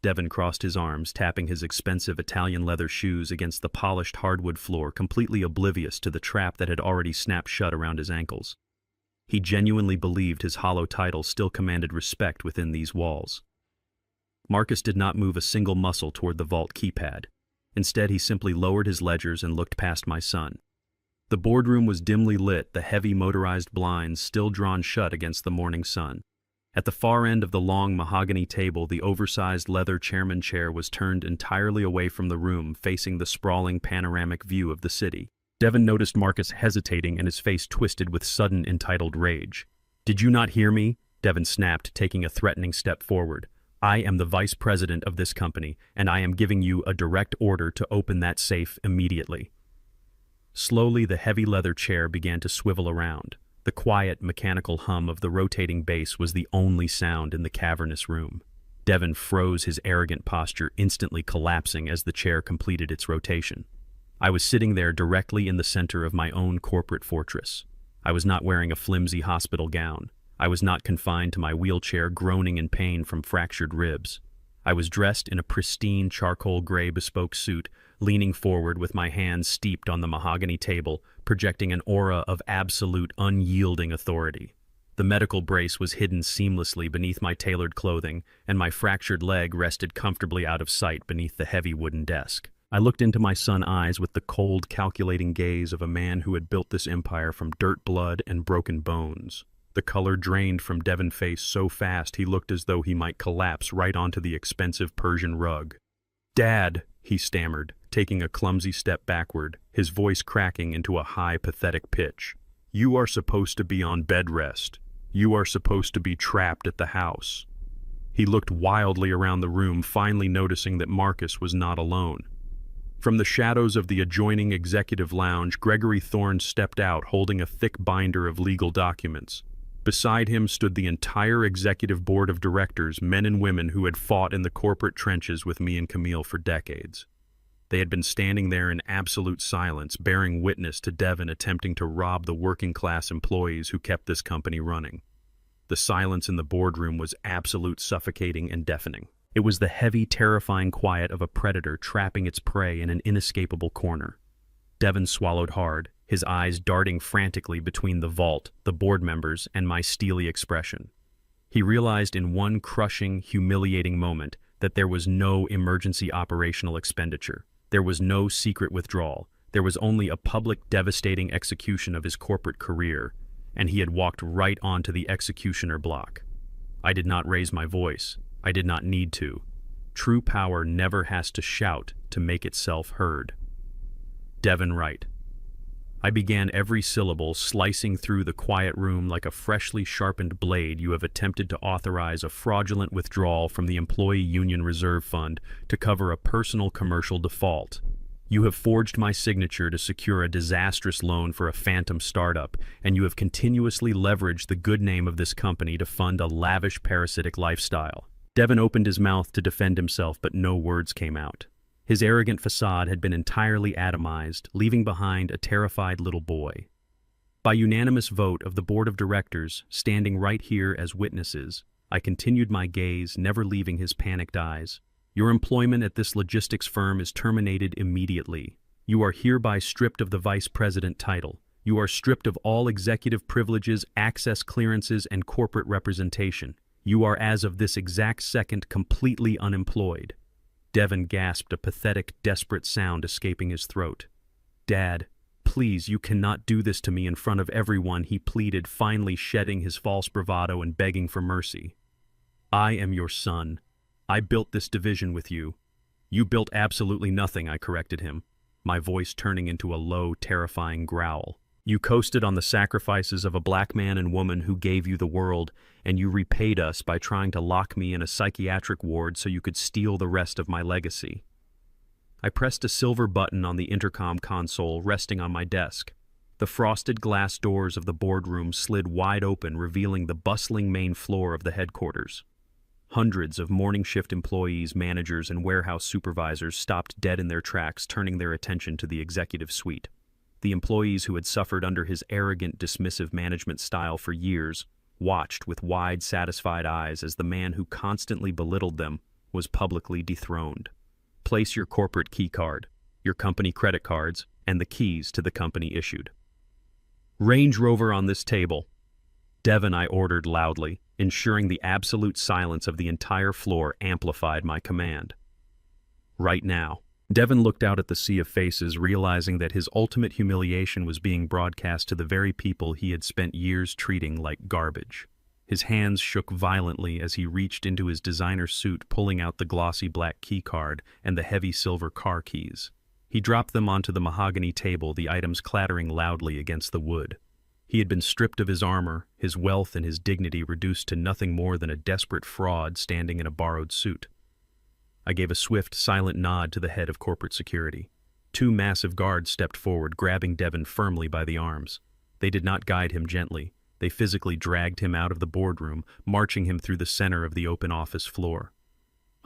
Devin crossed his arms, tapping his expensive Italian leather shoes against the polished hardwood floor, completely oblivious to the trap that had already snapped shut around his ankles. He genuinely believed his hollow title still commanded respect within these walls. Marcus did not move a single muscle toward the vault keypad. Instead, he simply lowered his ledgers and looked past my son. The boardroom was dimly lit, the heavy motorized blinds still drawn shut against the morning sun. At the far end of the long mahogany table, the oversized leather chairman chair was turned entirely away from the room, facing the sprawling panoramic view of the city. Devin noticed Marcus hesitating, and his face twisted with sudden entitled rage. "Did you not hear me?" Devin snapped, taking a threatening step forward. "I am the vice president of this company, and I am giving you a direct order to open that safe immediately." Slowly, the heavy leather chair began to swivel around. The quiet, mechanical hum of the rotating base was the only sound in the cavernous room. Devin froze, his arrogant posture instantly collapsing as the chair completed its rotation. I was sitting there directly in the center of my own corporate fortress. I was not wearing a flimsy hospital gown. I was not confined to my wheelchair, groaning in pain from fractured ribs. I was dressed in a pristine charcoal gray bespoke suit, leaning forward with my hands steeped on the mahogany table, projecting an aura of absolute, unyielding authority. The medical brace was hidden seamlessly beneath my tailored clothing, and my fractured leg rested comfortably out of sight beneath the heavy wooden desk. I looked into my son's eyes with the cold, calculating gaze of a man who had built this empire from dirt, blood, and broken bones. The color drained from Devon's face so fast he looked as though he might collapse right onto the expensive Persian rug. "Dad," he stammered, taking a clumsy step backward, his voice cracking into a high, pathetic pitch. "You are supposed to be on bed rest. You are supposed to be trapped at the house." He looked wildly around the room, finally noticing that Marcus was not alone. From the shadows of the adjoining executive lounge, Gregory Thorne stepped out holding a thick binder of legal documents. Beside him stood the entire executive board of directors, men and women who had fought in the corporate trenches with me and Camille for decades. They had been standing there in absolute silence, bearing witness to Devon attempting to rob the working-class employees who kept this company running. The silence in the boardroom was absolute, suffocating, and deafening. It was the heavy, terrifying quiet of a predator trapping its prey in an inescapable corner. Devon swallowed hard, his eyes darting frantically between the vault, the board members, and my steely expression. He realized in one crushing, humiliating moment that there was no emergency operational expenditure. There was no secret withdrawal. There was only a public, devastating execution of his corporate career, and he had walked right onto the executioner block. I did not raise my voice. I did not need to. True power never has to shout to make itself heard. Devon Wright. I began every syllable, slicing through the quiet room like a freshly sharpened blade. You have attempted to authorize a fraudulent withdrawal from the Employee Union Reserve Fund to cover a personal commercial default. You have forged my signature to secure a disastrous loan for a phantom startup, and you have continuously leveraged the good name of this company to fund a lavish parasitic lifestyle. Devon opened his mouth to defend himself, but no words came out. His arrogant facade had been entirely atomized, leaving behind a terrified little boy. By unanimous vote of the board of directors, standing right here as witnesses, I continued my gaze, never leaving his panicked eyes. Your employment at this logistics firm is terminated immediately. You are hereby stripped of the vice president title. You are stripped of all executive privileges, access clearances, and corporate representation. You are, as of this exact second, completely unemployed. Devon gasped, a pathetic, desperate sound escaping his throat. "Dad, please, you cannot do this to me in front of everyone," he pleaded, finally shedding his false bravado and begging for mercy. "I am your son. I built this division with you." "You built absolutely nothing," I corrected him, my voice turning into a low, terrifying growl. "You coasted on the sacrifices of a black man and woman who gave you the world, and you repaid us by trying to lock me in a psychiatric ward so you could steal the rest of my legacy." I pressed a silver button on the intercom console resting on my desk. The frosted glass doors of the boardroom slid wide open, revealing the bustling main floor of the headquarters. Hundreds of morning shift employees, managers, and warehouse supervisors stopped dead in their tracks, turning their attention to the executive suite. The employees who had suffered under his arrogant, dismissive management style for years watched with wide, satisfied eyes as the man who constantly belittled them was publicly dethroned. "Place your corporate key card, your company credit cards, and the keys to the company issued." "Range Rover on this table." "Devon," I ordered loudly, ensuring the absolute silence of the entire floor amplified my command. "Right now." Devon looked out at the sea of faces, realizing that his ultimate humiliation was being broadcast to the very people he had spent years treating like garbage. His hands shook violently as he reached into his designer suit, pulling out the glossy black key card and the heavy silver car keys. He dropped them onto the mahogany table, the items clattering loudly against the wood. He had been stripped of his armor, his wealth and his dignity reduced to nothing more than a desperate fraud standing in a borrowed suit. I gave a swift, silent nod to the head of corporate security. Two massive guards stepped forward, grabbing Devon firmly by the arms. They did not guide him gently. They physically dragged him out of the boardroom, marching him through the center of the open office floor.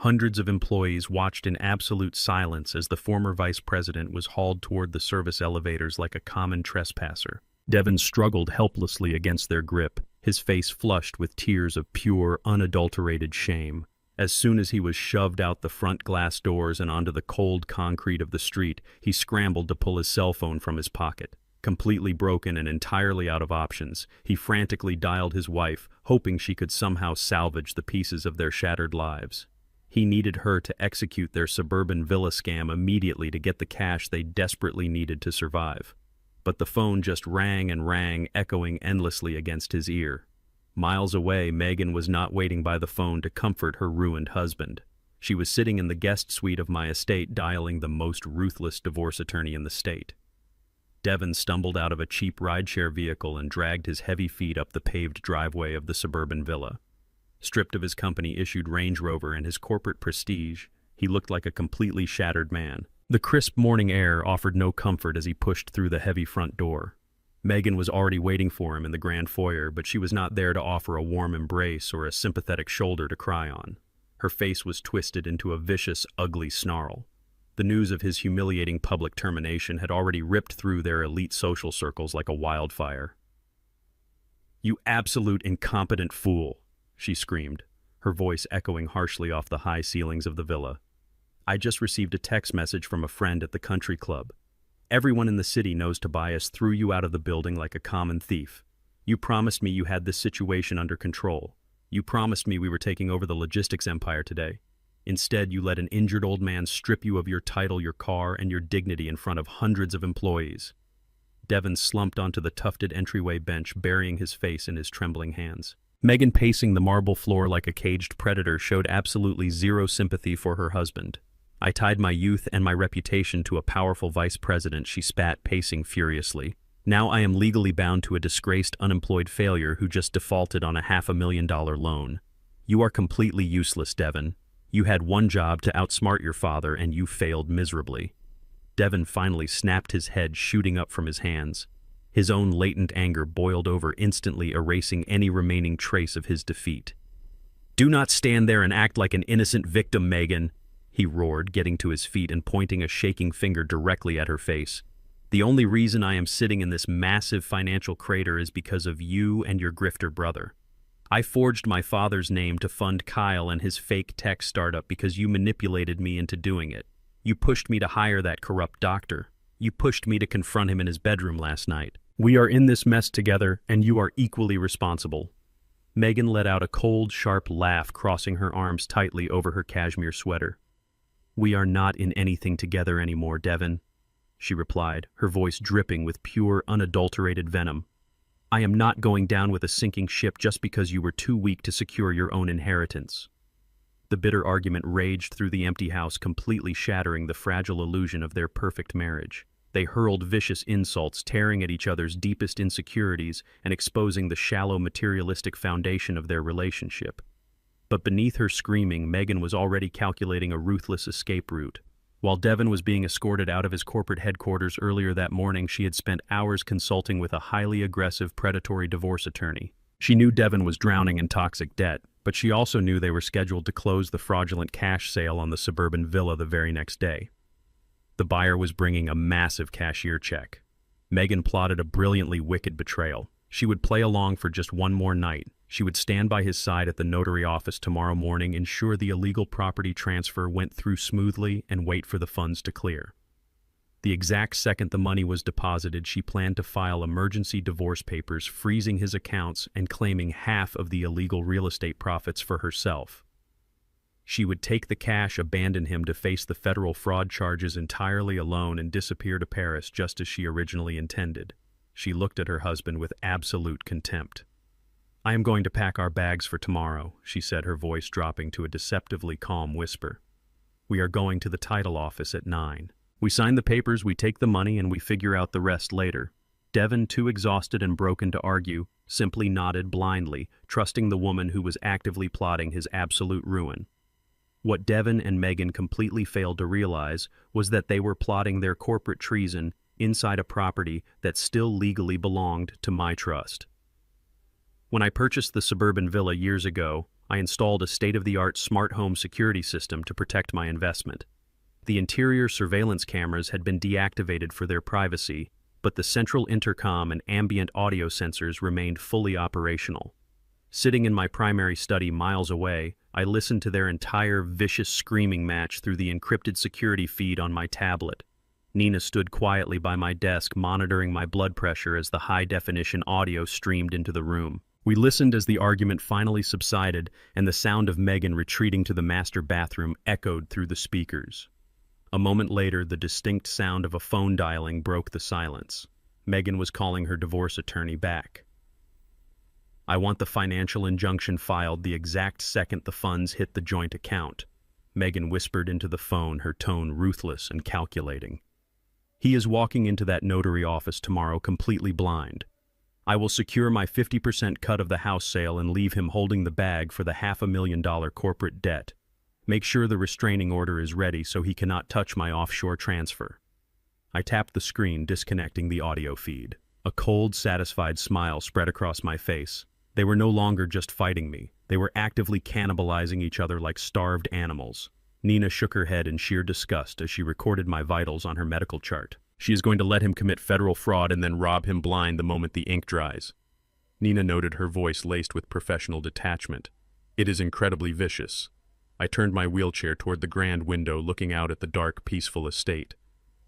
Hundreds of employees watched in absolute silence as the former vice president was hauled toward the service elevators like a common trespasser. Devon struggled helplessly against their grip, his face flushed with tears of pure, unadulterated shame. As soon as he was shoved out the front glass doors and onto the cold concrete of the street, he scrambled to pull his cell phone from his pocket. Completely broken and entirely out of options, he frantically dialed his wife, hoping she could somehow salvage the pieces of their shattered lives. He needed her to execute their suburban villa scam immediately to get the cash they desperately needed to survive. But the phone just rang and rang, echoing endlessly against his ear. Miles away, Megan was not waiting by the phone to comfort her ruined husband. She was sitting in the guest suite of my estate dialing the most ruthless divorce attorney in the state. Devin stumbled out of a cheap rideshare vehicle and dragged his heavy feet up the paved driveway of the suburban villa. Stripped of his company-issued Range Rover and his corporate prestige, he looked like a completely shattered man. The crisp morning air offered no comfort as he pushed through the heavy front door. Megan was already waiting for him in the grand foyer, but she was not there to offer a warm embrace or a sympathetic shoulder to cry on. Her face was twisted into a vicious, ugly snarl. The news of his humiliating public termination had already ripped through their elite social circles like a wildfire. "You absolute incompetent fool," she screamed, her voice echoing harshly off the high ceilings of the villa. "I just received a text message from a friend at the country club. Everyone in the city knows Tobias threw you out of the building like a common thief. You promised me you had this situation under control. You promised me we were taking over the logistics empire today. Instead, you let an injured old man strip you of your title, your car, and your dignity in front of hundreds of employees." Devin slumped onto the tufted entryway bench, burying his face in his trembling hands. Megan, pacing the marble floor like a caged predator, showed absolutely zero sympathy for her husband. "I tied my youth and my reputation to a powerful vice president," she spat, pacing furiously. "Now I am legally bound to a disgraced unemployed failure who just defaulted on a $500,000 loan. You are completely useless, Devin. You had one job to outsmart your father, and you failed miserably." Devin finally snapped his head, shooting up from his hands. His own latent anger boiled over, instantly erasing any remaining trace of his defeat. "Do not stand there and act like an innocent victim, Megan," he roared, getting to his feet and pointing a shaking finger directly at her face. "The only reason I am sitting in this massive financial crater is because of you and your grifter brother. I forged my father's name to fund Kyle and his fake tech startup because you manipulated me into doing it. You pushed me to hire that corrupt doctor. You pushed me to confront him in his bedroom last night. We are in this mess together, and you are equally responsible." Megan let out a cold, sharp laugh, crossing her arms tightly over her cashmere sweater. "We are not in anything together anymore, Devin," she replied, her voice dripping with pure, unadulterated venom. "I am not going down with a sinking ship just because you were too weak to secure your own inheritance." The bitter argument raged through the empty house, completely shattering the fragile illusion of their perfect marriage. They hurled vicious insults, tearing at each other's deepest insecurities and exposing the shallow, materialistic foundation of their relationship. But beneath her screaming, Megan was already calculating a ruthless escape route. While Devin was being escorted out of his corporate headquarters earlier that morning, she had spent hours consulting with a highly aggressive, predatory divorce attorney. She knew Devin was drowning in toxic debt, but she also knew they were scheduled to close the fraudulent cash sale on the suburban villa the very next day. The buyer was bringing a massive cashier check. Megan plotted a brilliantly wicked betrayal. She would play along for just one more night. She would stand by his side at the notary office tomorrow morning, ensure the illegal property transfer went through smoothly, and wait for the funds to clear. The exact second the money was deposited, she planned to file emergency divorce papers, freezing his accounts and claiming half of the illegal real estate profits for herself. She would take the cash, abandon him to face the federal fraud charges entirely alone, and disappear to Paris just as she originally intended. She looked at her husband with absolute contempt. "I am going to pack our bags for tomorrow," she said, her voice dropping to a deceptively calm whisper. "We are going to the title office at 9. We sign the papers, we take the money, and we figure out the rest later." Devin, too exhausted and broken to argue, simply nodded blindly, trusting the woman who was actively plotting his absolute ruin. What Devin and Megan completely failed to realize was that they were plotting their corporate treason inside a property that still legally belonged to my trust. When I purchased the suburban villa years ago, I installed a state-of-the-art smart home security system to protect my investment. The interior surveillance cameras had been deactivated for their privacy, but the central intercom and ambient audio sensors remained fully operational. Sitting in my primary study miles away, I listened to their entire vicious screaming match through the encrypted security feed on my tablet. Nina stood quietly by my desk, monitoring my blood pressure as the high-definition audio streamed into the room. We listened as the argument finally subsided, and the sound of Megan retreating to the master bathroom echoed through the speakers. A moment later, the distinct sound of a phone dialing broke the silence. Megan was calling her divorce attorney back. I want the financial injunction filed the exact second the funds hit the joint account. Megan whispered into the phone, her tone ruthless and calculating. He is walking into that notary office tomorrow completely blind. I will secure my 50% cut of the house sale and leave him holding the bag for the $500,000 corporate debt. Make sure the restraining order is ready so he cannot touch my offshore transfer. I tapped the screen, disconnecting the audio feed. A cold, satisfied smile spread across my face. They were no longer just fighting me. They were actively cannibalizing each other like starved animals. Nina shook her head in sheer disgust as she recorded my vitals on her medical chart. She is going to let him commit federal fraud and then rob him blind the moment the ink dries. Nina noted, her voice laced with professional detachment. It is incredibly vicious. I turned my wheelchair toward the grand window, looking out at the dark, peaceful estate.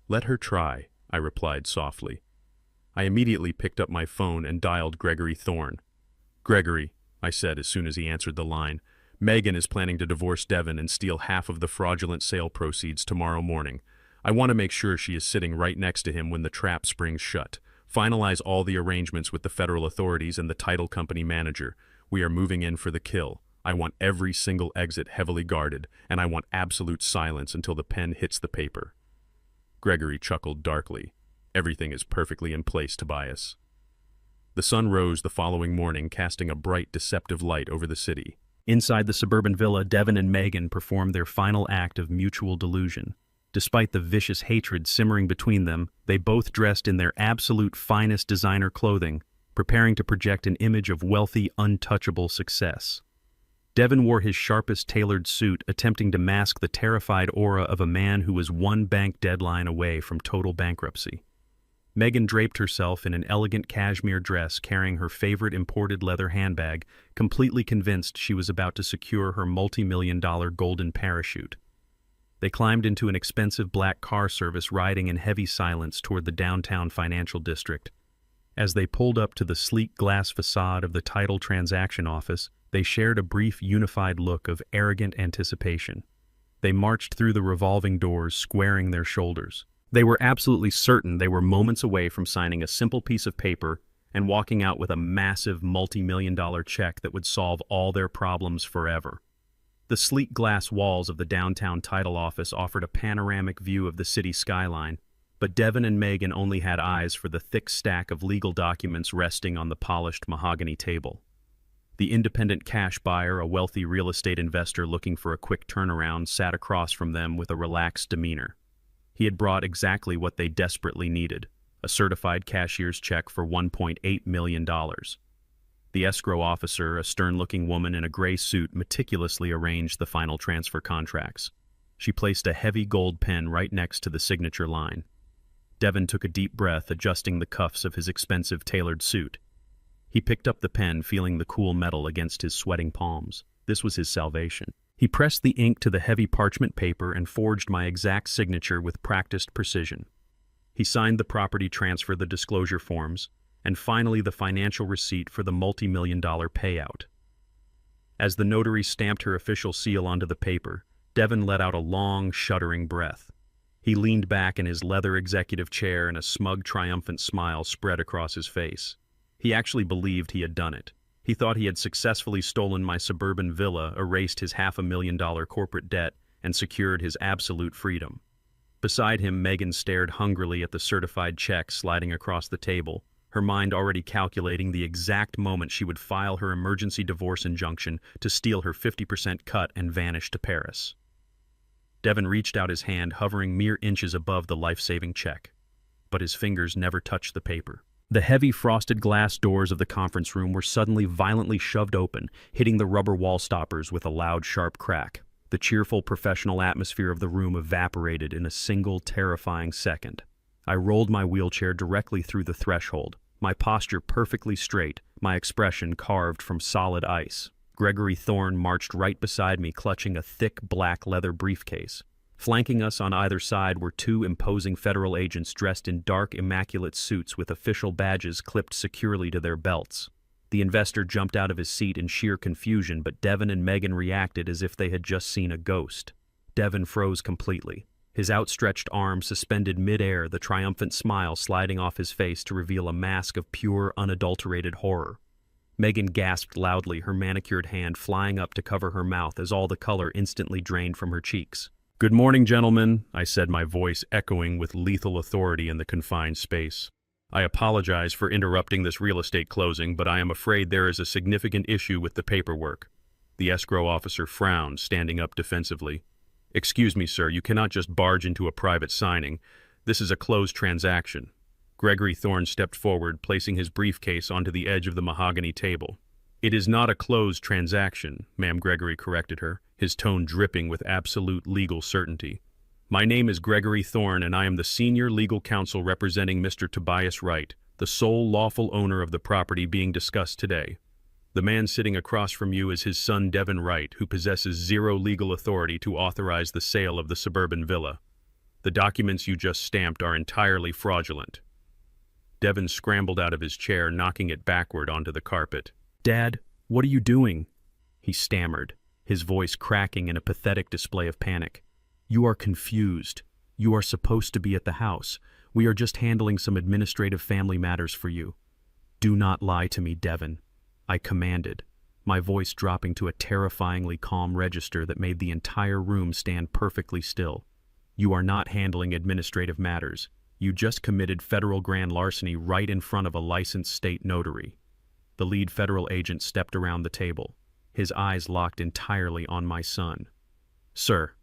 Let her try, I replied softly. I immediately picked up my phone and dialed Gregory Thorne. Gregory, I said as soon as he answered the line, Megan is planning to divorce Devin and steal half of the fraudulent sale proceeds tomorrow morning. I want to make sure she is sitting right next to him when the trap springs shut. Finalize all the arrangements with the federal authorities and the title company manager. We are moving in for the kill. I want every single exit heavily guarded, and I want absolute silence until the pen hits the paper. Gregory chuckled darkly. Everything is perfectly in place, Tobias. The sun rose the following morning, casting a bright, deceptive light over the city. Inside the suburban villa, Devin and Megan performed their final act of mutual delusion. Despite the vicious hatred simmering between them, they both dressed in their absolute finest designer clothing, preparing to project an image of wealthy, untouchable success. Devin wore his sharpest tailored suit, attempting to mask the terrified aura of a man who was one bank deadline away from total bankruptcy. Megan draped herself in an elegant cashmere dress, carrying her favorite imported leather handbag, completely convinced she was about to secure her multi-million-dollar golden parachute. They climbed into an expensive black car service, riding in heavy silence toward the downtown financial district. As they pulled up to the sleek glass facade of the title transaction office, they shared a brief, unified look of arrogant anticipation. They marched through the revolving doors, squaring their shoulders. They were absolutely certain they were moments away from signing a simple piece of paper and walking out with a massive multi-million-dollar check that would solve all their problems forever. The sleek glass walls of the downtown title office offered a panoramic view of the city skyline, but Devin and Megan only had eyes for the thick stack of legal documents resting on the polished mahogany table. The independent cash buyer, a wealthy real estate investor looking for a quick turnaround, sat across from them with a relaxed demeanor. He had brought exactly what they desperately needed, a certified cashier's check for $1.8 million. The escrow officer, a stern-looking woman in a gray suit, meticulously arranged the final transfer contracts. She placed a heavy gold pen right next to the signature line. Devin took a deep breath, adjusting the cuffs of his expensive tailored suit. He picked up the pen, feeling the cool metal against his sweating palms. This was his salvation. He pressed the ink to the heavy parchment paper and forged my exact signature with practiced precision. He signed the property transfer, the disclosure forms, and finally the financial receipt for the multi-million-dollar payout. As the notary stamped her official seal onto the paper, Devin let out a long, shuddering breath. He leaned back in his leather executive chair, and a smug, triumphant smile spread across his face. He actually believed he had done it. He thought he had successfully stolen my suburban villa, erased his $500,000 corporate debt, and secured his absolute freedom. Beside him, Megan stared hungrily at the certified check sliding across the table, her mind already calculating the exact moment she would file her emergency divorce injunction to steal her 50% cut and vanish to Paris. Devin reached out his hand, hovering mere inches above the life-saving check, but his fingers never touched the paper. The heavy frosted glass doors of the conference room were suddenly violently shoved open, hitting the rubber wall stoppers with a loud, sharp crack. The cheerful, professional atmosphere of the room evaporated in a single, terrifying second. I rolled my wheelchair directly through the threshold, my posture perfectly straight, my expression carved from solid ice. Gregory Thorne marched right beside me, clutching a thick black leather briefcase. Flanking us on either side were two imposing federal agents dressed in dark, immaculate suits with official badges clipped securely to their belts. The investor jumped out of his seat in sheer confusion, but Devin and Megan reacted as if they had just seen a ghost. Devin froze completely, his outstretched arm suspended mid-air, the triumphant smile sliding off his face to reveal a mask of pure, unadulterated horror. Megan gasped loudly, her manicured hand flying up to cover her mouth as all the color instantly drained from her cheeks. "Good morning, gentlemen," I said, my voice echoing with lethal authority in the confined space. "I apologize for interrupting this real estate closing, but I am afraid there is a significant issue with the paperwork." The escrow officer frowned, standing up defensively. "Excuse me, sir, you cannot just barge into a private signing. This is a closed transaction." Gregory Thorne stepped forward, placing his briefcase onto the edge of the mahogany table. "It is not a closed transaction," Ma'am Gregory corrected her, his tone dripping with absolute legal certainty. "My name is Gregory Thorne, and I am the senior legal counsel representing Mr. Tobias Wright, the sole lawful owner of the property being discussed today. The man sitting across from you is his son Devin Wright, who possesses zero legal authority to authorize the sale of the suburban villa. The documents you just stamped are entirely fraudulent." Devin scrambled out of his chair, knocking it backward onto the carpet. "Dad, what are you doing?" he stammered, his voice cracking in a pathetic display of panic. "You are confused. You are supposed to be at the house. We are just handling some administrative family matters for you." "Do not lie to me, Devin," I commanded, my voice dropping to a terrifyingly calm register that made the entire room stand perfectly still. "You are not handling administrative matters. You just committed federal grand larceny right in front of a licensed state notary." The lead federal agent stepped around the table, his eyes locked entirely on my son. "Sir,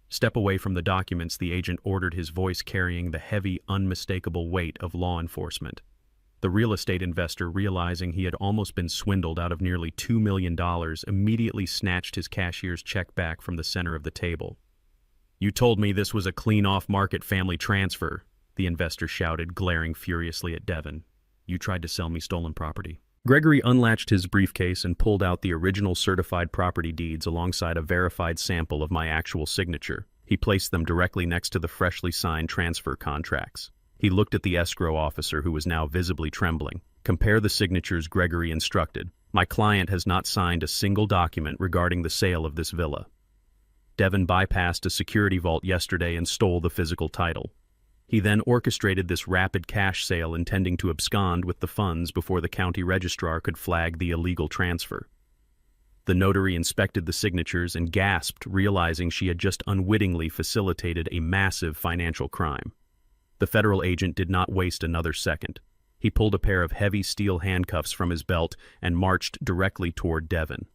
step away from the documents," the agent ordered, his voice carrying the heavy, unmistakable weight of law enforcement. The real estate investor, realizing he had almost been swindled out of nearly $2 million, immediately snatched his cashier's check back from the center of the table. "You told me this was a clean off-market family transfer," the investor shouted, glaring furiously at Devin. "You tried to sell me stolen property." Gregory unlatched his briefcase and pulled out the original certified property deeds alongside a verified sample of my actual signature. He placed them directly next to the freshly signed transfer contracts. He looked at the escrow officer, who was now visibly trembling. "Compare the signatures," Gregory instructed. "My client has not signed a single document regarding the sale of this villa. Devin bypassed a security vault yesterday and stole the physical title. He then orchestrated this rapid cash sale, intending to abscond with the funds before the county registrar could flag the illegal transfer." The notary inspected the signatures and gasped, realizing she had just unwittingly facilitated a massive financial crime. The federal agent did not waste another second. He pulled a pair of heavy steel handcuffs from his belt and marched directly toward Devin.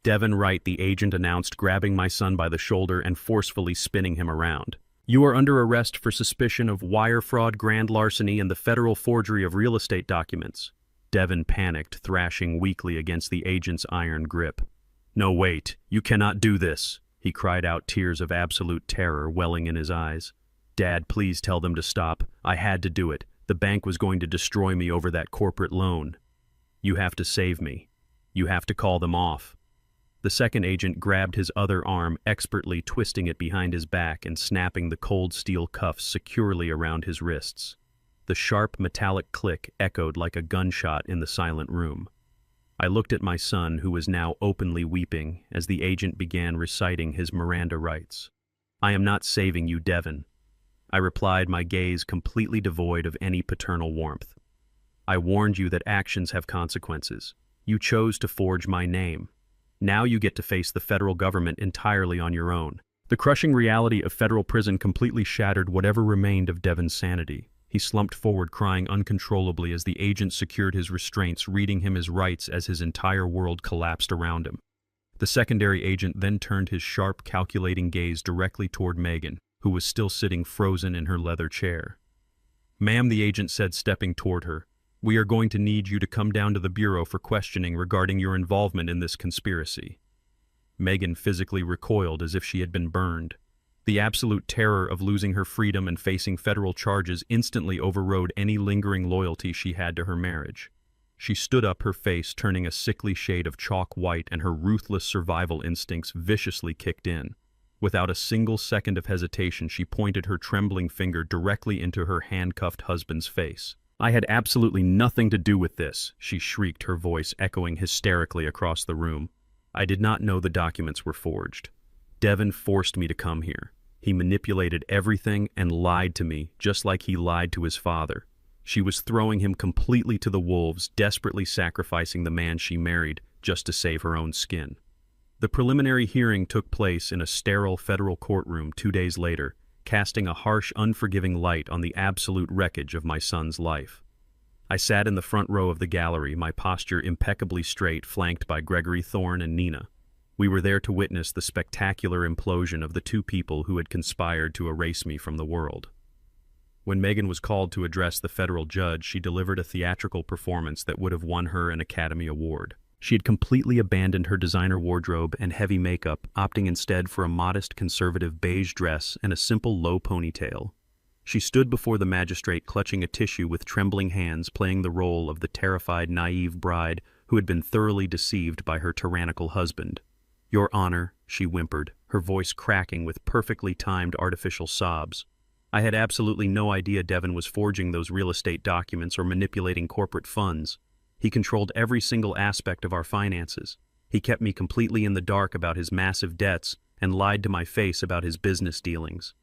"Devin Wright," the agent announced, grabbing my son by the shoulder and forcefully spinning him around. "You are under arrest for suspicion of wire fraud, grand larceny, and the federal forgery of real estate documents." Devin panicked, thrashing weakly against the agent's iron grip. "No, wait, you cannot do this," he cried out, tears of absolute terror welling in his eyes. "Dad, please tell them to stop. I had to do it. The bank was going to destroy me over that corporate loan. You have to save me. You have to call them off." The second agent grabbed his other arm, expertly twisting it behind his back and snapping the cold steel cuffs securely around his wrists. The sharp metallic click echoed like a gunshot in the silent room. I looked at my son, who was now openly weeping, as the agent began reciting his Miranda rights. "I am not saving you, Devin," I replied, my gaze completely devoid of any paternal warmth. "I warned you that actions have consequences. You chose to forge my name. Now you get to face the federal government entirely on your own." The crushing reality of federal prison completely shattered whatever remained of Devin's sanity. He slumped forward, crying uncontrollably as the agent secured his restraints, reading him his rights as his entire world collapsed around him. The secondary agent then turned his sharp, calculating gaze directly toward Megan, who was still sitting frozen in her leather chair. "Ma'am," the agent said, stepping toward her, "we are going to need you to come down to the bureau for questioning regarding your involvement in this conspiracy." Megan physically recoiled as if she had been burned. The absolute terror of losing her freedom and facing federal charges instantly overrode any lingering loyalty she had to her marriage. She stood up, her face turning a sickly shade of chalk white, and her ruthless survival instincts viciously kicked in. Without a single second of hesitation, she pointed her trembling finger directly into her handcuffed husband's face. "I had absolutely nothing to do with this," she shrieked, her voice echoing hysterically across the room. "I did not know the documents were forged. Devin forced me to come here. He manipulated everything and lied to me, just like he lied to his father. She was throwing him completely to the wolves, desperately sacrificing the man she married just to save her own skin. The preliminary hearing took place in a sterile federal courtroom 2 days later, casting a harsh, unforgiving light on the absolute wreckage of my son's life. I sat in the front row of the gallery, my posture impeccably straight, flanked by Gregory Thorne and Nina. We were there to witness the spectacular implosion of the two people who had conspired to erase me from the world. When Megan was called to address the federal judge, she delivered a theatrical performance that would have won her an Academy Award. She had completely abandoned her designer wardrobe and heavy makeup, opting instead for a modest conservative beige dress and a simple low ponytail. She stood before the magistrate clutching a tissue with trembling hands, playing the role of the terrified, naive bride who had been thoroughly deceived by her tyrannical husband. "Your Honor," she whimpered, her voice cracking with perfectly timed artificial sobs. "I had absolutely no idea Devin was forging those real estate documents or manipulating corporate funds. He controlled every single aspect of our finances. He kept me completely in the dark about his massive debts and lied to my face about his business dealings."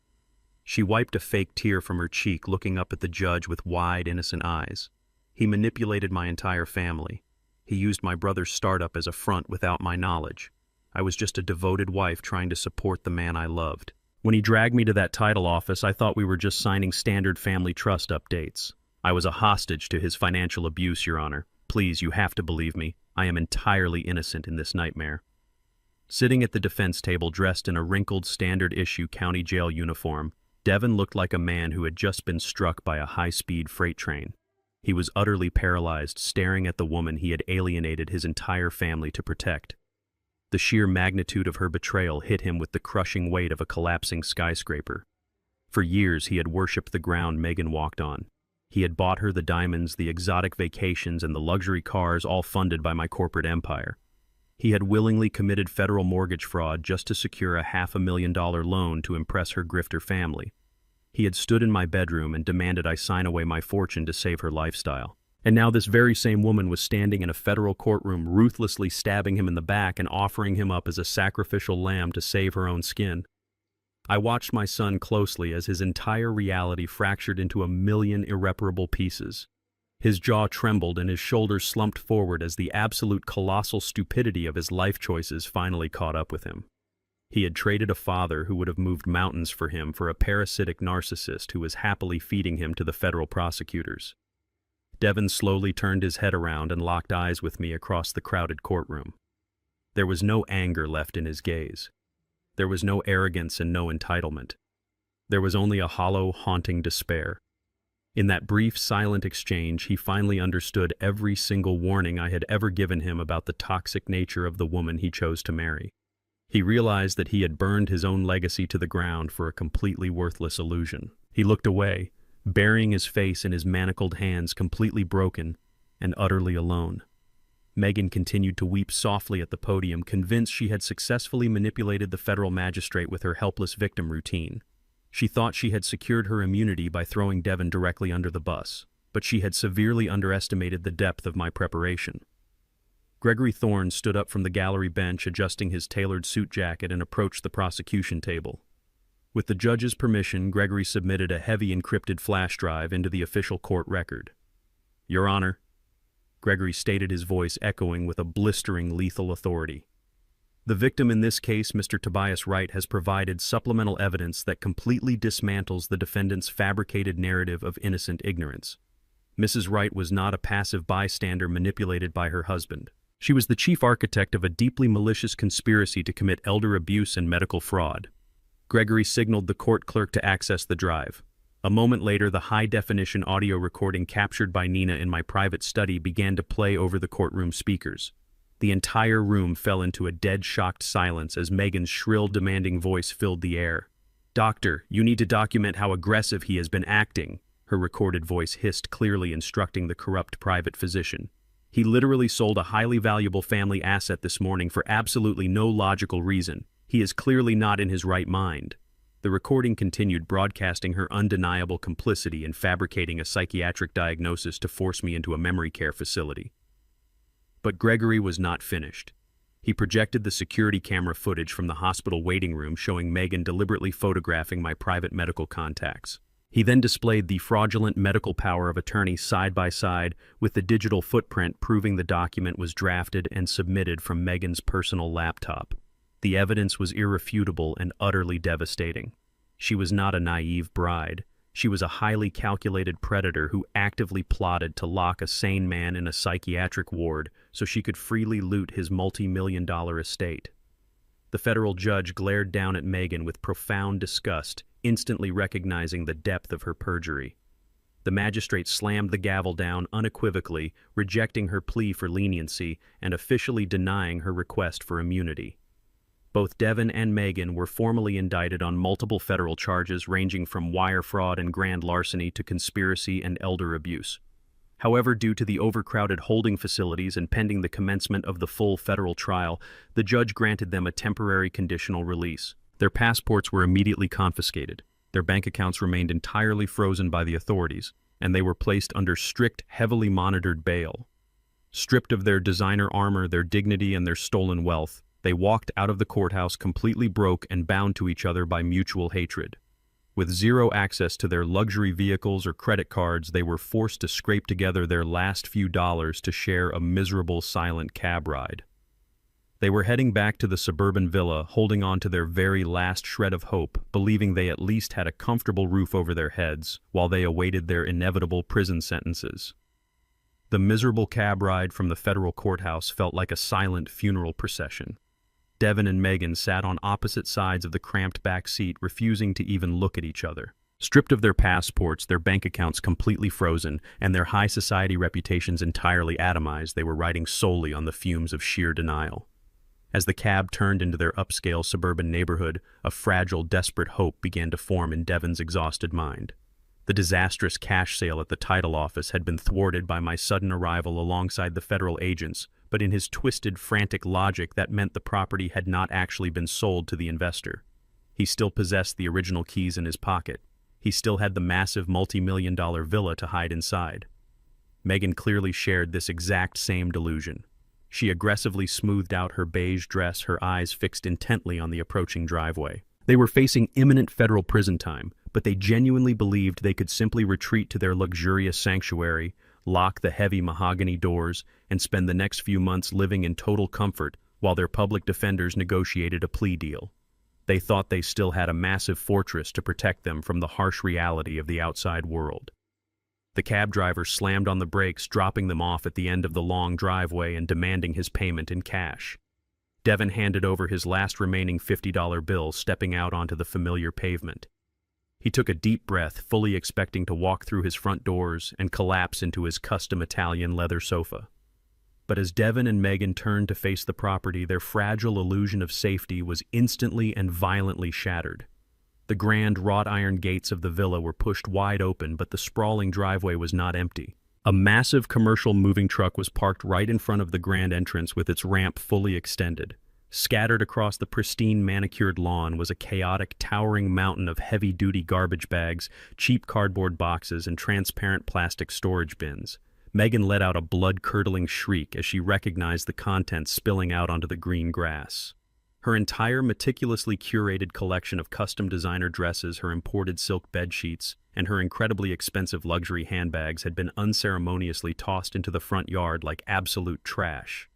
She wiped a fake tear from her cheek, looking up at the judge with wide, innocent eyes. "He manipulated my entire family. He used my brother's startup as a front without my knowledge. I was just a devoted wife trying to support the man I loved. When he dragged me to that title office, I thought we were just signing standard family trust updates. I was a hostage to his financial abuse, Your Honor. Please, you have to believe me. I am entirely innocent in this nightmare." Sitting at the defense table, dressed in a wrinkled standard-issue county jail uniform, Devin looked like a man who had just been struck by a high-speed freight train. He was utterly paralyzed, staring at the woman he had alienated his entire family to protect. The sheer magnitude of her betrayal hit him with the crushing weight of a collapsing skyscraper. For years he had worshipped the ground Megan walked on. He had bought her the diamonds, the exotic vacations, and the luxury cars, all funded by my corporate empire. He had willingly committed federal mortgage fraud just to secure a $500,000 loan to impress her grifter family. He had stood in my bedroom and demanded I sign away my fortune to save her lifestyle. And now this very same woman was standing in a federal courtroom, ruthlessly stabbing him in the back and offering him up as a sacrificial lamb to save her own skin. I watched my son closely as his entire reality fractured into a million irreparable pieces. His jaw trembled and his shoulders slumped forward as the absolute colossal stupidity of his life choices finally caught up with him. He had traded a father who would have moved mountains for him for a parasitic narcissist who was happily feeding him to the federal prosecutors. Devin slowly turned his head around and locked eyes with me across the crowded courtroom. There was no anger left in his gaze. There was no arrogance and no entitlement. There was only a hollow, haunting despair. In that brief, silent exchange, he finally understood every single warning I had ever given him about the toxic nature of the woman he chose to marry. He realized that he had burned his own legacy to the ground for a completely worthless illusion. He looked away, burying his face in his manacled hands, completely broken and utterly alone. Megan continued to weep softly at the podium, convinced she had successfully manipulated the federal magistrate with her helpless victim routine. She thought she had secured her immunity by throwing Devin directly under the bus, but she had severely underestimated the depth of my preparation. Gregory Thorne stood up from the gallery bench, adjusting his tailored suit jacket, and approached the prosecution table. With the judge's permission, Gregory submitted a heavy encrypted flash drive into the official court record. "Your Honor," Gregory stated, his voice echoing with a blistering, lethal authority. "The victim in this case, Mr. Tobias Wright, has provided supplemental evidence that completely dismantles the defendant's fabricated narrative of innocent ignorance. Mrs. Wright was not a passive bystander manipulated by her husband. She was the chief architect of a deeply malicious conspiracy to commit elder abuse and medical fraud." Gregory signaled the court clerk to access the drive. A moment later, the high-definition audio recording captured by Nina in my private study began to play over the courtroom speakers. The entire room fell into a dead, shocked silence as Megan's shrill, demanding voice filled the air. "Doctor, you need to document how aggressive he has been acting," her recorded voice hissed, clearly instructing the corrupt private physician. "He literally sold a highly valuable family asset this morning for absolutely no logical reason. He is clearly not in his right mind." The recording continued, broadcasting her undeniable complicity in fabricating a psychiatric diagnosis to force me into a memory care facility. But Gregory was not finished. He projected the security camera footage from the hospital waiting room showing Megan deliberately photographing my private medical contacts. He then displayed the fraudulent medical power of attorney side by side with the digital footprint proving the document was drafted and submitted from Meghan's personal laptop. The evidence was irrefutable and utterly devastating. She was not a naive bride. She was a highly calculated predator who actively plotted to lock a sane man in a psychiatric ward so she could freely loot his multi-million-dollar estate. The federal judge glared down at Meghan with profound disgust, instantly recognizing the depth of her perjury. The magistrate slammed the gavel down unequivocally, rejecting her plea for leniency and officially denying her request for immunity. Both Devon and Meghan were formally indicted on multiple federal charges ranging from wire fraud and grand larceny to conspiracy and elder abuse. However, due to the overcrowded holding facilities and pending the commencement of the full federal trial, the judge granted them a temporary conditional release. Their passports were immediately confiscated, their bank accounts remained entirely frozen by the authorities, and they were placed under strict, heavily monitored bail. Stripped of their designer armor, their dignity, and their stolen wealth, they walked out of the courthouse completely broke and bound to each other by mutual hatred. With zero access to their luxury vehicles or credit cards, they were forced to scrape together their last few dollars to share a miserable, silent cab ride. They were heading back to the suburban villa, holding on to their very last shred of hope, believing they at least had a comfortable roof over their heads while they awaited their inevitable prison sentences. The miserable cab ride from the federal courthouse felt like a silent funeral procession. Devon and Meghan sat on opposite sides of the cramped back seat, refusing to even look at each other. Stripped of their passports, their bank accounts completely frozen, and their high society reputations entirely atomized, they were riding solely on the fumes of sheer denial. As the cab turned into their upscale suburban neighborhood, a fragile, desperate hope began to form in Devon's exhausted mind. The disastrous cash sale at the title office had been thwarted by my sudden arrival alongside the federal agents, but in his twisted, frantic logic, that meant the property had not actually been sold to the investor. He still possessed the original keys in his pocket. He still had the massive multi-million-dollar villa to hide inside. Meghan clearly shared this exact same delusion. She aggressively smoothed out her beige dress, her eyes fixed intently on the approaching driveway. They were facing imminent federal prison time, but they genuinely believed they could simply retreat to their luxurious sanctuary, lock the heavy mahogany doors, and spend the next few months living in total comfort while their public defenders negotiated a plea deal. They thought they still had a massive fortress to protect them from the harsh reality of the outside world. The cab driver slammed on the brakes, dropping them off at the end of the long driveway and demanding his payment in cash. Devon handed over his last remaining $50 bill, stepping out onto the familiar pavement. He took a deep breath, fully expecting to walk through his front doors and collapse into his custom Italian leather sofa. But as Devon and Meghan turned to face the property, their fragile illusion of safety was instantly and violently shattered. The grand wrought iron gates of the villa were pushed wide open, but the sprawling driveway was not empty. A massive commercial moving truck was parked right in front of the grand entrance with its ramp fully extended. Scattered across the pristine manicured lawn was a chaotic, towering mountain of heavy-duty garbage bags, cheap cardboard boxes, and transparent plastic storage bins. Meghan let out a blood-curdling shriek as she recognized the contents spilling out onto the green grass. Her entire meticulously curated collection of custom designer dresses, her imported silk bedsheets, and her incredibly expensive luxury handbags had been unceremoniously tossed into the front yard like absolute trash.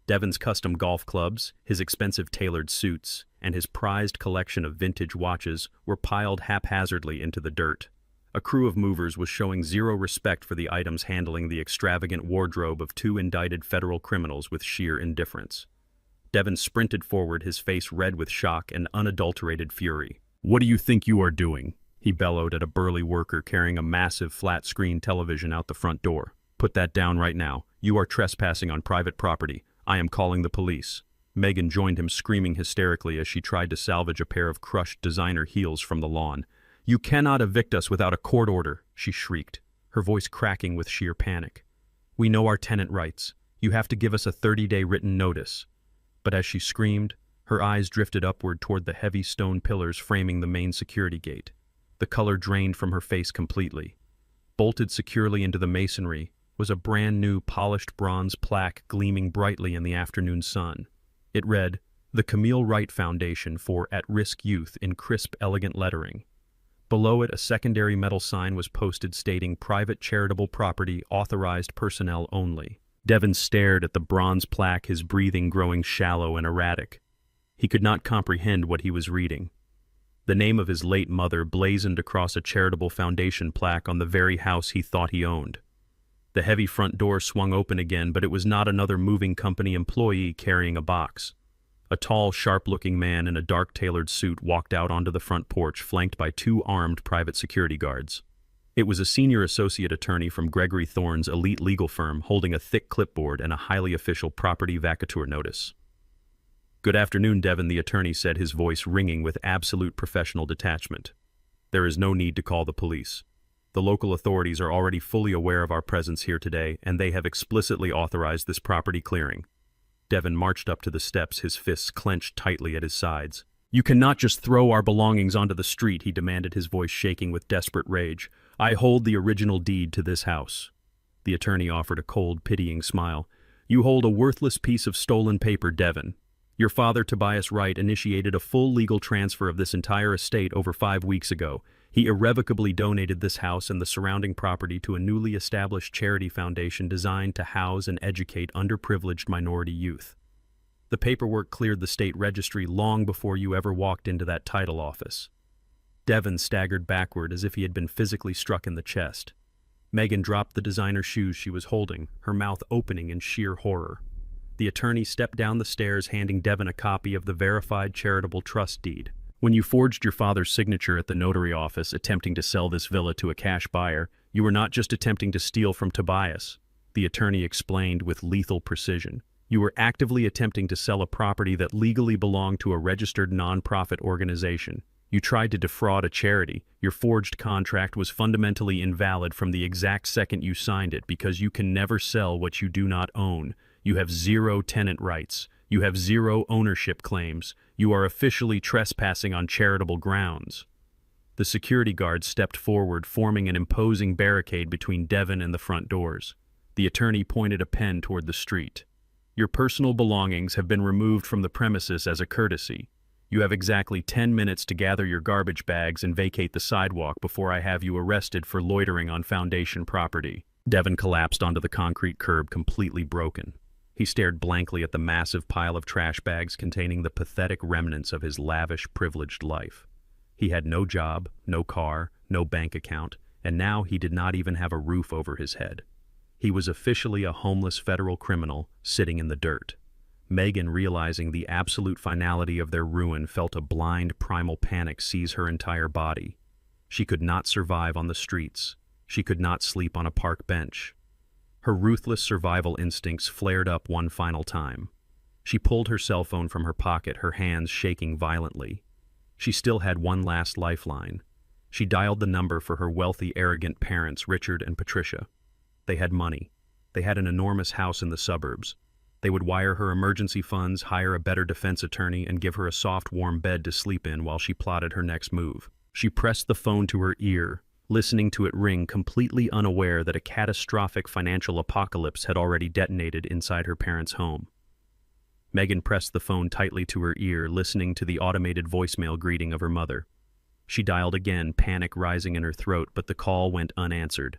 Devon's custom golf clubs, his expensive tailored suits, and his prized collection of vintage watches were piled haphazardly into the dirt. A crew of movers was showing zero respect for the items, handling the extravagant wardrobe of two indicted federal criminals with sheer indifference. Devon sprinted forward, his face red with shock and unadulterated fury. "What do you think you are doing?" he bellowed at a burly worker carrying a massive flat-screen television out the front door. "Put that down right now. You are trespassing on private property. I am calling the police." Meghan joined him, screaming hysterically as she tried to salvage a pair of crushed designer heels from the lawn. "You cannot evict us without a court order," she shrieked, her voice cracking with sheer panic. "We know our tenant rights. You have to give us a 30-day written notice." But as she screamed, her eyes drifted upward toward the heavy stone pillars framing the main security gate. The color drained from her face completely. Bolted securely into the masonry was a brand-new polished bronze plaque gleaming brightly in the afternoon sun. It read, "The Camille Wright Foundation for At-Risk Youth," in crisp, elegant lettering. Below it, a secondary metal sign was posted stating private charitable property, authorized personnel only. Devin stared at the bronze plaque, his breathing growing shallow and erratic. He could not comprehend what he was reading. The name of his late mother blazoned across a charitable foundation plaque on the very house he thought he owned. The heavy front door swung open again, but it was not another moving company employee carrying a box. A tall, sharp-looking man in a dark-tailored suit walked out onto the front porch, flanked by two armed private security guards. It was a senior associate attorney from Gregory Thorne's elite legal firm, holding a thick clipboard and a highly official property vacatur notice. "Good afternoon, Devin," the attorney said, his voice ringing with absolute professional detachment. "There is no need to call the police. The local authorities are already fully aware of our presence here today, and they have explicitly authorized this property clearing." Devin marched up to the steps, his fists clenched tightly at his sides. "You cannot just throw our belongings onto the street," he demanded, his voice shaking with desperate rage. "I hold the original deed to this house." The attorney offered a cold, pitying smile. "You hold a worthless piece of stolen paper, Devin. Your father, Tobias Wright, initiated a full legal transfer of this entire estate over 5 weeks ago. He irrevocably donated this house and the surrounding property to a newly established charity foundation designed to house and educate underprivileged minority youth. The paperwork cleared the state registry long before you ever walked into that title office." Devin staggered backward as if he had been physically struck in the chest. Megan dropped the designer shoes she was holding, her mouth opening in sheer horror. The attorney stepped down the stairs, handing Devin a copy of the verified charitable trust deed. "When you forged your father's signature at the notary office attempting to sell this villa to a cash buyer, you were not just attempting to steal from Tobias," the attorney explained with lethal precision. "You were actively attempting to sell a property that legally belonged to a registered nonprofit organization. You tried to defraud a charity. Your forged contract was fundamentally invalid from the exact second you signed it because you can never sell what you do not own. You have 0 tenant rights. You have 0 ownership claims. You are officially trespassing on charitable grounds." The security guard stepped forward, forming an imposing barricade between Devin and the front doors. The attorney pointed a pen toward the street. "Your personal belongings have been removed from the premises as a courtesy. You have exactly 10 minutes to gather your garbage bags and vacate the sidewalk before I have you arrested for loitering on foundation property." Devin collapsed onto the concrete curb, completely broken. He stared blankly at the massive pile of trash bags containing the pathetic remnants of his lavish, privileged life. He had no job, no car, no bank account, and now he did not even have a roof over his head. He was officially a homeless federal criminal sitting in the dirt. Megan, realizing the absolute finality of their ruin, felt a blind, primal panic seize her entire body. She could not survive on the streets. She could not sleep on a park bench. Her ruthless survival instincts flared up one final time. She pulled her cell phone from her pocket, her hands shaking violently. She still had one last lifeline. She dialed the number for her wealthy, arrogant parents, Richard and Patricia. They had money. They had an enormous house in the suburbs. They would wire her emergency funds, hire a better defense attorney, and give her a soft, warm bed to sleep in while she plotted her next move. She pressed the phone to her ear, listening to it ring, completely unaware that a catastrophic financial apocalypse had already detonated inside her parents' home. Megan pressed the phone tightly to her ear, listening to the automated voicemail greeting of her mother. She dialed again, panic rising in her throat, but the call went unanswered.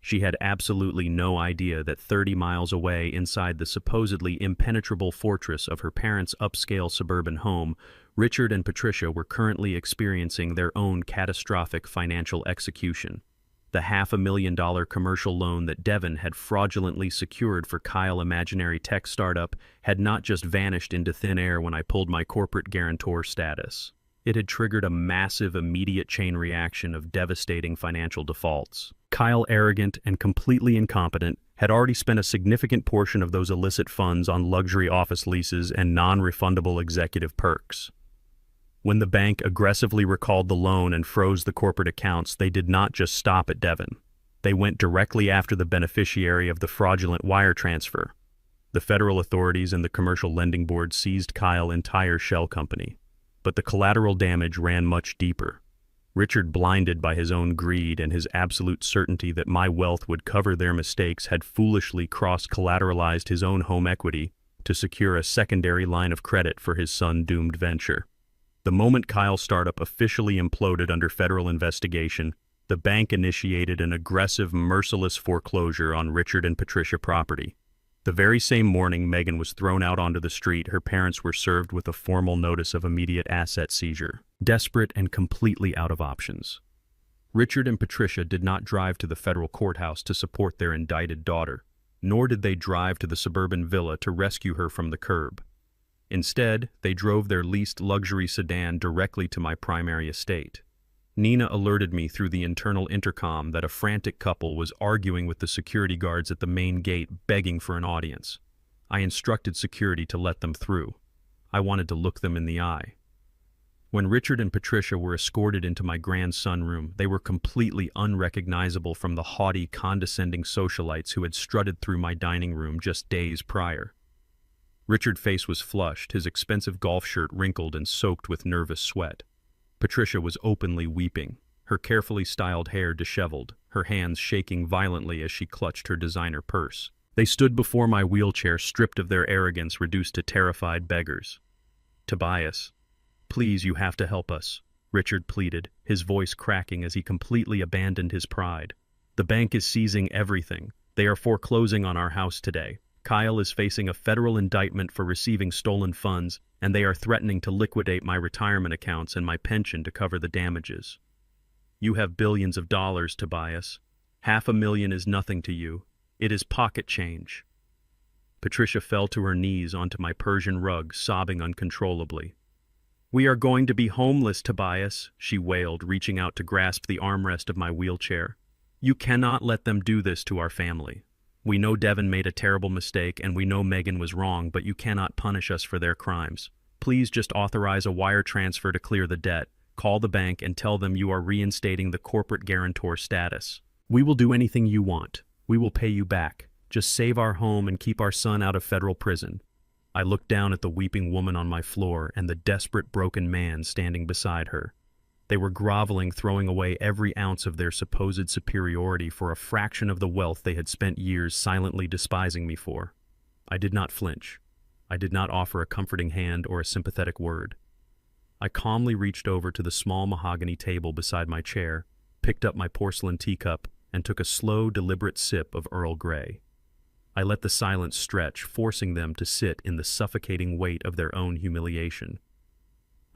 She had absolutely no idea that 30 miles away, inside the supposedly impenetrable fortress of her parents' upscale suburban home, Richard and Patricia were currently experiencing their own catastrophic financial execution. The $500,000 commercial loan that Devin had fraudulently secured for Kyle Imaginary Tech startup had not just vanished into thin air when I pulled my corporate guarantor status. It had triggered a massive, immediate chain reaction of devastating financial defaults. Kyle, arrogant and completely incompetent, had already spent a significant portion of those illicit funds on luxury office leases and non-refundable executive perks. When the bank aggressively recalled the loan and froze the corporate accounts, they did not just stop at Devin. They went directly after the beneficiary of the fraudulent wire transfer. The federal authorities and the Commercial Lending Board seized Kyle's entire shell company. But the collateral damage ran much deeper. Richard, blinded by his own greed and his absolute certainty that my wealth would cover their mistakes, had foolishly cross-collateralized his own home equity to secure a secondary line of credit for his son-doomed venture. The moment Kyle's startup officially imploded under federal investigation, the bank initiated an aggressive, merciless foreclosure on Richard and Patricia property. The very same morning Megan was thrown out onto the street, her parents were served with a formal notice of immediate asset seizure, desperate and completely out of options. Richard and Patricia did not drive to the federal courthouse to support their indicted daughter, nor did they drive to the suburban villa to rescue her from the curb. Instead, they drove their leased luxury sedan directly to my primary estate. Nina alerted me through the internal intercom that a frantic couple was arguing with the security guards at the main gate, begging for an audience. I instructed security to let them through. I wanted to look them in the eye. When Richard and Patricia were escorted into my grand sunroom, they were completely unrecognizable from the haughty, condescending socialites who had strutted through my dining room just days prior. Richard's face was flushed, his expensive golf shirt wrinkled and soaked with nervous sweat. Patricia was openly weeping, her carefully styled hair disheveled, her hands shaking violently as she clutched her designer purse. They stood before my wheelchair, stripped of their arrogance, reduced to terrified beggars. "Tobias, please, you have to help us," Richard pleaded, his voice cracking as he completely abandoned his pride. "The bank is seizing everything. They are foreclosing on our house today. Kyle is facing a federal indictment for receiving stolen funds, and they are threatening to liquidate my retirement accounts and my pension to cover the damages. You have billions of dollars, Tobias. $500,000 is nothing to you. It is pocket change." Patricia fell to her knees onto my Persian rug, sobbing uncontrollably. "We are going to be homeless, Tobias," she wailed, reaching out to grasp the armrest of my wheelchair. "You cannot let them do this to our family. We know Devin made a terrible mistake, and we know Megan was wrong, but you cannot punish us for their crimes. Please just authorize a wire transfer to clear the debt. Call the bank and tell them you are reinstating the corporate guarantor status. We will do anything you want. We will pay you back. Just save our home and keep our son out of federal prison." I looked down at the weeping woman on my floor and the desperate, broken man standing beside her. They were groveling, throwing away every ounce of their supposed superiority for a fraction of the wealth they had spent years silently despising me for. I did not flinch. I did not offer a comforting hand or a sympathetic word. I calmly reached over to the small mahogany table beside my chair, picked up my porcelain teacup, and took a slow, deliberate sip of Earl Grey. I let the silence stretch, forcing them to sit in the suffocating weight of their own humiliation.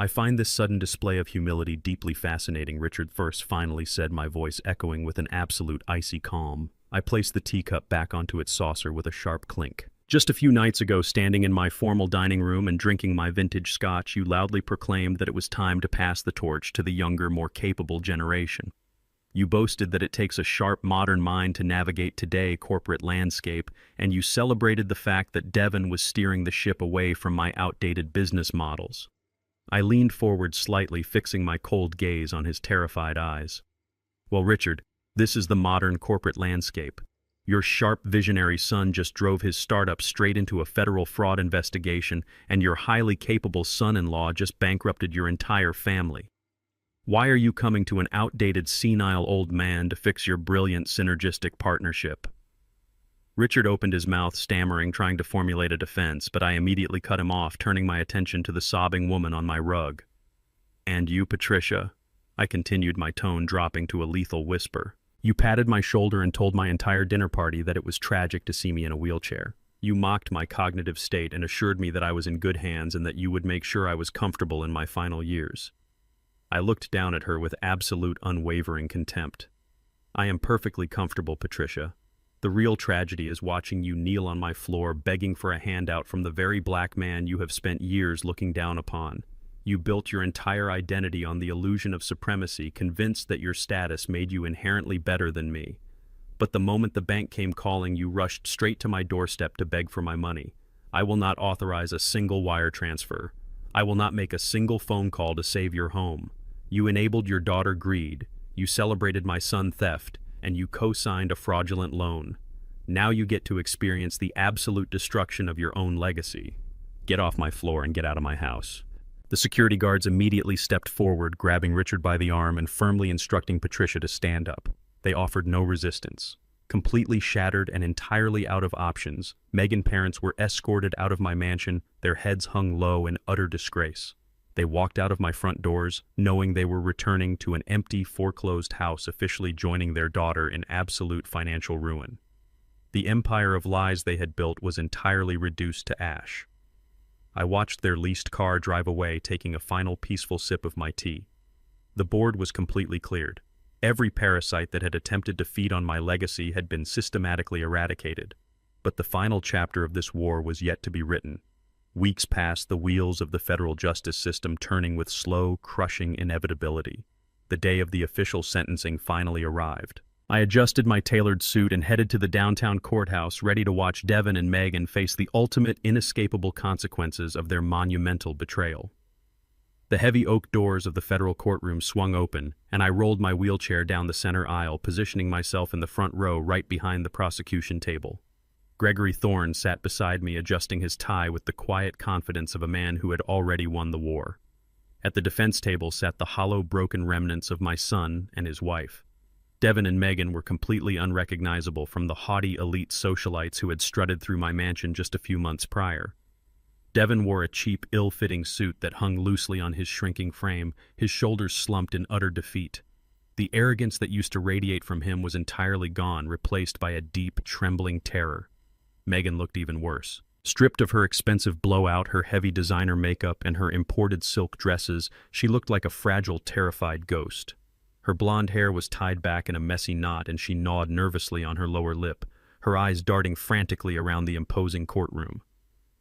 "I find this sudden display of humility deeply fascinating," Richard first finally said, my voice echoing with an absolute icy calm. I placed the teacup back onto its saucer with a sharp clink. "Just a few nights ago, standing in my formal dining room and drinking my vintage scotch, you loudly proclaimed that it was time to pass the torch to the younger, more capable generation. You boasted that it takes a sharp, modern mind to navigate today's corporate landscape, and you celebrated the fact that Devin was steering the ship away from my outdated business models." I leaned forward slightly, fixing my cold gaze on his terrified eyes. "Well, Richard, this is the modern corporate landscape. Your sharp, visionary son just drove his startup straight into a federal fraud investigation, and your highly capable son-in-law just bankrupted your entire family. Why are you coming to an outdated, senile old man to fix your brilliant, synergistic partnership?" Richard opened his mouth, stammering, trying to formulate a defense, but I immediately cut him off, turning my attention to the sobbing woman on my rug. "And you, Patricia," I continued, my tone dropping to a lethal whisper. "You patted my shoulder and told my entire dinner party that it was tragic to see me in a wheelchair. You mocked my cognitive state and assured me that I was in good hands and that you would make sure I was comfortable in my final years." I looked down at her with absolute, unwavering contempt. "I am perfectly comfortable, Patricia. The real tragedy is watching you kneel on my floor begging for a handout from the very black man you have spent years looking down upon. You built your entire identity on the illusion of supremacy, convinced that your status made you inherently better than me. But the moment the bank came calling, you rushed straight to my doorstep to beg for my money. I will not authorize a single wire transfer. I will not make a single phone call to save your home. You enabled your daughter greed. You celebrated my son theft. And you co-signed a fraudulent loan. Now you get to experience the absolute destruction of your own legacy. Get off my floor and get out of my house." The security guards immediately stepped forward, grabbing Richard by the arm and firmly instructing Patricia to stand up. They offered no resistance. Completely shattered and entirely out of options, Megan's parents were escorted out of my mansion, their heads hung low in utter disgrace. They walked out of my front doors, knowing they were returning to an empty, foreclosed house, officially joining their daughter in absolute financial ruin. The empire of lies they had built was entirely reduced to ash. I watched their leased car drive away, taking a final peaceful sip of my tea. The board was completely cleared. Every parasite that had attempted to feed on my legacy had been systematically eradicated. But the final chapter of this war was yet to be written. Weeks passed, the wheels of the federal justice system turning with slow, crushing inevitability. The day of the official sentencing finally arrived. I adjusted my tailored suit and headed to the downtown courthouse, ready to watch Devin and Megan face the ultimate, inescapable consequences of their monumental betrayal. The heavy oak doors of the federal courtroom swung open, and I rolled my wheelchair down the center aisle, positioning myself in the front row right behind the prosecution table. Gregory Thorne sat beside me, adjusting his tie with the quiet confidence of a man who had already won the war. At the defense table sat the hollow, broken remnants of my son and his wife. Devin and Megan were completely unrecognizable from the haughty elite socialites who had strutted through my mansion just a few months prior. Devin wore a cheap, ill-fitting suit that hung loosely on his shrinking frame, his shoulders slumped in utter defeat. The arrogance that used to radiate from him was entirely gone, replaced by a deep, trembling terror. Megan looked even worse. Stripped of her expensive blowout, her heavy designer makeup, and her imported silk dresses, she looked like a fragile, terrified ghost. Her blonde hair was tied back in a messy knot, and she gnawed nervously on her lower lip, her eyes darting frantically around the imposing courtroom.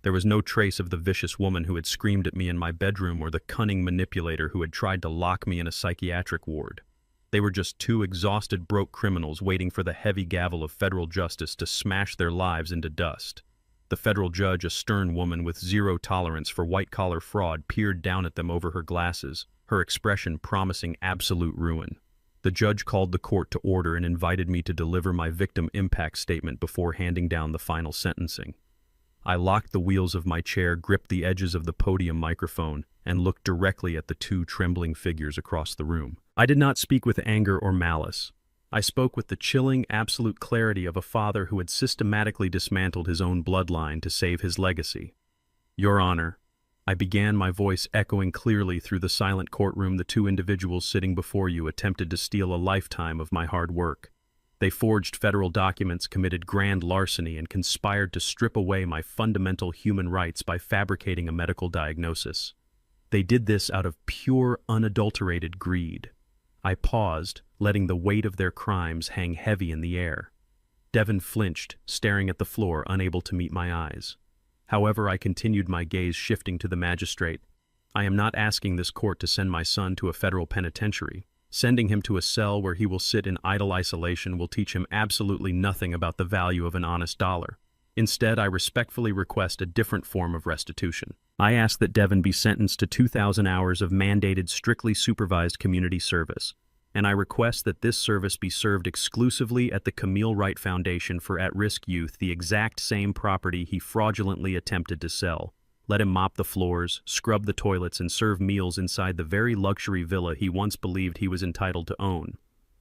There was no trace of the vicious woman who had screamed at me in my bedroom or the cunning manipulator who had tried to lock me in a psychiatric ward. They were just two exhausted, broke criminals waiting for the heavy gavel of federal justice to smash their lives into dust. The federal judge, a stern woman with zero tolerance for white-collar fraud, peered down at them over her glasses, her expression promising absolute ruin. The judge called the court to order and invited me to deliver my victim impact statement before handing down the final sentencing. I locked the wheels of my chair, gripped the edges of the podium microphone, and looked directly at the two trembling figures across the room. I did not speak with anger or malice. I spoke with the chilling, absolute clarity of a father who had systematically dismantled his own bloodline to save his legacy. Your Honor, I began, my voice echoing clearly through the silent courtroom. The two individuals sitting before you attempted to steal a lifetime of my hard work. They forged federal documents, committed grand larceny, and conspired to strip away my fundamental human rights by fabricating a medical diagnosis. They did this out of pure, unadulterated greed. I paused, letting the weight of their crimes hang heavy in the air. Devin flinched, staring at the floor, unable to meet my eyes. However, I continued, my gaze shifting to the magistrate. I am not asking this court to send my son to a federal penitentiary. Sending him to a cell where he will sit in idle isolation will teach him absolutely nothing about the value of an honest dollar. Instead, I respectfully request a different form of restitution. I ask that Devin be sentenced to 2,000 hours of mandated, strictly supervised community service, and I request that this service be served exclusively at the Camille Wright Foundation for At-Risk Youth, the exact same property he fraudulently attempted to sell. Let him mop the floors, scrub the toilets, and serve meals inside the very luxury villa he once believed he was entitled to own.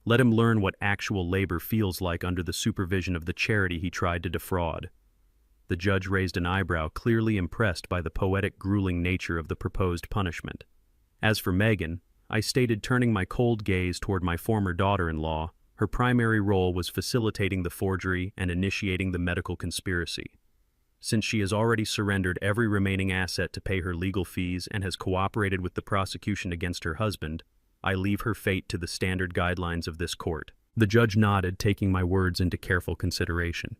Let him learn what actual labor feels like under the supervision of the charity he tried to defraud. The judge raised an eyebrow, clearly impressed by the poetic, grueling nature of the proposed punishment. As for Megan, I stated, turning my cold gaze toward my former daughter-in-law, her primary role was facilitating the forgery and initiating the medical conspiracy. Since she has already surrendered every remaining asset to pay her legal fees and has cooperated with the prosecution against her husband, I leave her fate to the standard guidelines of this court. The judge nodded, taking my words into careful consideration.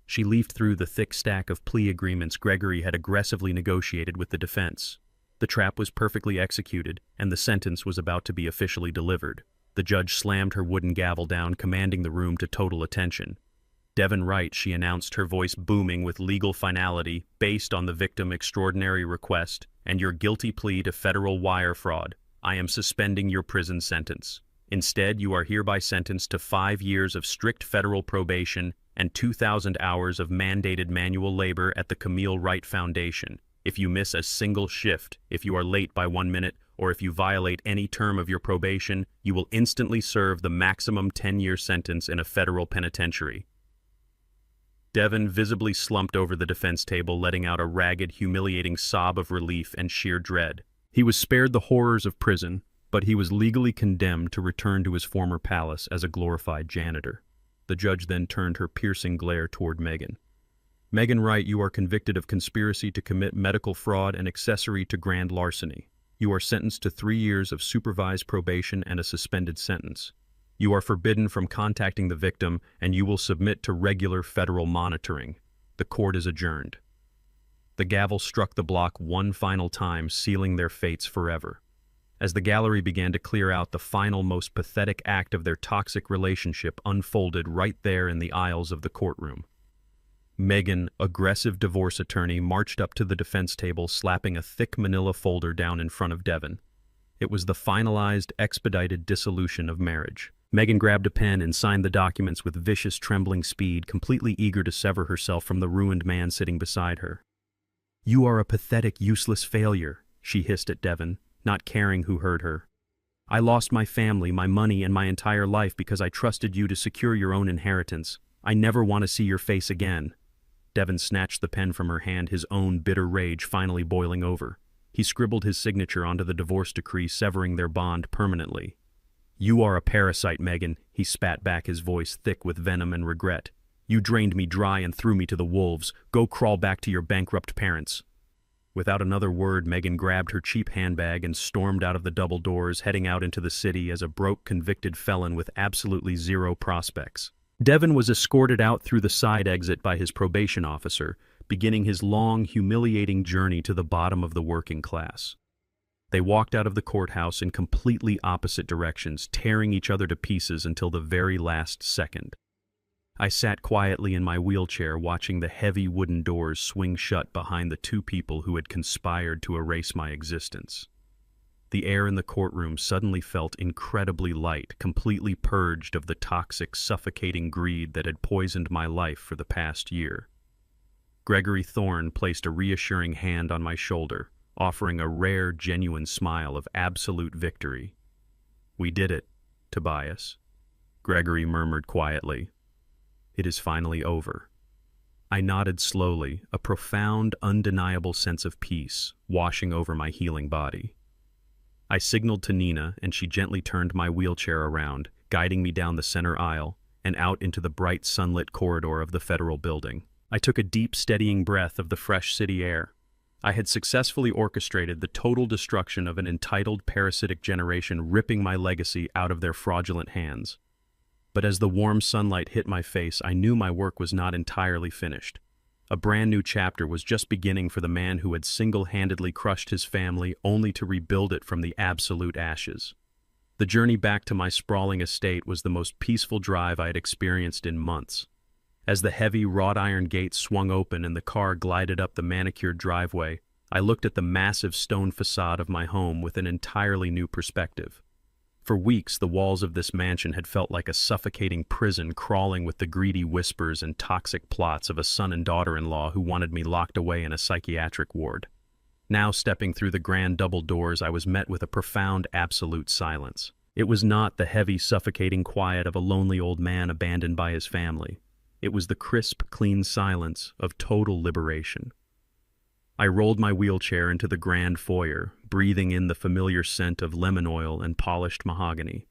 She leafed through the thick stack of plea agreements Gregory had aggressively negotiated with the defense. The trap was perfectly executed, and the sentence was about to be officially delivered. The judge slammed her wooden gavel down, commanding the room to total attention. Devin Wright, she announced, her voice booming with legal finality, based on the victim extraordinary request and your guilty plea to federal wire fraud, I am suspending your prison sentence. Instead, you are hereby sentenced to 5 years of strict federal probation and 2,000 hours of mandated manual labor at the Camille Wright Foundation. If you miss a single shift, if you are late by 1 minute, or if you violate any term of your probation, you will instantly serve the maximum 10-year sentence in a federal penitentiary. Devin visibly slumped over the defense table, letting out a ragged, humiliating sob of relief and sheer dread. He was spared the horrors of prison, but he was legally condemned to return to his former palace as a glorified janitor. The judge then turned her piercing glare toward Megan. Megan Wright, you are convicted of conspiracy to commit medical fraud and accessory to grand larceny. You are sentenced to 3 years of supervised probation and a suspended sentence. You are forbidden from contacting the victim, and you will submit to regular federal monitoring. The court is adjourned. The gavel struck the block one final time, sealing their fates forever. As the gallery began to clear out, the final, most pathetic act of their toxic relationship unfolded right there in the aisles of the courtroom. Megan, aggressive divorce attorney, marched up to the defense table, slapping a thick manila folder down in front of Devin. It was the finalized, expedited dissolution of marriage. Megan grabbed a pen and signed the documents with vicious, trembling speed, completely eager to sever herself from the ruined man sitting beside her. "You are a pathetic, useless failure," she hissed at Devin, not caring who heard her. "I lost my family, my money, and my entire life because I trusted you to secure your own inheritance. I never want to see your face again." Devin snatched the pen from her hand, his own bitter rage finally boiling over. He scribbled his signature onto the divorce decree, severing their bond permanently. "You are a parasite, Megan," he spat back, his voice thick with venom and regret. "You drained me dry and threw me to the wolves. Go crawl back to your bankrupt parents." Without another word, Megan grabbed her cheap handbag and stormed out of the double doors, heading out into the city as a broke, convicted felon with absolutely zero prospects. Devin was escorted out through the side exit by his probation officer, beginning his long, humiliating journey to the bottom of the working class. They walked out of the courthouse in completely opposite directions, tearing each other to pieces until the very last second. I sat quietly in my wheelchair, watching the heavy wooden doors swing shut behind the two people who had conspired to erase my existence. The air in the courtroom suddenly felt incredibly light, completely purged of the toxic, suffocating greed that had poisoned my life for the past year. Gregory Thorne placed a reassuring hand on my shoulder, offering a rare, genuine smile of absolute victory. "We did it, Tobias," Gregory murmured quietly. "It is finally over." I nodded slowly, a profound, undeniable sense of peace washing over my healing body. I signaled to Nina, and she gently turned my wheelchair around, guiding me down the center aisle and out into the bright, sunlit corridor of the federal building. I took a deep, steadying breath of the fresh city air. I had successfully orchestrated the total destruction of an entitled, parasitic generation, ripping my legacy out of their fraudulent hands. But as the warm sunlight hit my face, I knew my work was not entirely finished. A brand new chapter was just beginning for the man who had single-handedly crushed his family only to rebuild it from the absolute ashes. The journey back to my sprawling estate was the most peaceful drive I had experienced in months. As the heavy wrought-iron gates swung open and the car glided up the manicured driveway, I looked at the massive stone facade of my home with an entirely new perspective. For weeks, the walls of this mansion had felt like a suffocating prison, crawling with the greedy whispers and toxic plots of a son and daughter-in-law who wanted me locked away in a psychiatric ward. Now, stepping through the grand double doors, I was met with a profound, absolute silence. It was not the heavy, suffocating quiet of a lonely old man abandoned by his family. It was the crisp, clean silence of total liberation. I rolled my wheelchair into the grand foyer, breathing in the familiar scent of lemon oil and polished mahogany.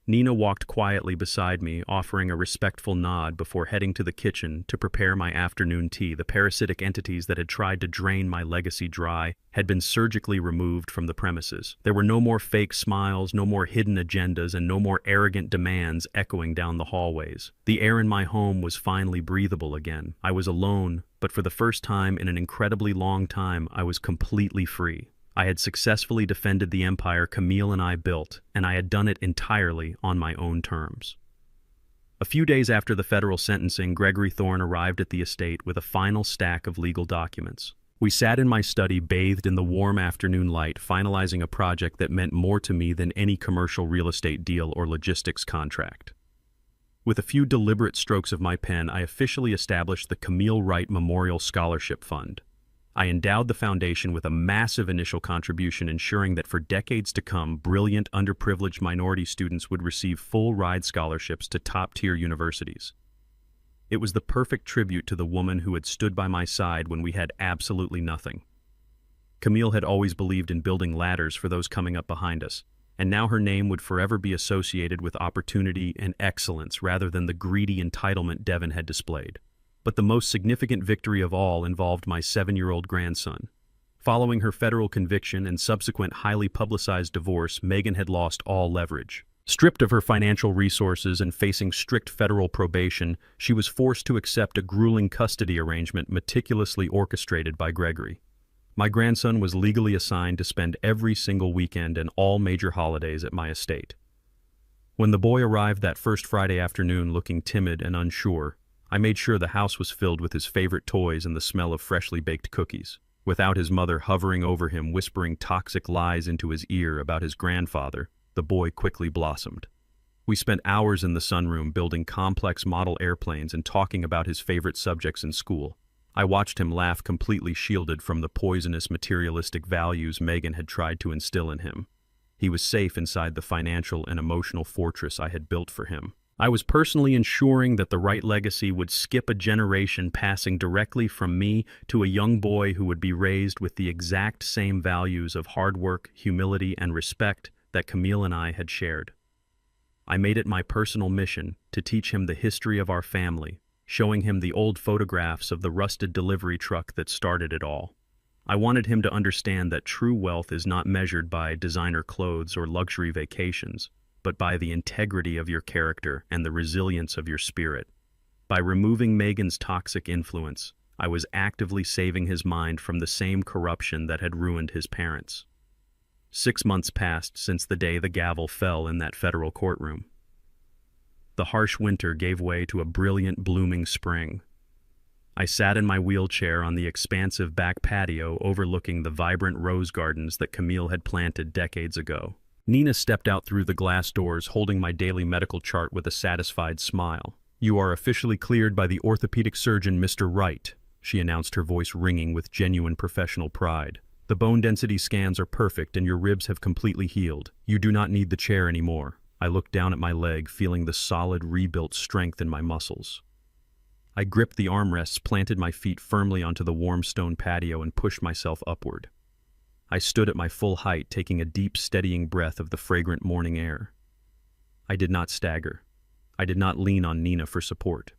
Nina walked quietly beside me, offering a respectful nod before heading to the kitchen to prepare my afternoon tea. The parasitic entities that had tried to drain my legacy dry had been surgically removed from the premises. There were no more fake smiles, no more hidden agendas, and no more arrogant demands echoing down the hallways. The air in my home was finally breathable again. I was alone, but for the first time in an incredibly long time, I was completely free. I had successfully defended the empire Camille and I built, and I had done it entirely on my own terms. A few days after the federal sentencing, Gregory Thorne arrived at the estate with a final stack of legal documents. We sat in my study, bathed in the warm afternoon light, finalizing a project that meant more to me than any commercial real estate deal or logistics contract. With a few deliberate strokes of my pen, I officially established the Camille Wright Memorial Scholarship Fund. I endowed the foundation with a massive initial contribution, ensuring that for decades to come, brilliant, underprivileged minority students would receive full-ride scholarships to top-tier universities. It was the perfect tribute to the woman who had stood by my side when we had absolutely nothing. Camille had always believed in building ladders for those coming up behind us, and now her name would forever be associated with opportunity and excellence rather than the greedy entitlement Devon had displayed. But the most significant victory of all involved my 7-year-old grandson. Following her federal conviction and subsequent highly publicized divorce, Megan had lost all leverage. Stripped of her financial resources and facing strict federal probation, she was forced to accept a grueling custody arrangement meticulously orchestrated by Gregory. My grandson was legally assigned to spend every single weekend and all major holidays at my estate. When the boy arrived that first Friday afternoon looking timid and unsure, I made sure the house was filled with his favorite toys and the smell of freshly baked cookies. Without his mother hovering over him, whispering toxic lies into his ear about his grandfather, the boy quickly blossomed. We spent hours in the sunroom building complex model airplanes and talking about his favorite subjects in school. I watched him laugh, completely shielded from the poisonous materialistic values Megan had tried to instill in him. He was safe inside the financial and emotional fortress I had built for him. I was personally ensuring that the right legacy would skip a generation, passing directly from me to a young boy who would be raised with the exact same values of hard work, humility, and respect that Camille and I had shared. I made it my personal mission to teach him the history of our family, showing him the old photographs of the rusted delivery truck that started it all. I wanted him to understand that true wealth is not measured by designer clothes or luxury vacations, but by the integrity of your character and the resilience of your spirit. By removing Megan's toxic influence, I was actively saving his mind from the same corruption that had ruined his parents. 6 months passed since the day the gavel fell in that federal courtroom. The harsh winter gave way to a brilliant, blooming spring. I sat in my wheelchair on the expansive back patio overlooking the vibrant rose gardens that Camille had planted decades ago. Nina stepped out through the glass doors, holding my daily medical chart with a satisfied smile. "You are officially cleared by the orthopedic surgeon, Mr. Wright," she announced, her voice ringing with genuine professional pride. "The bone density scans are perfect and your ribs have completely healed. You do not need the chair anymore." I looked down at my leg, feeling the solid, rebuilt strength in my muscles. I gripped the armrests, planted my feet firmly onto the warm stone patio, and pushed myself upward. I stood at my full height, taking a deep, steadying breath of the fragrant morning air. I did not stagger. I did not lean on Nina for support.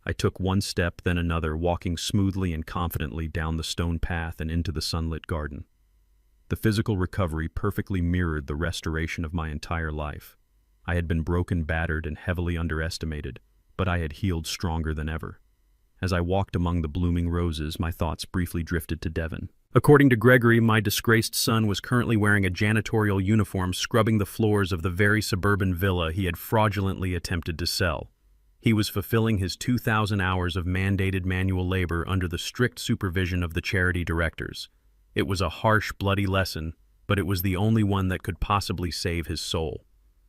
I took one step, then another, walking smoothly and confidently down the stone path and into the sunlit garden. The physical recovery perfectly mirrored the restoration of my entire life. I had been broken, battered, and heavily underestimated, but I had healed stronger than ever. As I walked among the blooming roses, my thoughts briefly drifted to Devon. According to Gregory, my disgraced son was currently wearing a janitorial uniform, scrubbing the floors of the very suburban villa he had fraudulently attempted to sell. He was fulfilling his 2,000 hours of mandated manual labor under the strict supervision of the charity directors. It was a harsh, bloody lesson, but it was the only one that could possibly save his soul.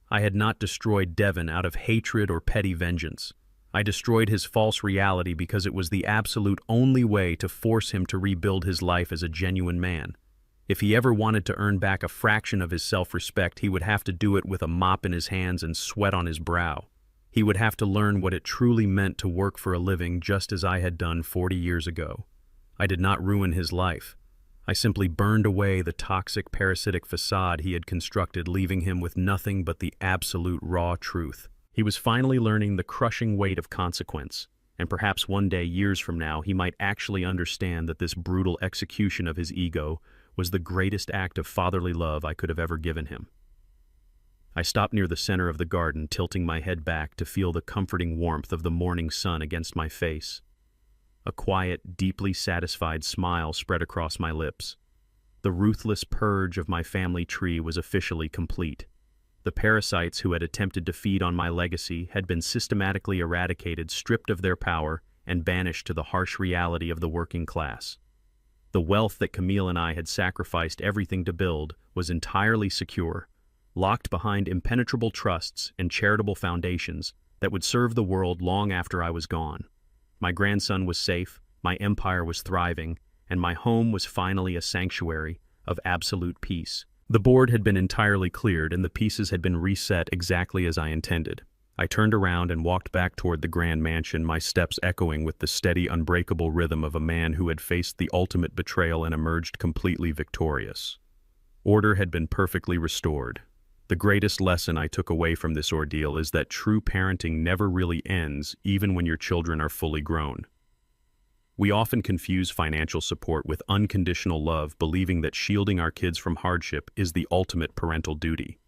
I had not destroyed Devon out of hatred or petty vengeance. I destroyed his false reality because it was the absolute only way to force him to rebuild his life as a genuine man. If he ever wanted to earn back a fraction of his self-respect, he would have to do it with a mop in his hands and sweat on his brow. He would have to learn what it truly meant to work for a living, just as I had done 40 years ago. I did not ruin his life. I simply burned away the toxic, parasitic facade he had constructed, leaving him with nothing but the absolute raw truth. He was finally learning the crushing weight of consequence, and perhaps one day, years from now, he might actually understand that this brutal execution of his ego was the greatest act of fatherly love I could have ever given him. I stopped near the center of the garden, tilting my head back to feel the comforting warmth of the morning sun against my face. A quiet, deeply satisfied smile spread across my lips. The ruthless purge of my family tree was officially complete. The parasites who had attempted to feed on my legacy had been systematically eradicated, stripped of their power, and banished to the harsh reality of the working class. The wealth that Camille and I had sacrificed everything to build was entirely secure, locked behind impenetrable trusts and charitable foundations that would serve the world long after I was gone. My grandson was safe, my empire was thriving, and my home was finally a sanctuary of absolute peace. The board had been entirely cleared, and the pieces had been reset exactly as I intended. I turned around and walked back toward the grand mansion, my steps echoing with the steady, unbreakable rhythm of a man who had faced the ultimate betrayal and emerged completely victorious. Order had been perfectly restored. The greatest lesson I took away from this ordeal is that true parenting never really ends, even when your children are fully grown. We often confuse financial support with unconditional love, believing that shielding our kids from hardship is the ultimate parental duty.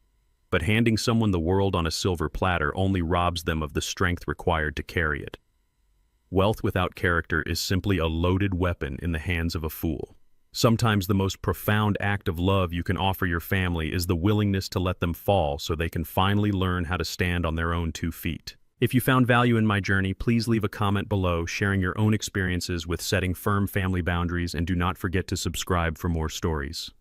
But handing someone the world on a silver platter only robs them of the strength required to carry it. Wealth without character is simply a loaded weapon in the hands of a fool. Sometimes the most profound act of love you can offer your family is the willingness to let them fall so they can finally learn how to stand on their own 2 feet. If you found value in my journey, please leave a comment below sharing your own experiences with setting firm family boundaries, and do not forget to subscribe for more stories.